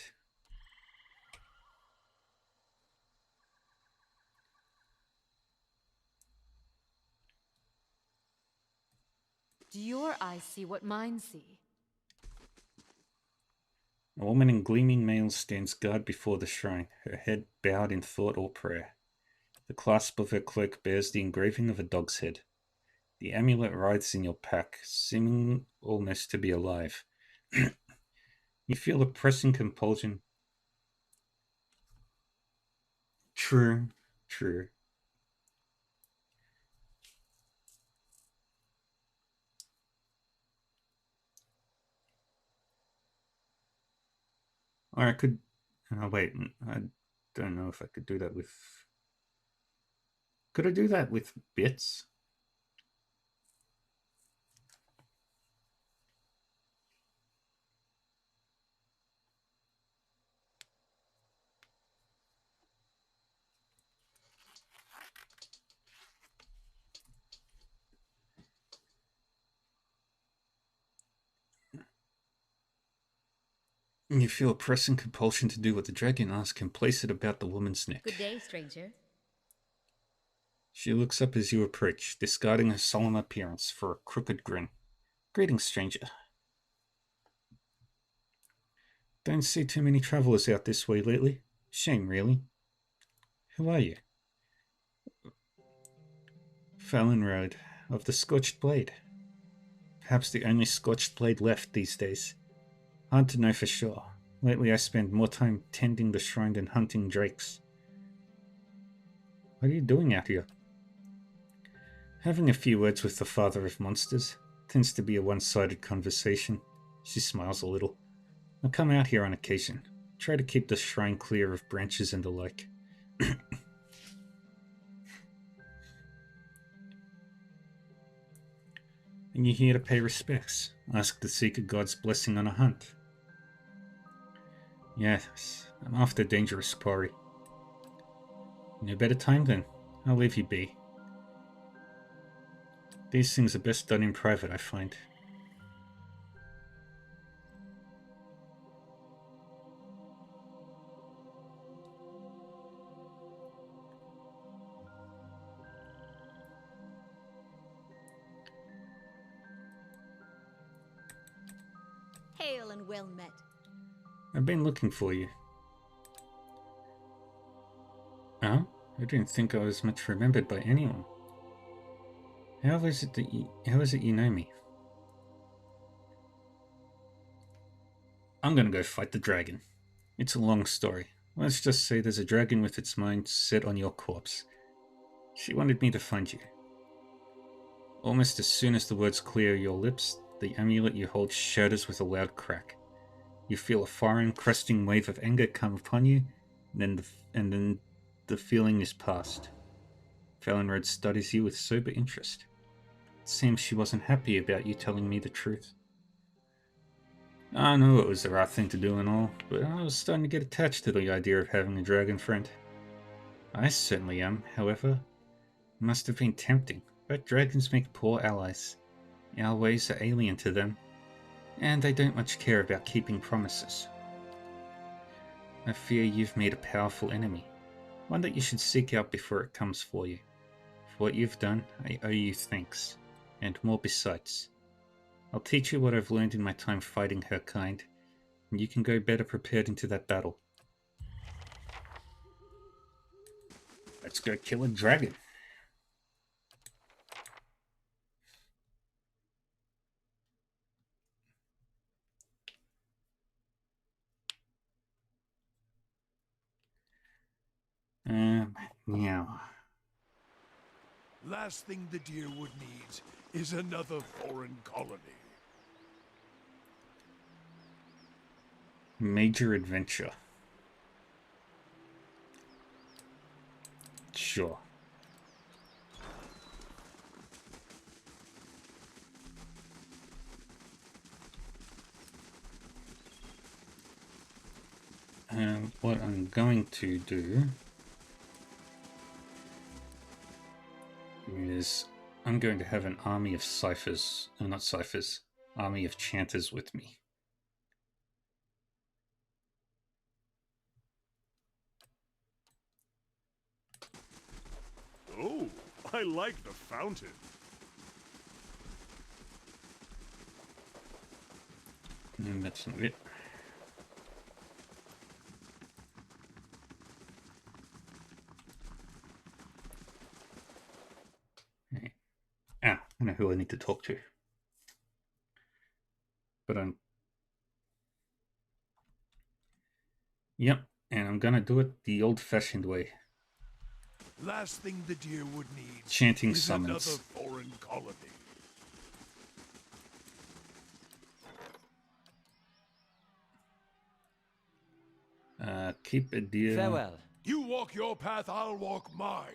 Do your eyes see what mine see? A woman in gleaming mail stands guard before the shrine, her head bowed in thought or prayer. The clasp of her cloak bears the engraving of a dog's head. The amulet writhes in your pack, seeming almost to be alive. You feel a pressing compulsion. True, true. Or I could... Oh, wait, I don't know if I could do that with... Could I do that with bits? You feel a pressing compulsion to do what the dragon asks and place it about the woman's neck. Good day, stranger. She looks up as you approach, discarding her solemn appearance for a crooked grin. Greetings, stranger. Don't see too many travelers out this way lately. Shame, really. Who are you? Fallon Road, of the Scorched Blade. Perhaps the only Scorched Blade left these days. Hard to know for sure. Lately I spend more time tending the shrine than hunting drakes. What are you doing out here? Having a few words with the father of monsters. Tends to be a one-sided conversation. She smiles a little. I come out here on occasion. Try to keep the shrine clear of branches and the like. And you're here to pay respects. Ask the Seeker God's blessing on a hunt. Yes, I'm after dangerous quarry. No better time then. I'll leave you be. These things are best done in private, I find. Hail and well met. I've been looking for you. Oh? I didn't think I was much remembered by anyone. How is it you know me? I'm gonna go fight the dragon. It's a long story. Let's just say there's a dragon with its mind set on your corpse. She wanted me to find you. Almost as soon as the words clear your lips, the amulet you hold shatters with a loud crack. You feel a foreign, cresting wave of anger come upon you, and then the feeling is past. Valenred studies you with sober interest. It seems she wasn't happy about you telling me the truth. I knew it was the right thing to do and all, but I was starting to get attached to the idea of having a dragon friend. I certainly am, however. It must have been tempting, but dragons make poor allies. Our ways are alien to them, and they don't much care about keeping promises. I fear you've made a powerful enemy, one that you should seek out before it comes for you. For what you've done, I owe you thanks, and more besides. I'll teach you what I've learned in my time fighting her kind, and you can go better prepared into that battle. Let's go kill a dragon. Now. Last thing the Deerwood needs is another foreign colony. Major adventure. Sure. What I'm going to do is I'm going to have an army of ciphers, not ciphers, army of chanters with me. Oh, I like the fountain. And that's not it. I know who I need to talk to. But Yep, and I'm gonna do it the old-fashioned way. Last thing the Deerwood needs Chanting is summons. another foreign colony. Keep a deer. Farewell. You walk your path, I'll walk mine.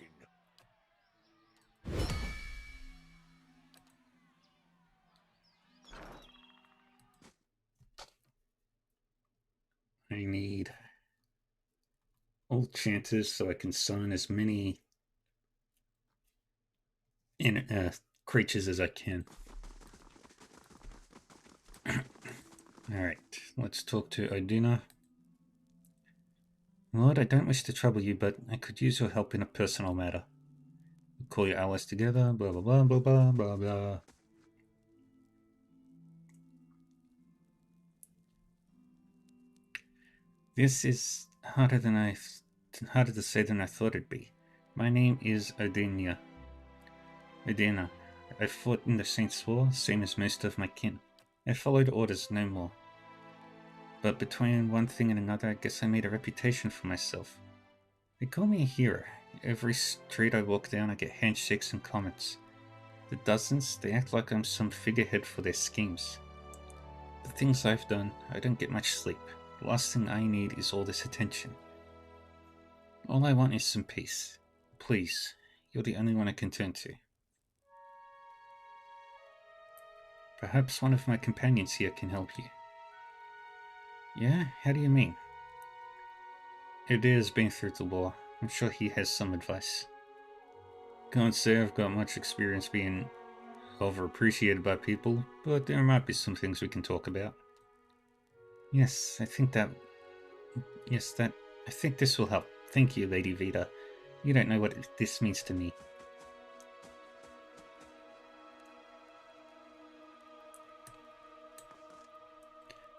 I need old chanters so I can summon as many creatures as I can. Alright, let's talk to Odina. Lord, I don't wish to trouble you, but I could use your help in a personal matter. Call your allies together, blah blah blah blah blah blah blah. This is harder to say than I thought it'd be. My name is Odina. I fought in the Saints' War, same as most of my kin. I followed orders, no more. But between one thing and another, I guess I made a reputation for myself. They call me a hero. Every street I walk down, I get handshakes and comments. The dozens, they act like I'm some figurehead for their schemes. The things I've done, I don't get much sleep. The last thing I need is all this attention. All I want is some peace. Please, you're the only one I can turn to. Perhaps one of my companions here can help you. Yeah? How do you mean? Adair's been through the law. I'm sure he has some advice. Can't say I've got much experience being overappreciated by people, but there might be some things we can talk about. Yes, I think this will help. Thank you, Lady Vita. You don't know what this means to me.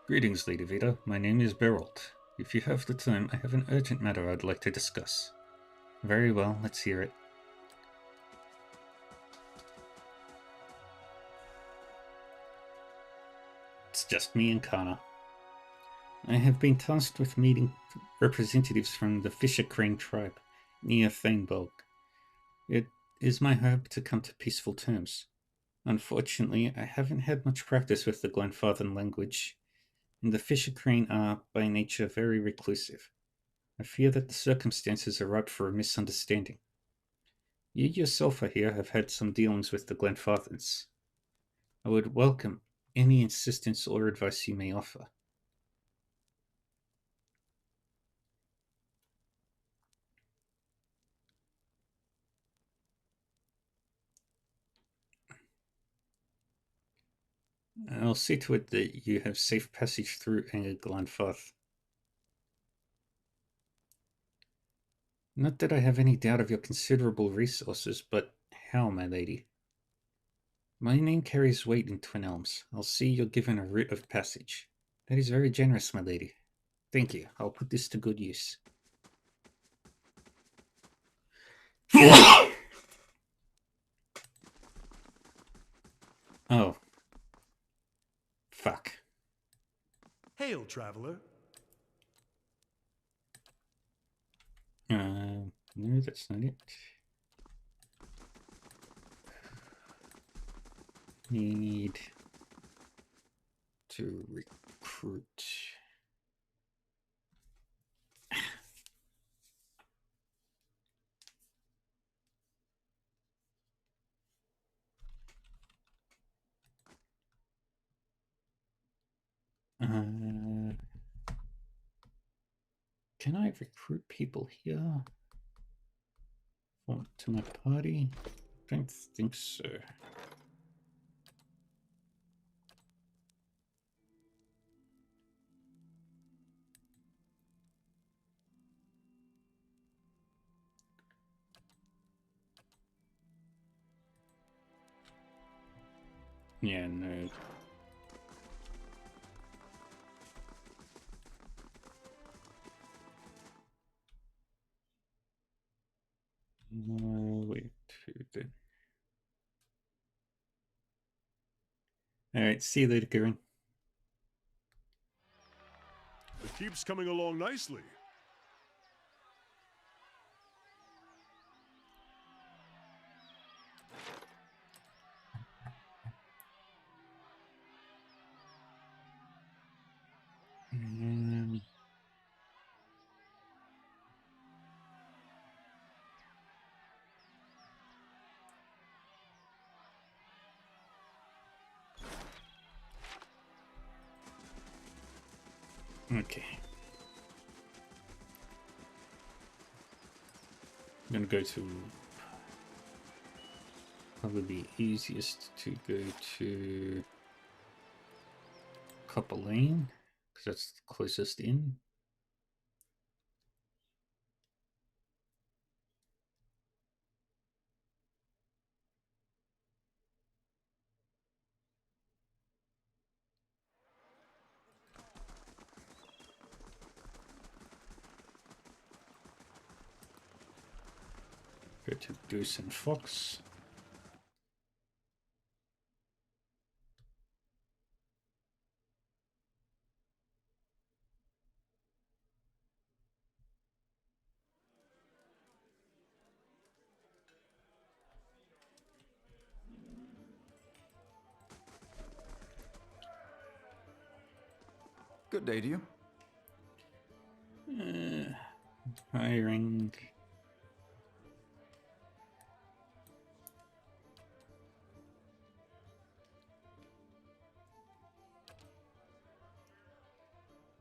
Greetings, Lady Vita. My name is Beralt. If you have the time, I have an urgent matter I'd like to discuss. Very well, let's hear it. It's just me and Kana. I have been tasked with meeting representatives from the Fisher Crane tribe near Thanebolg. It is my hope to come to peaceful terms. Unfortunately, I haven't had much practice with the Glenfarthern language, and the Fisher Crane are, by nature, very reclusive. I fear that the circumstances are ripe for a misunderstanding. You yourself, I hear, have had some dealings with the Glenfarthens. I would welcome any assistance or advice you may offer. I'll see to it that you have safe passage through Glenfarth. Not that I have any doubt of your considerable resources, but how, my lady? My name carries weight in Twin Elms. I'll see you're given a writ of passage. That is very generous, my lady. Thank you. I'll put this to good use. Oh. Fuck. Hail, traveler. No, that's not it. Need to recruit. Can I recruit people here? To my party? Don't think so. Yeah, no. Wait, then. Alright, see you later, Karen. It keeps coming along nicely. Okay. I'm gonna go to probably the easiest to go to Copper Lane, because that's the closest in. Go to Goose and Fox. Good day to you. Hiring.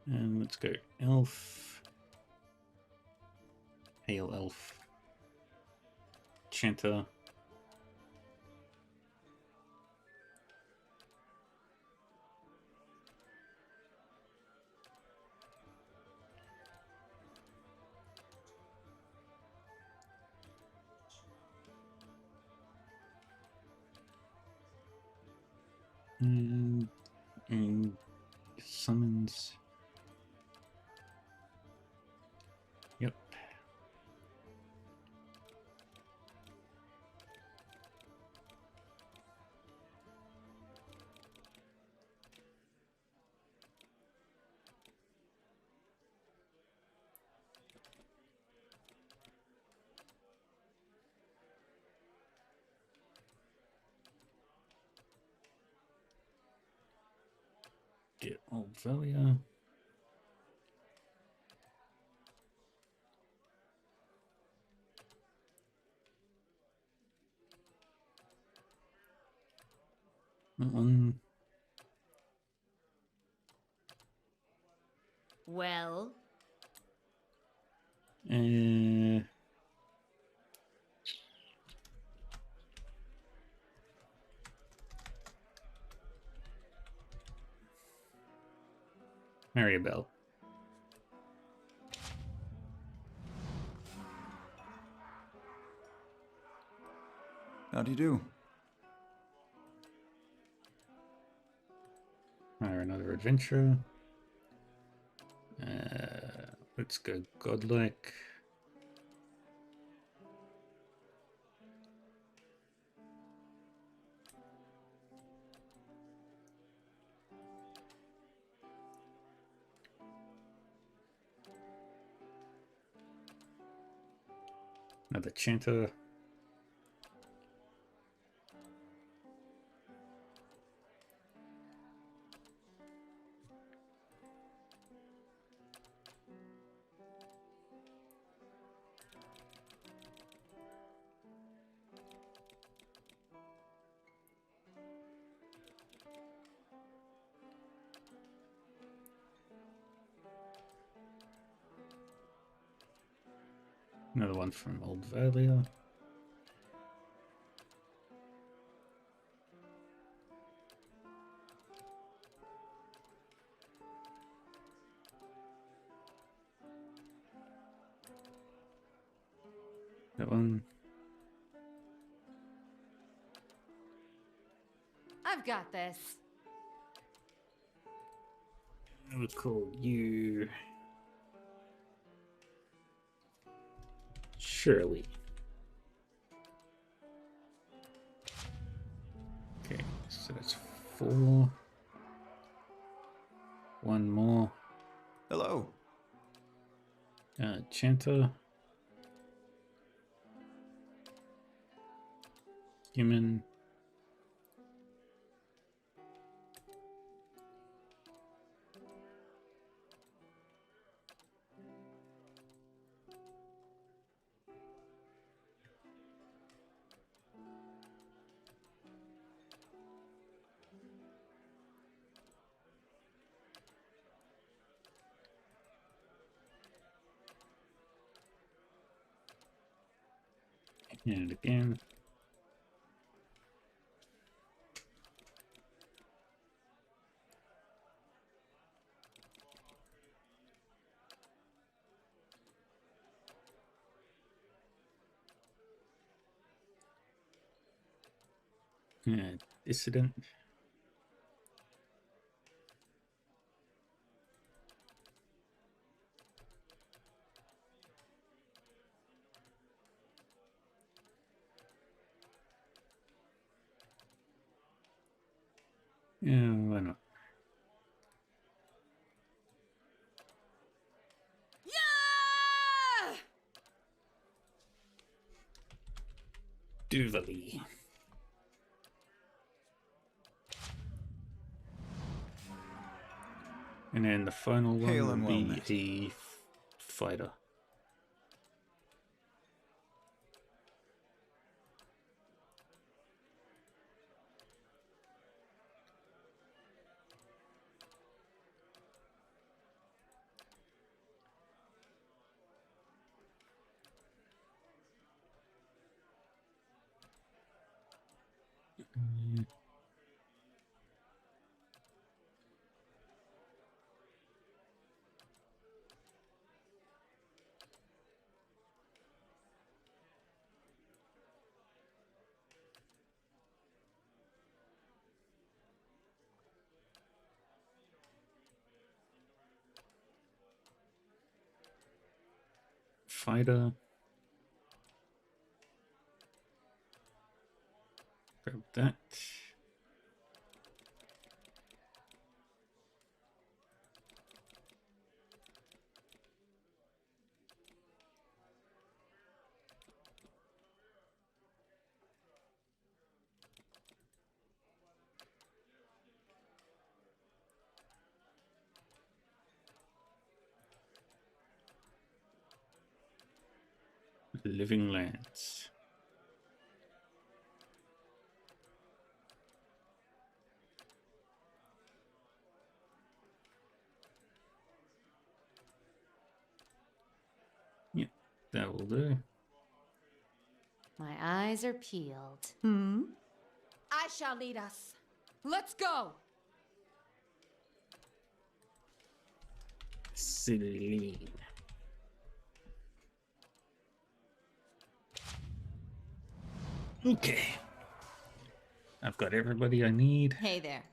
And let's go Elf. Hail Elf. Chanter. And summons. Yep. Get Old Valia. That one. Well? Maribel. How do you do? Hire another adventure. Let's go godlike. Another chanter. Another one from Old Valia. That one. I've got this. I would call you Shirley. Okay, so that's 4. One more. Hello. Chanter. Human. And again. Yeah, dissident. Yeah, why not? Yeah! Duvally. And then the final one Hail will and be well met. a fighter. Fighter. Grab that. Living Lands. Yep, that will do. My eyes are peeled. I shall lead us. Let's go! Celine. Okay. I've got everybody I need. Hey there.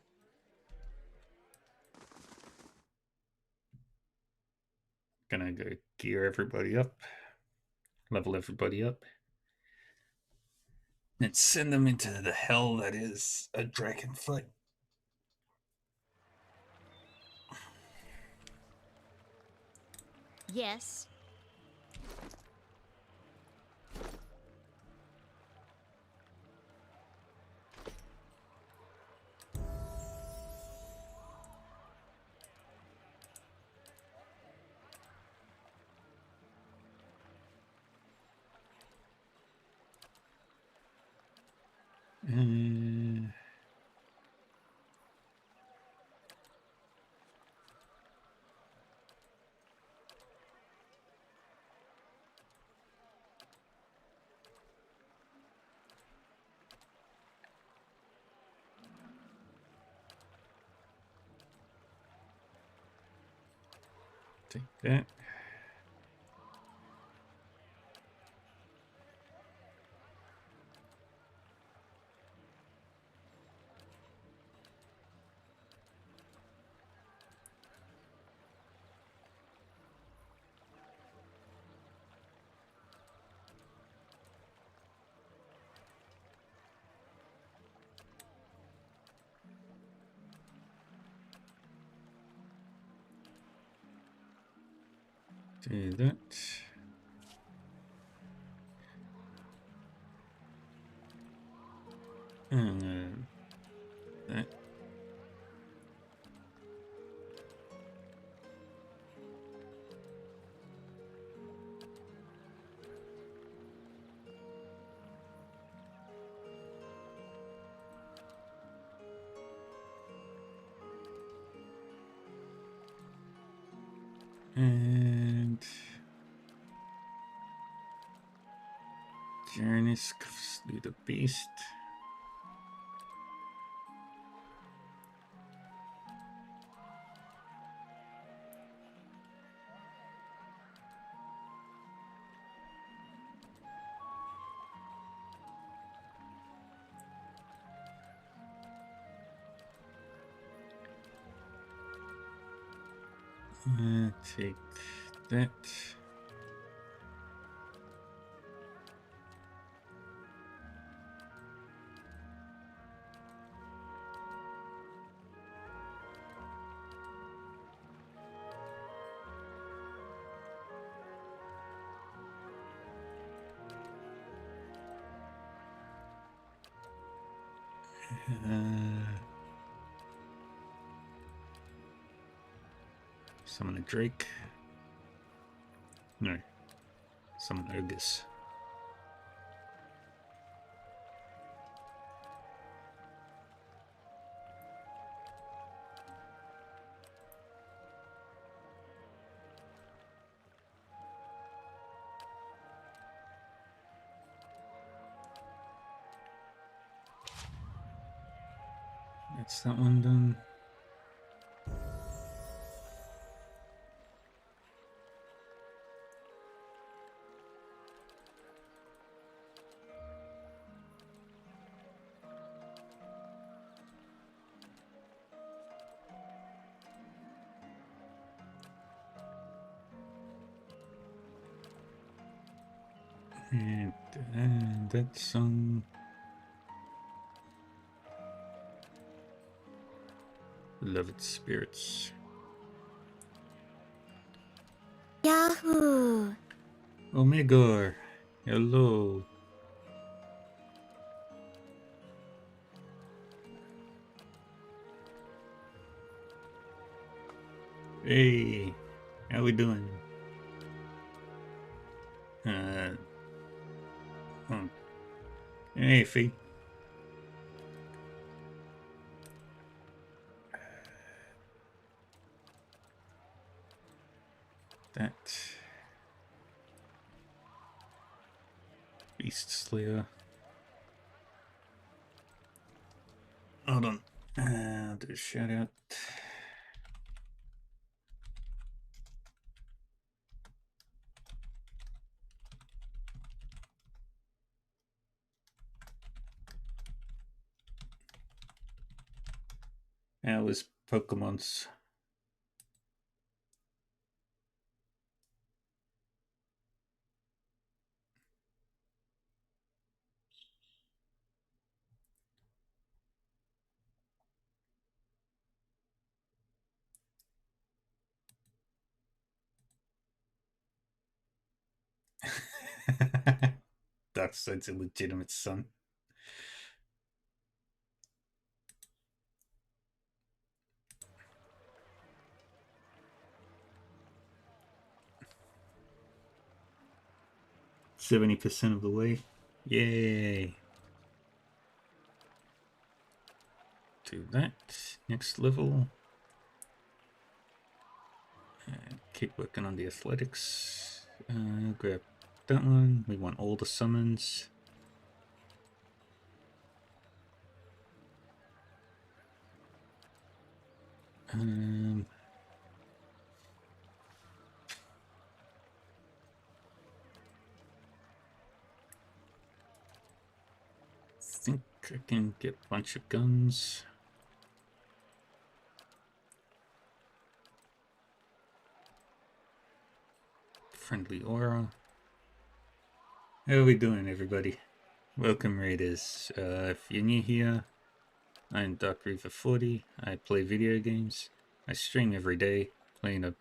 Gonna go gear everybody up, level everybody up, and send them into the hell that is a Dragonflight. Yes. Take that. Do that. And that. And Janus slew the beast. Take that. Summon a Drake. No. Summon Ogus. That's that one done. And that's Beloved Spirits. Yahoo! Omegor, hello. Hey, how we doing? Oh. Hey, Fee. That. Beast Slayer. Hold on. I'll do a shout out. How was Pokemon's? Darkseid's a legitimate son. %70 of the way. Yay! Do that. Next level. And keep working on the athletics. Grab that one. We want all the summons. Think I can get a bunch of guns. Friendly aura. How are we doing, everybody? Welcome, Raiders. If you're new here, I'm Dark Reaver 40. I play video games. I stream every day, playing a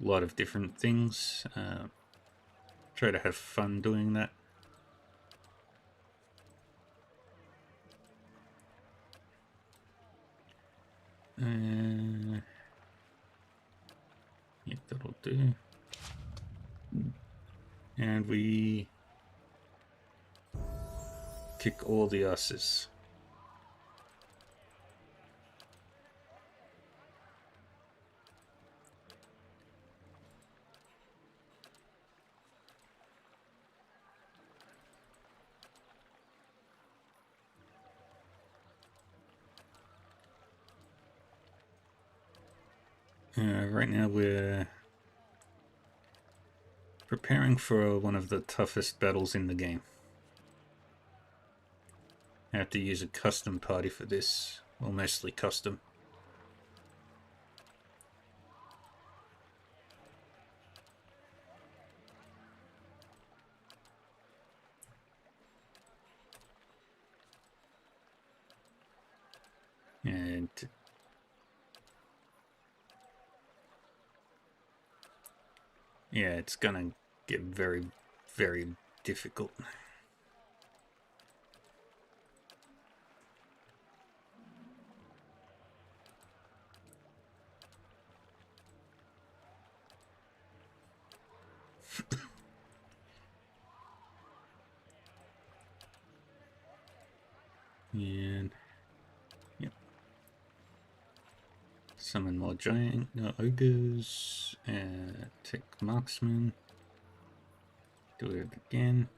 lot of different things. Try to have fun doing that. Yeah, that'll do. And we kick all the asses. Right now we're preparing for one of the toughest battles in the game. I have to use a custom party for this, well, mostly custom. And yeah, it's gonna get very, very difficult. And yep, summon more giant ogres. Take marksman. Do it again.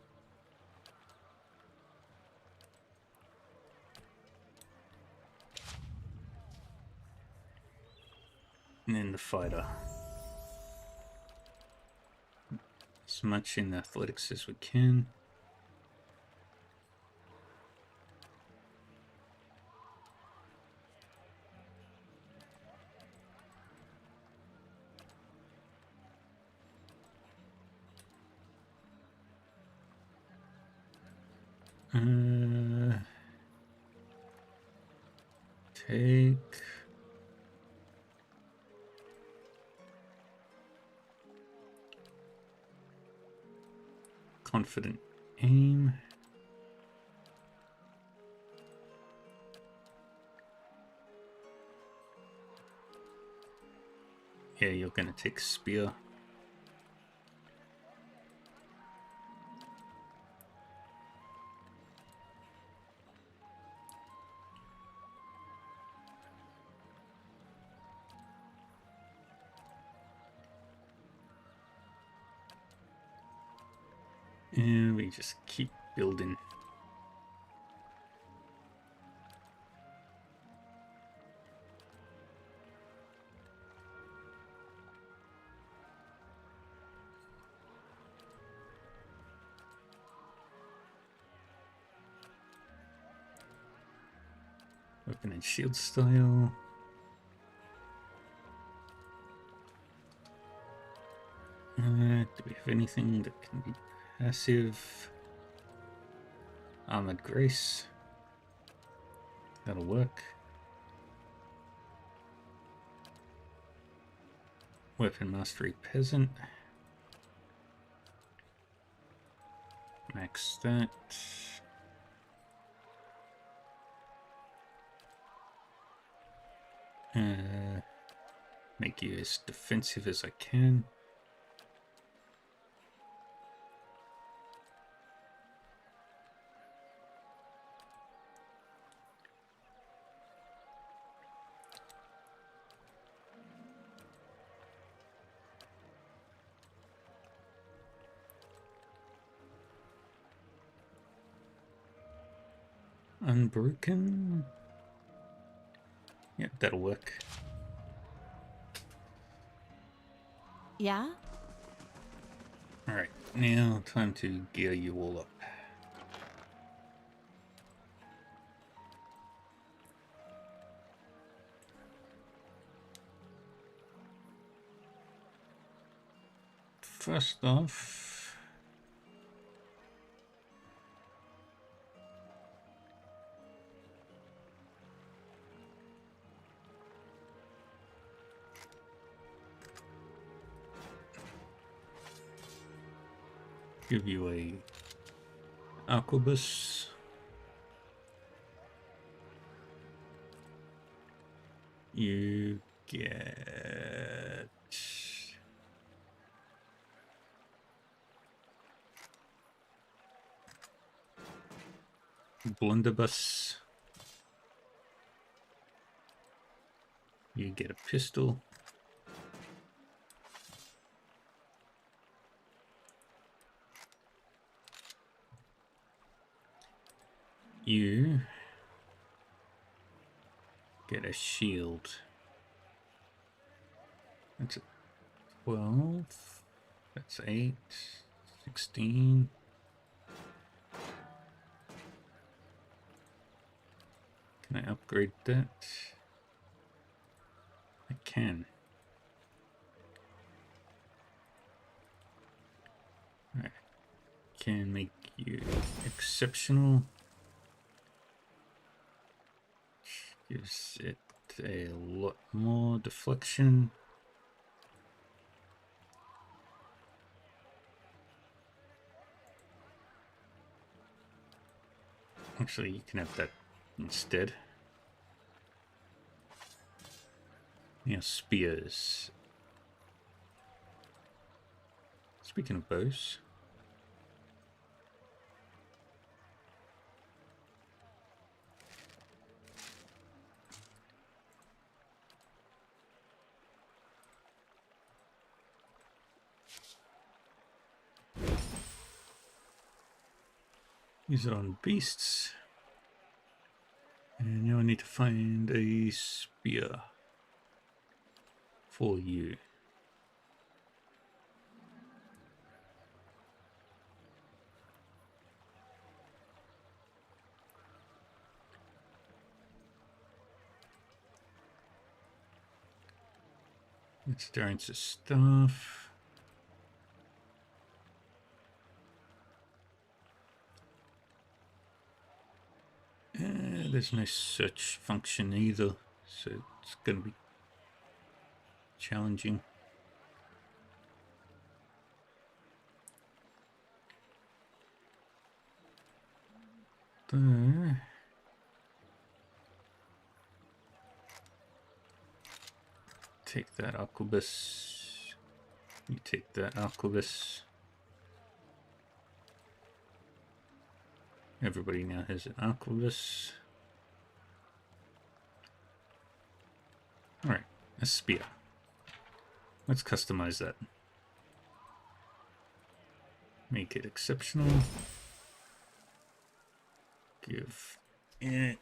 And then the fighter. As much in athletics as we can. Take confident aim. Yeah, you're gonna take spear. And we just keep building. Weapon and shield style. Do we have anything that can be passive? Armored Grace. That'll work. Weapon Mastery Peasant. Max that. Make you as defensive as I can. Unbroken. Yep, that'll work. Yeah? Alright, now time to gear you all up. First off, give you a arquebus. You get blunderbuss. You get a pistol. You get a shield. That's a 12. That's 8. 16. Can I upgrade that? I can. Alright. Can make you exceptional. Gives it a lot more deflection. Actually, you can have that instead. Now, spears. Speaking of bows. Use it on beasts. And now I need to find a spear for you. Let's start into stuff. There's no search function either, so it's going to be challenging. There. Take that arquebus. You take that arquebus. Everybody now has an arquebus. Alright, a spear. Let's customize that. Make it exceptional. Give it...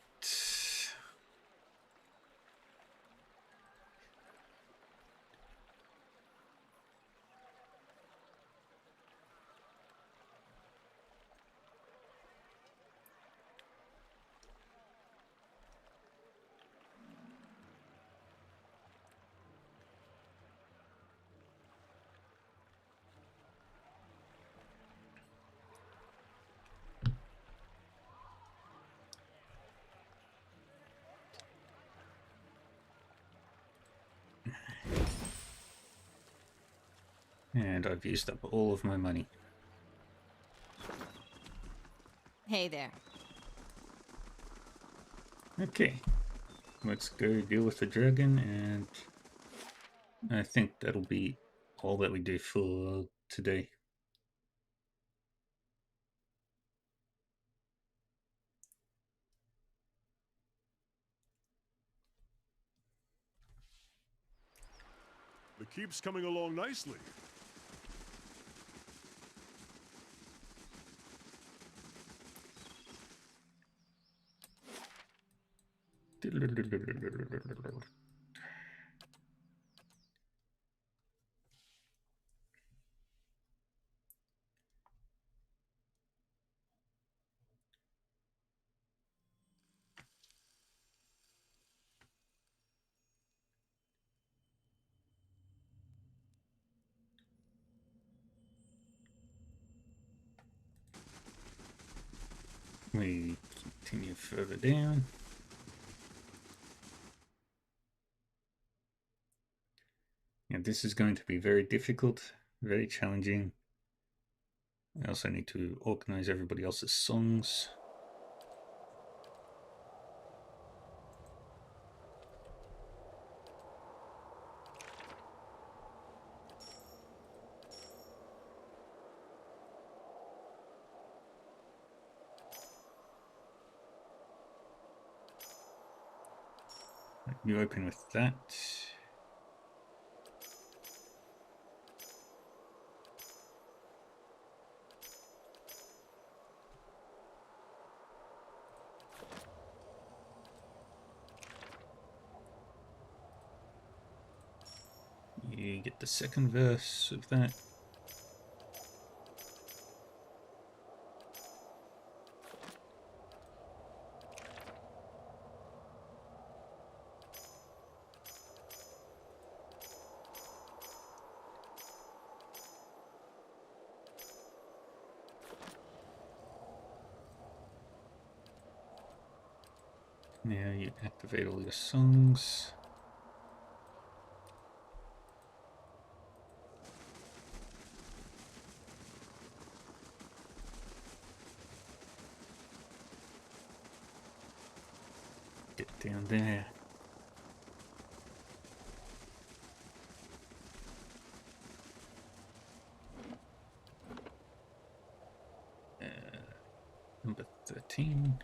And I've used up all of my money. Hey there. Okay, let's go deal with the dragon, and I think that'll be all that we do for today. The keep's coming along nicely. We continue further down. And this is going to be very difficult, very challenging. I also need to organize everybody else's songs. You open with that. You get the second verse of that. Now you activate all your songs. Get down there. Number 13.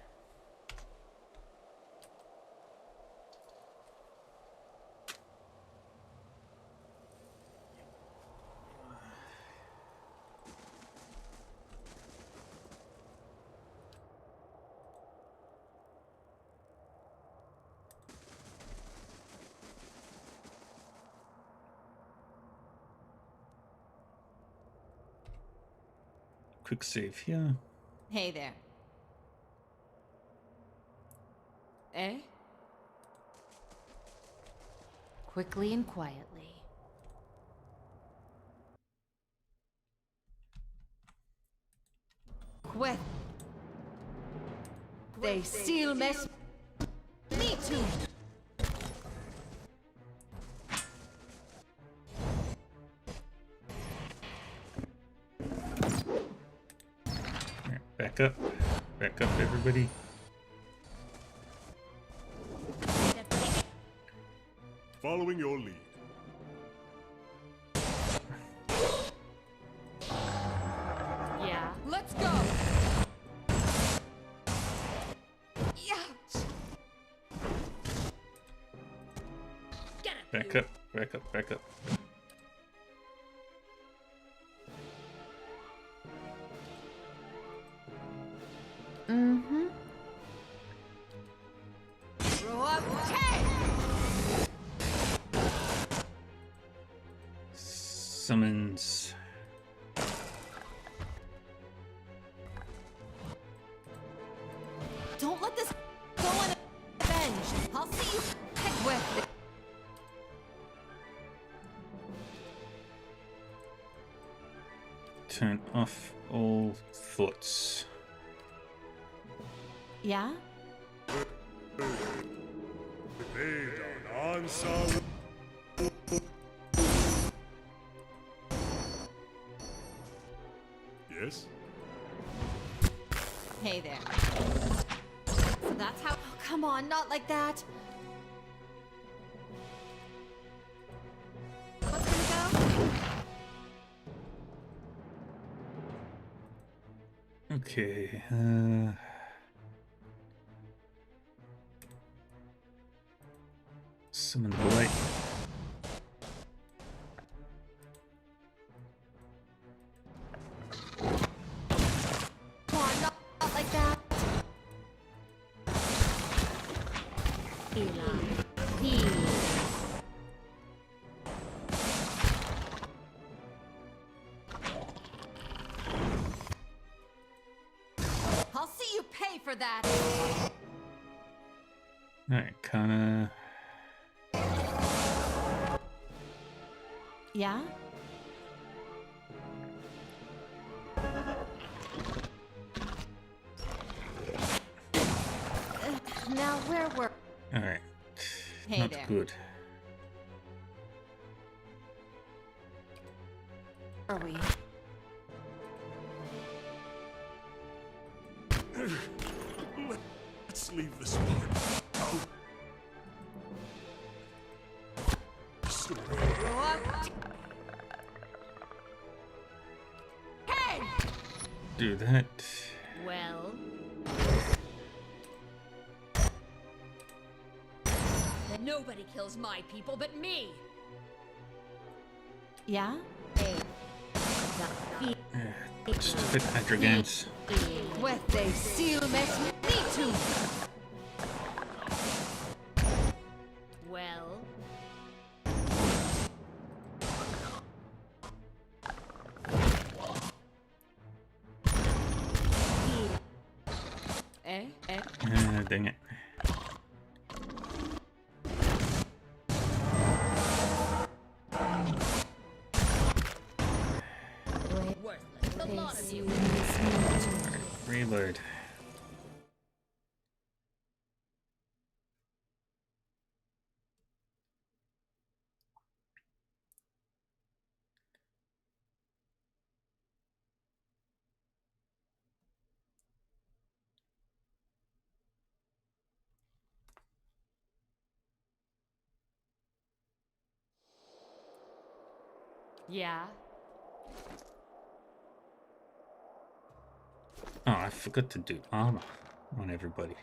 Quick save here. Hey there. Eh? Quickly and quietly. Queth. They still mess. Me too. Back up. Back up, everybody. Following your lead. Yeah. Let's go. Yeah. Back up. Back up. Back up. Mm-hmm. Summons. Don't let this go unavenged. I'll see you heck with it. Turn off all thoughts. Yeah? Yes? Hey there. So that's how. Oh, come on, not like that. What's gonna go? Okay. Summon the light. Come on, not like that. Eli. I'll see you pay for that. Alright, kinda. Yeah? Now where were? Alright. Hey Not there. good. Are we? Let's leave this part. Oh. Hey! Do that. Well. Nobody kills my people but me. Yeah? Stupid Hydra games. With they seal mess me too. Well. Dang it. Reload. Yeah? Oh, I forgot to do armor on everybody.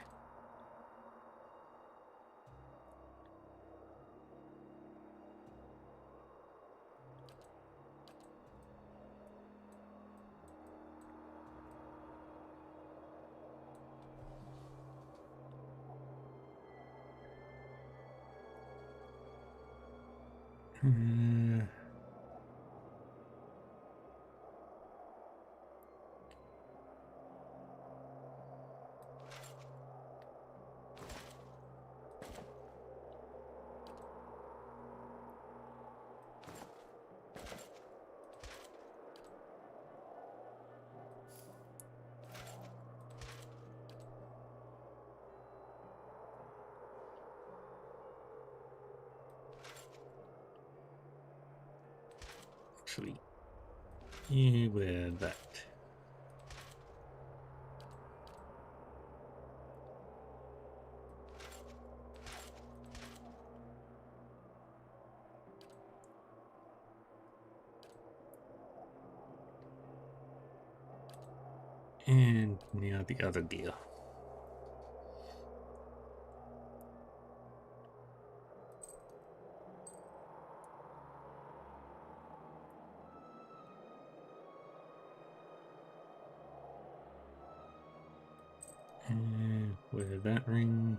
Actually, you wear that. And now the other gear. Wear that ring.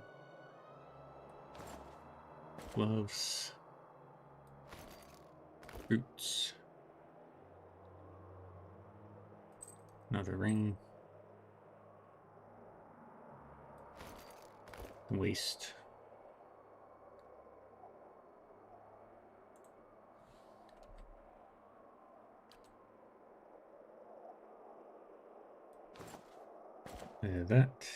Gloves. Boots. Another ring. Waist. That.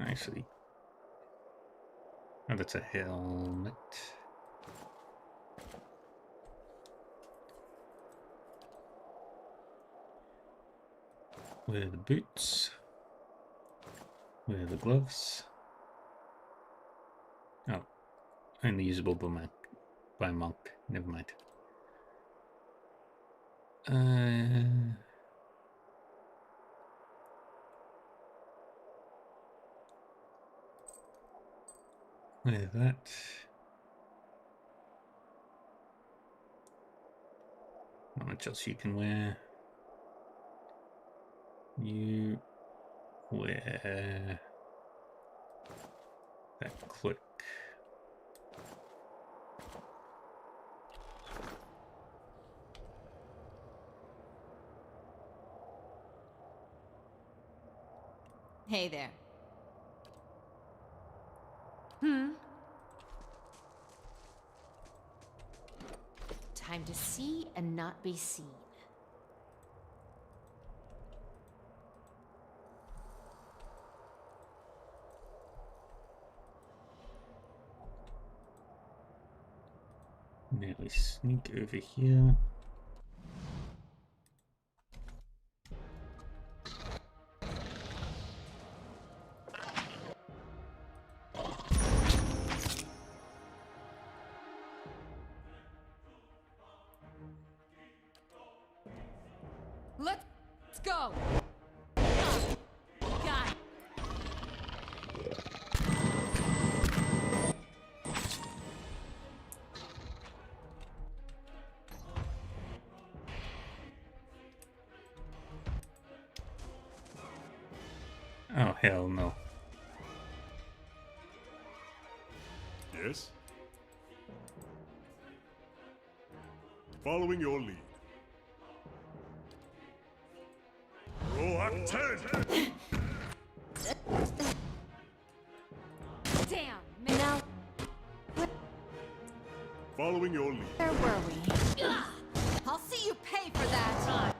Actually. Oh, that's a helmet. Wear the boots. Wear the gloves. Oh, only usable by a monk. Never mind. Wear that. Not much else you can wear. You wear that cloak. Hey there. Time to see and not be seen. Now we sneak over here. Let's go! Got it. Oh, hell no. Yes? Following your lead. Roll 10! Damn, man. Now, Following your lead. where were we? I'll see you pay for that.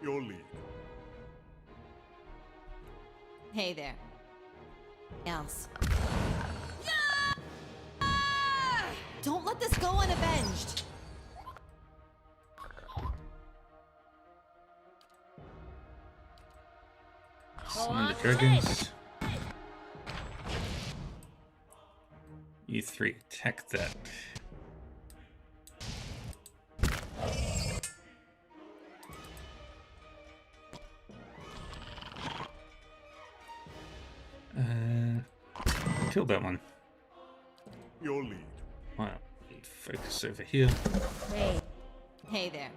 Your lead. Hey there. Else. Don't let this go unavenged. Summon the dragons. You three attack that. Kill that one. Your lead. Wow. Focus over here. Hey. Hey there.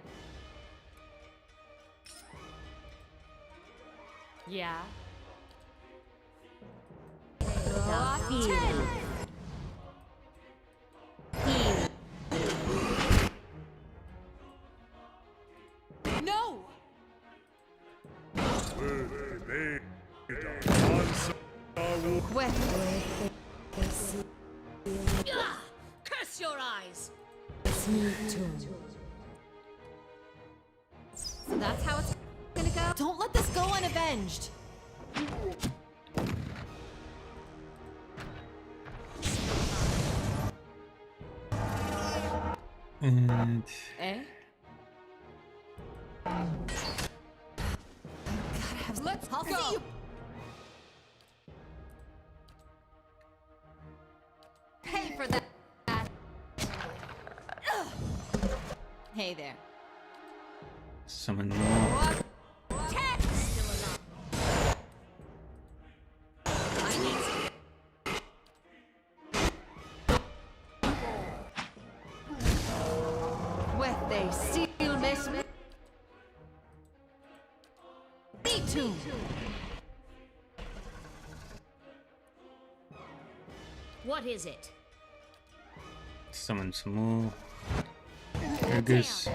Yeah. No! Quick! Curse your eyes! So that's how it's gonna go? Don't let this go unavenged! And Eh? Let's go! See you. Pay for that! Hey there. summon more. Still alive. They seal miss me too. What is it? Summon some more. Ogres.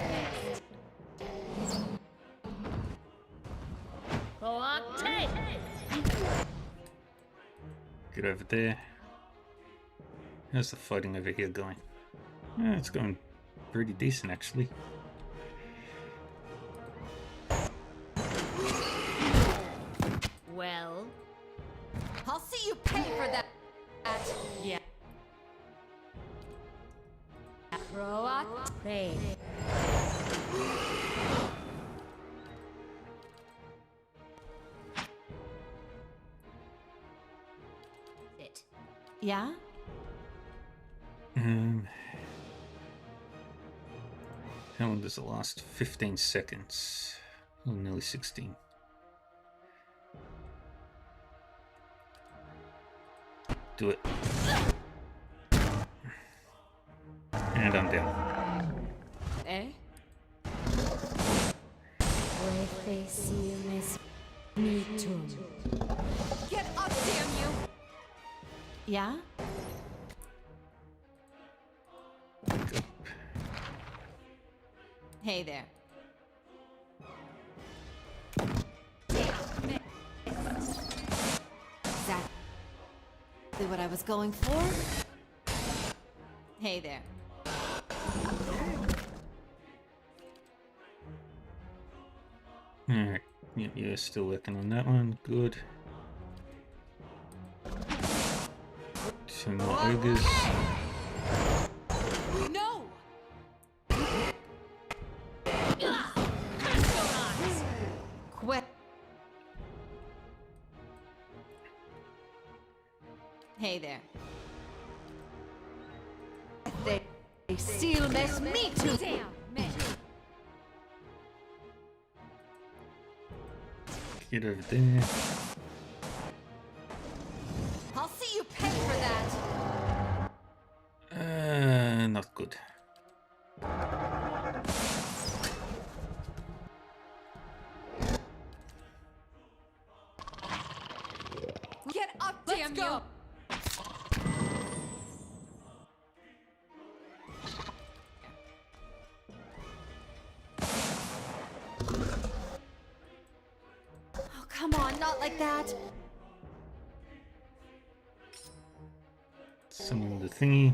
Get over there. How's the fighting over here going? Yeah, it's going pretty decent actually. Well, I'll see you pay for that. Yeah. Pray. Yeah? How long does it last? 15 seconds. Oh, nearly 16. Do it. And I'm down. Eh? Me too. Get up, damn you! Yeah? Hey there. Exactly what I was going for. Hey there. Alright, yep, you're still working on that one. Good. 2 more ogres. No! Quit. Hey there. They seal miss me too. Damn, man. Get over there. I'll see you pay for that. Not good. Get up, damn you! Oh, come on, not like that. Summon the thingy.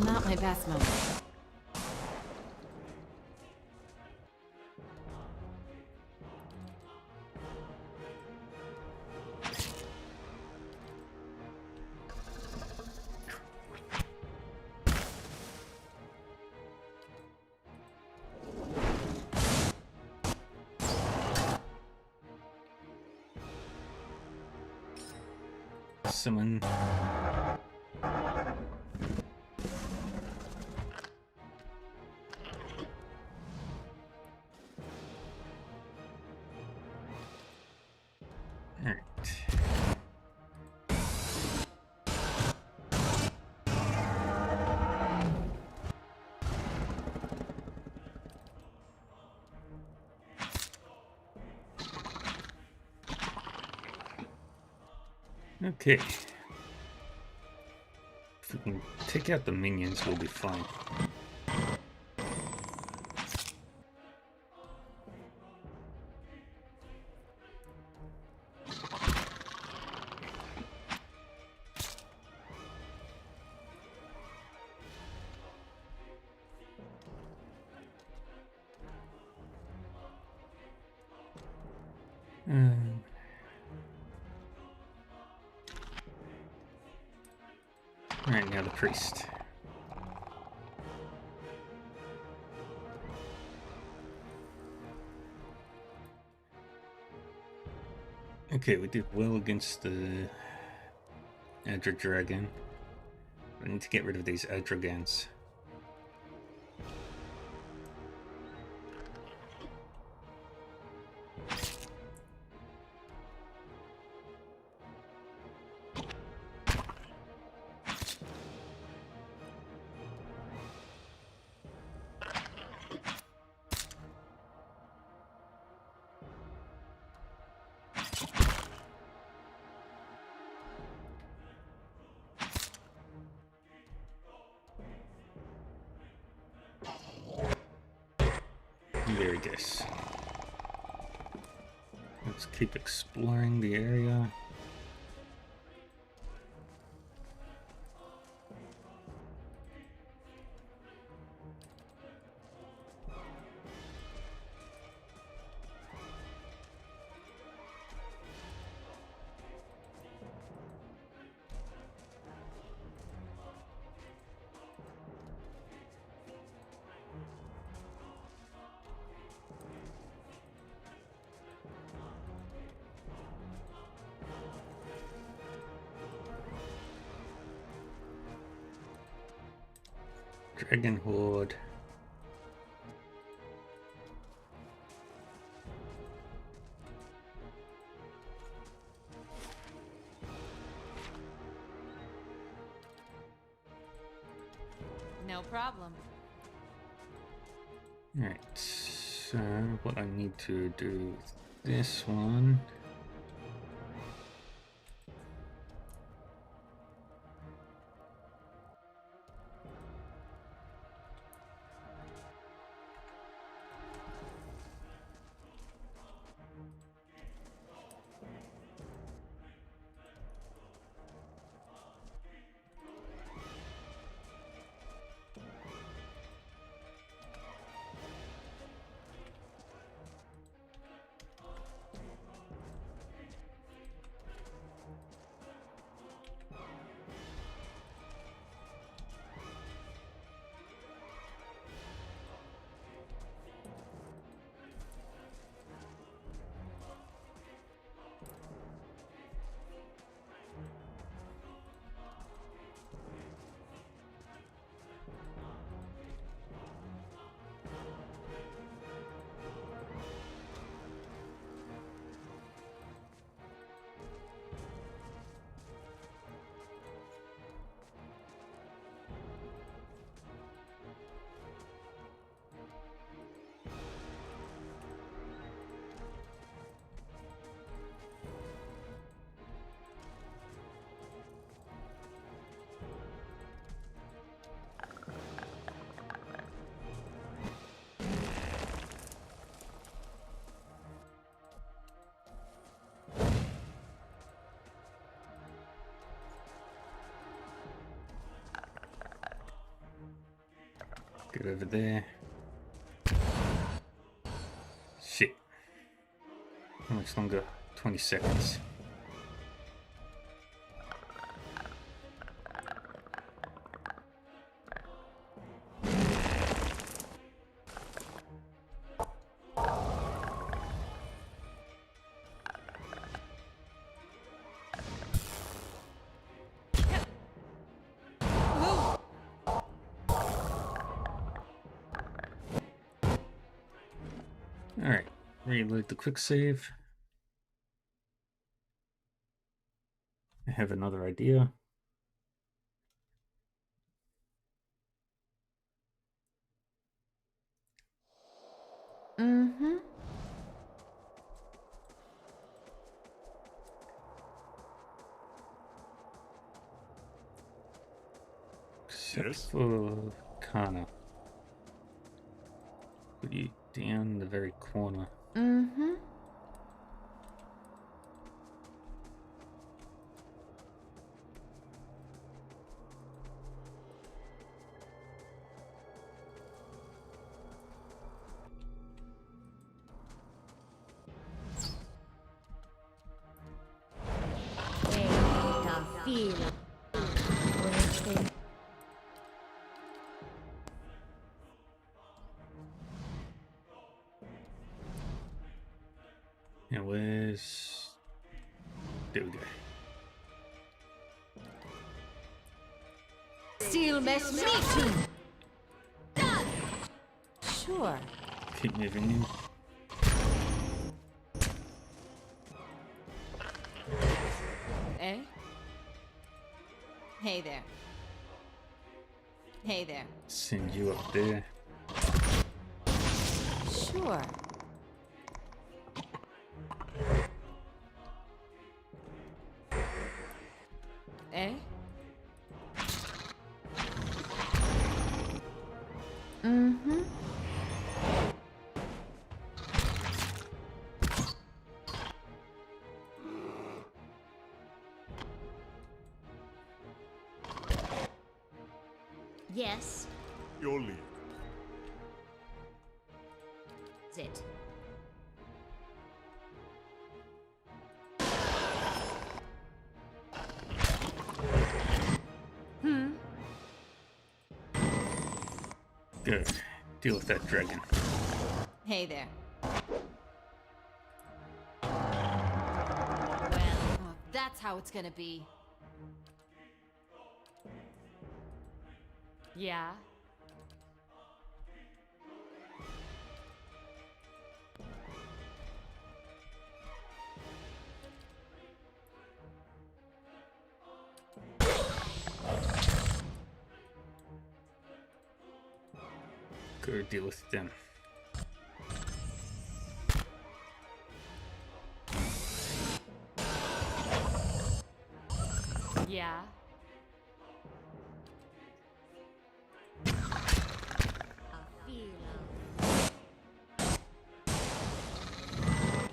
Not my best moment. Summon. Alright. Okay. If we can take out the minions, we'll be fine. Alright, now the priest. Okay, we did well against the Adra Dragon. I need to get rid of these Very good. Let's keep exploring the area. Dragon Horde. No problem. Alright, so what I need to do with this one. Get over there. Shit. How much longer? 20 seconds. Alright, reload the quick save. I have another idea. Mm-hmm. Except for Kana. Put you down the very corner. Mm-hmm. And where's... There we go. Steel mesh meeting. Done. Sure. Keep moving in. Eh? Hey there. Hey there. Send you up there. Sure. Eh? Mm-hmm. Yes. Your lead. Is it? Good. Deal with that dragon. Hey there. That's how it's gonna be. Yeah? Go deal with them. Yeah?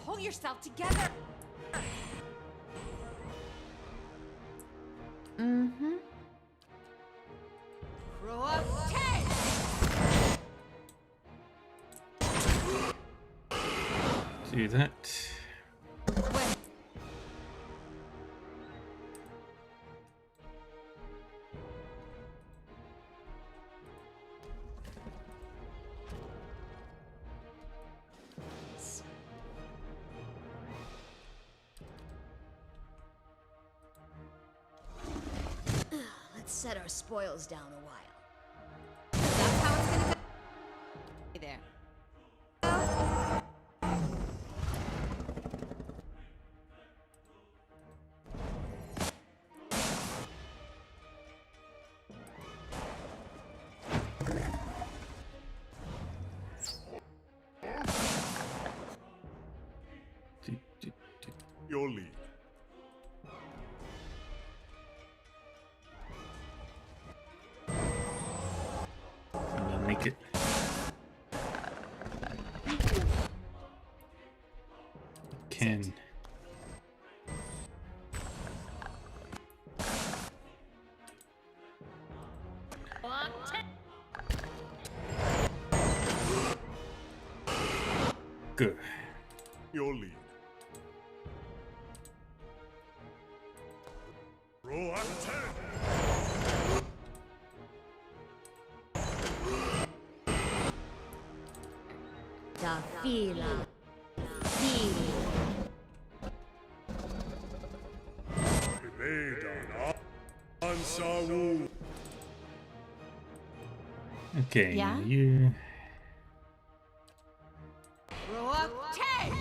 Pull yourself together! Mm-hmm. Throw up 10! Do that. Let's set our spoils down a while. That's how it's gonna go. Hey there. Your lead. Can you make it? Can. Good. Your lead. Roll up 10. Tafila. Fili. Ibedan. Ansaru. Okay, Yeah? you. Throw up 10!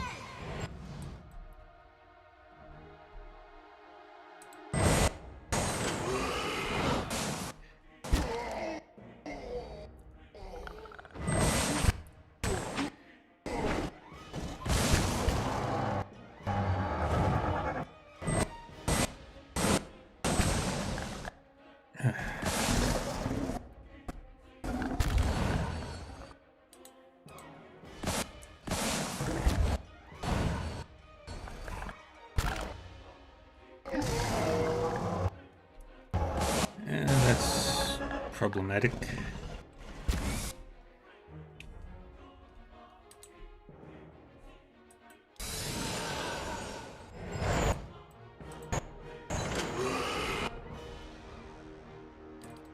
That's problematic.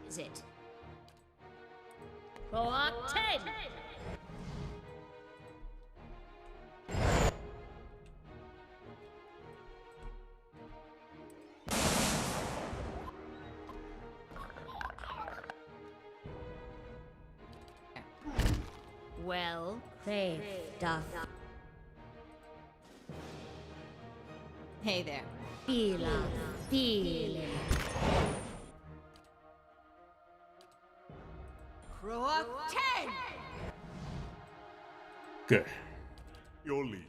Is it? Roll up 10. Well, Crave, Duff, Hey there. Fila, Feeling. Throw up 10! Good. Your lead.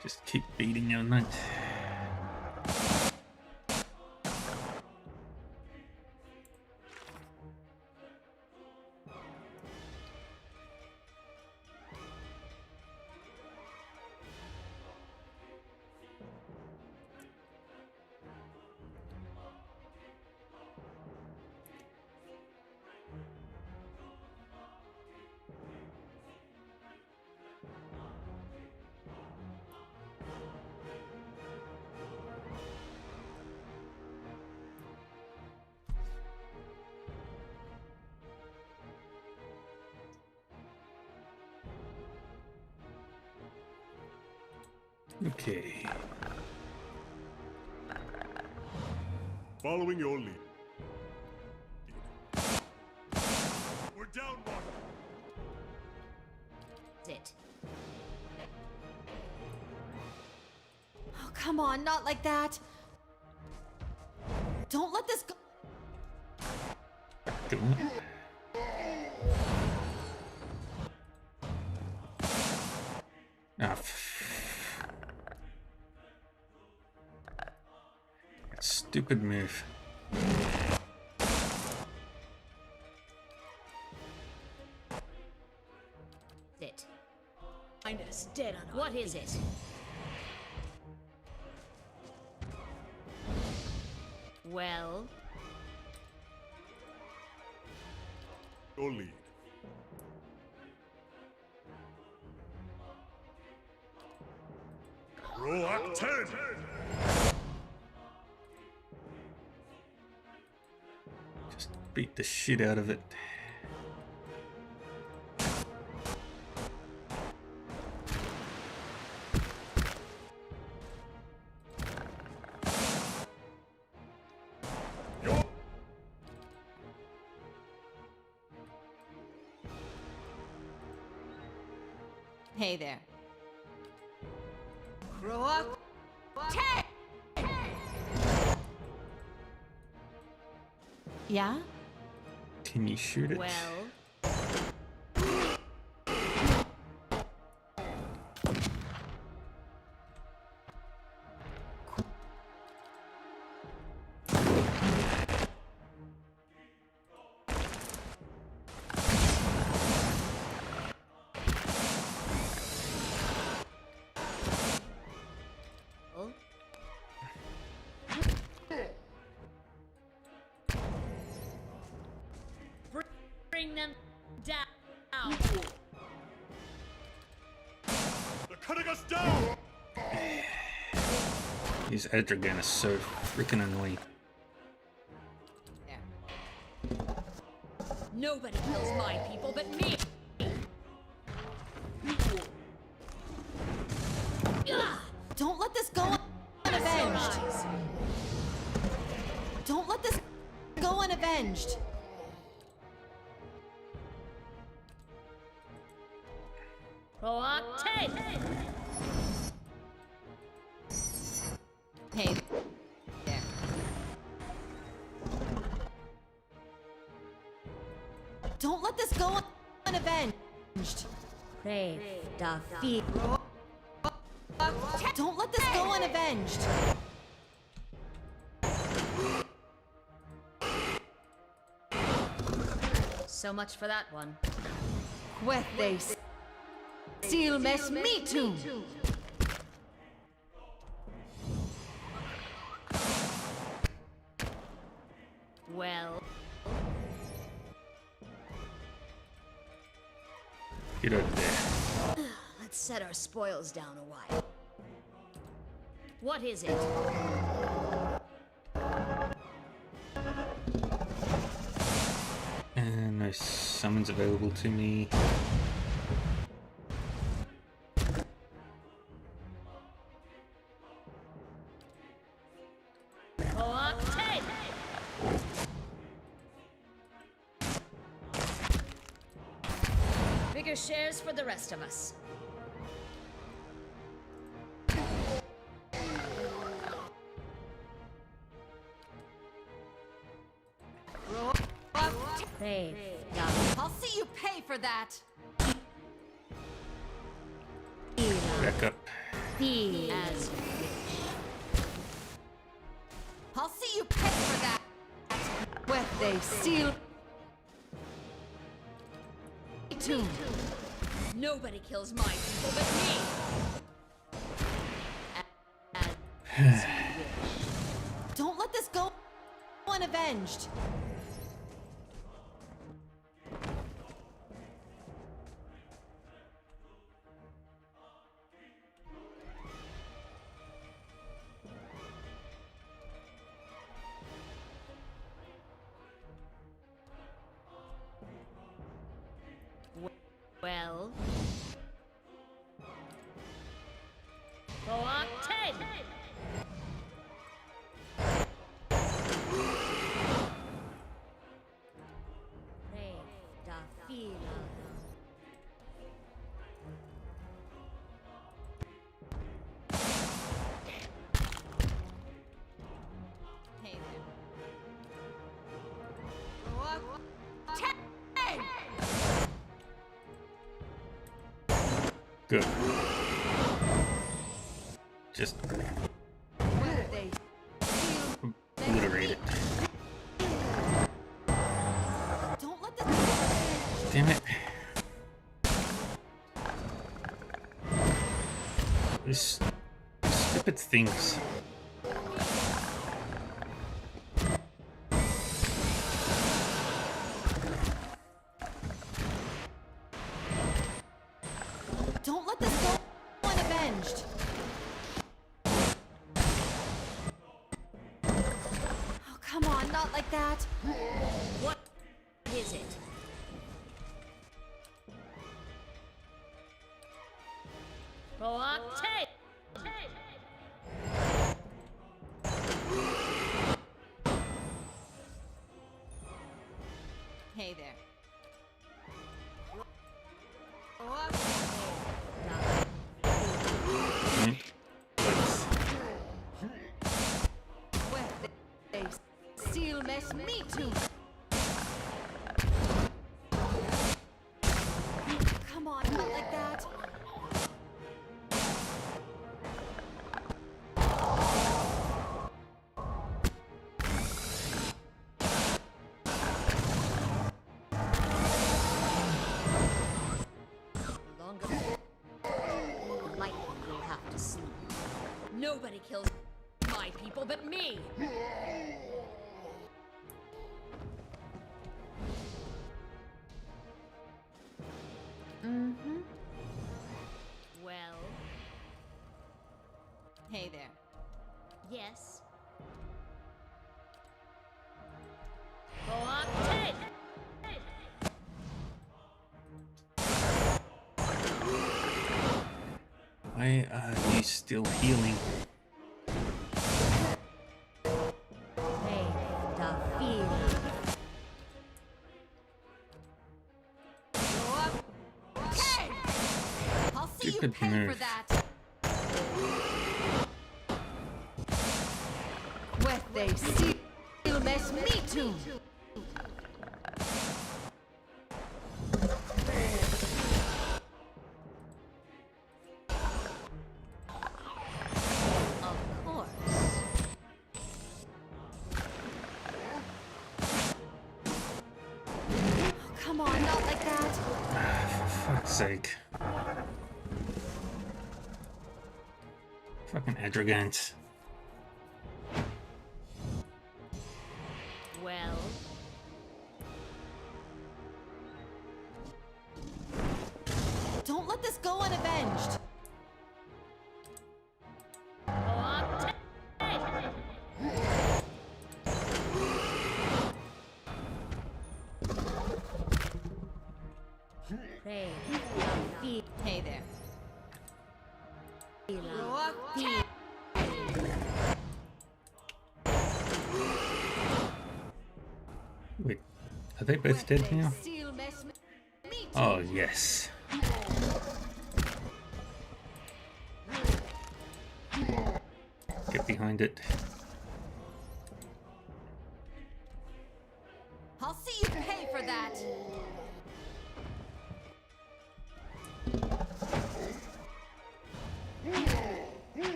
Just keep beating your nut. Okay. Following your lead. We're down one. It. Oh, come on, not like that. Don't let this go. Stupid move. It. Highness dead on our What is it? Well, Your lead. Roak 10! Just beat the shit out of it. hey there. Rook. Yeah? Can you shoot it? Well. Bring them down. They're cutting us down! These Edragan is so freaking annoying. Nobody kills my people but me. Don't let this go unavenged. Don't let this go unavenged. Rock-Ten! Hey there. Don't let this go unavenged. Brave defeat. Don't let this go unavenged. So much for that one. Quethe Seal mes me too. Well. Get out of there. Let's set our spoils down a while. What is it? And no summons available to me. Rock-Ten! Bigger shares for the rest of us. Brave. I'll see you pay for that. Back up. Be as I'll see you pay for that. Quethe Seal too. nobody kills my people but me. Don't let this go unavenged. Well. Go on. Good. Just obliterate it. Don't let the Damn it. These stupid things. Don't let this go unavenged. Oh, come on, not like that. What is it? Take! Hey there. They still mess me too. Come on, not like that. Longer lightning will have to sleep. Nobody kills my people but me. Mm-hmm. Well, Hey there. yes. Go on, take! Why are you still healing? I'll see you Stupid pay move. for that. What they still mess me too. Of course. Come on, not like that. For fuck's sake. Fucking Edragant. Well, Don't let this go unavenged. go on, take! Pray, Hey there. Wait, are they both dead now? Still mess me too. Oh, yes. Get behind it. I'll see you pay for that.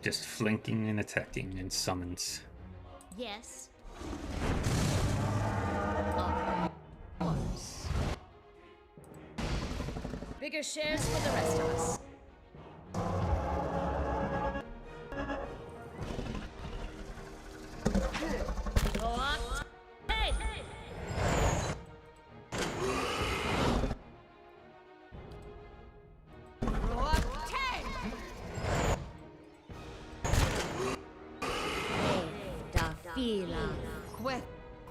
Just flanking and attacking and summons. Yes. Of course. Bigger shares for the rest of us. Go on. Hey! Queth,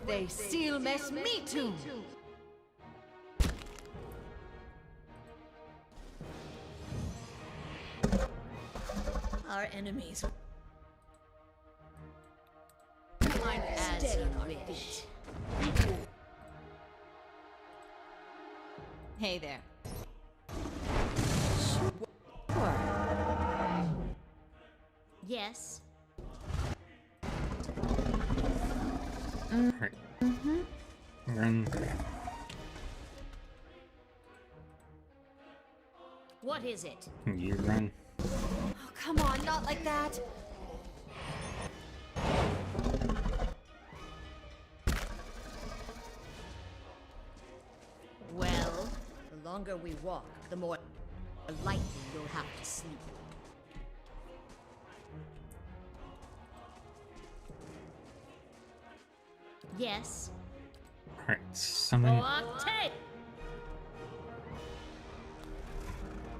they still mess me too. Our enemies. I'm As you wish. Hey there. Yes. Right. Run. What What is it? You run. Oh, come on, not like that. Well, the longer we walk, the more likely you'll have to sleep. Yes. Alright, summon. Octave!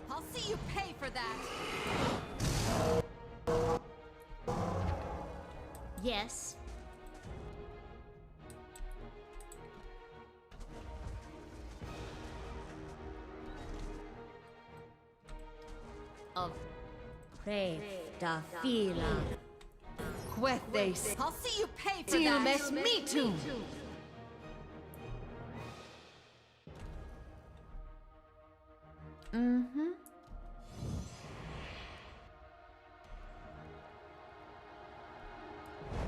I'll see you pay for that. Yes. Of Prey da Fila. Quethes. I'll see you pay for Tilmes that. me too. Mm-hmm.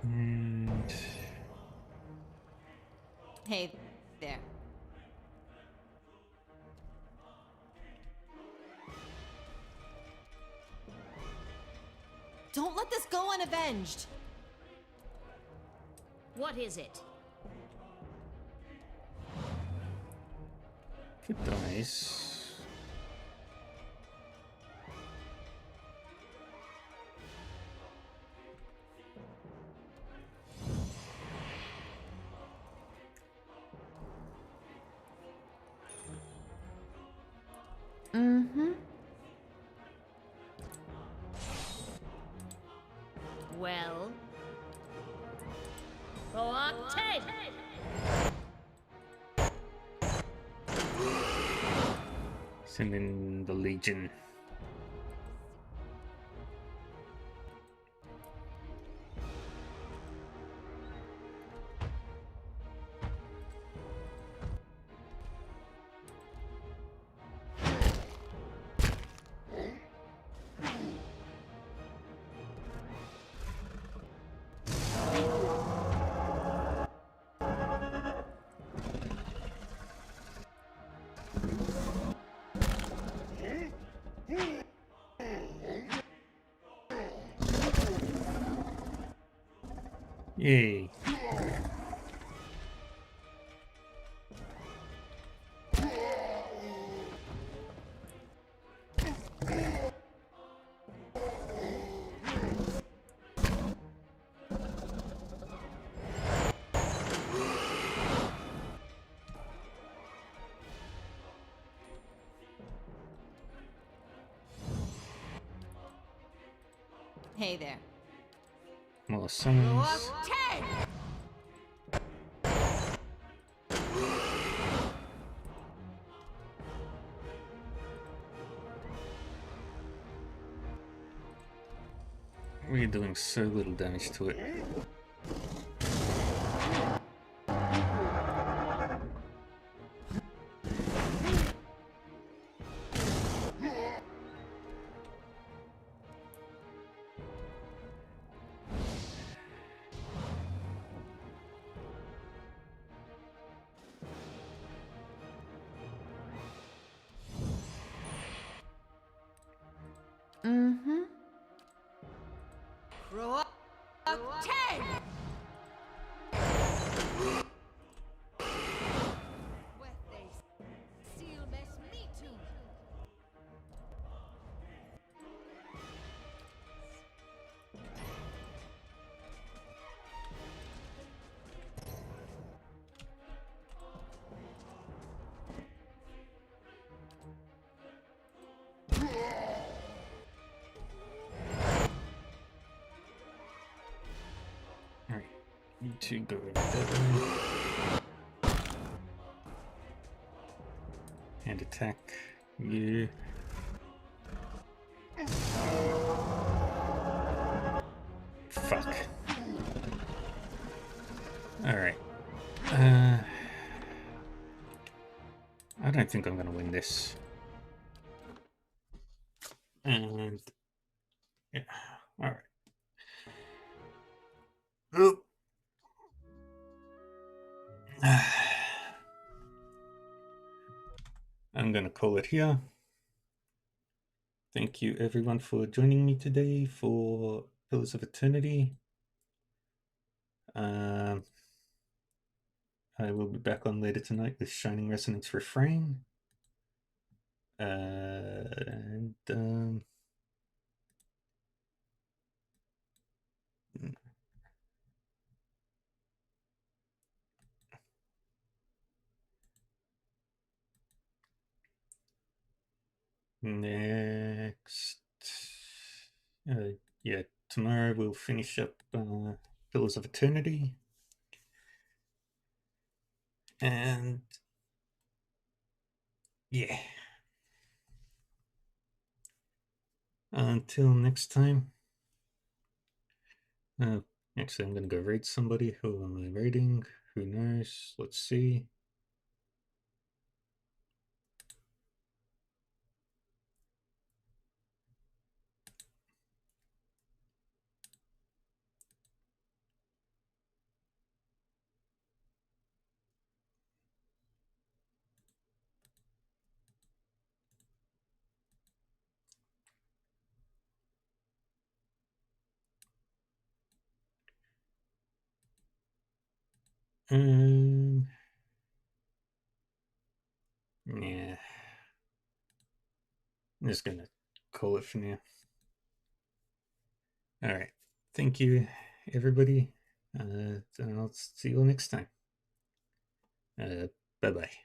And Hey there. Don't let this go unavenged. What is it? good dice. Mm-hmm. Well. Octave! Send in the Legion. Yay. Hey there. More summons. We're doing so little damage to it. Mm-hmm. Alright, you two go that way. And attack you. Fuck. Alright. I don't think I'm gonna win this. And yeah, alright. Oop. I'm gonna call it here. Thank you everyone for joining me today for Pillars of Eternity. I will be back on later tonight with Shining Resonance Refrain. Next, yeah, tomorrow we'll finish up Pillars of Eternity. And yeah, until next time. Actually, I'm gonna go raid somebody. Who am I raiding? Who knows? Let's see. Yeah. I'm just gonna call it for now. Alright. Thank you, everybody. And I'll see you all next time. Bye-bye.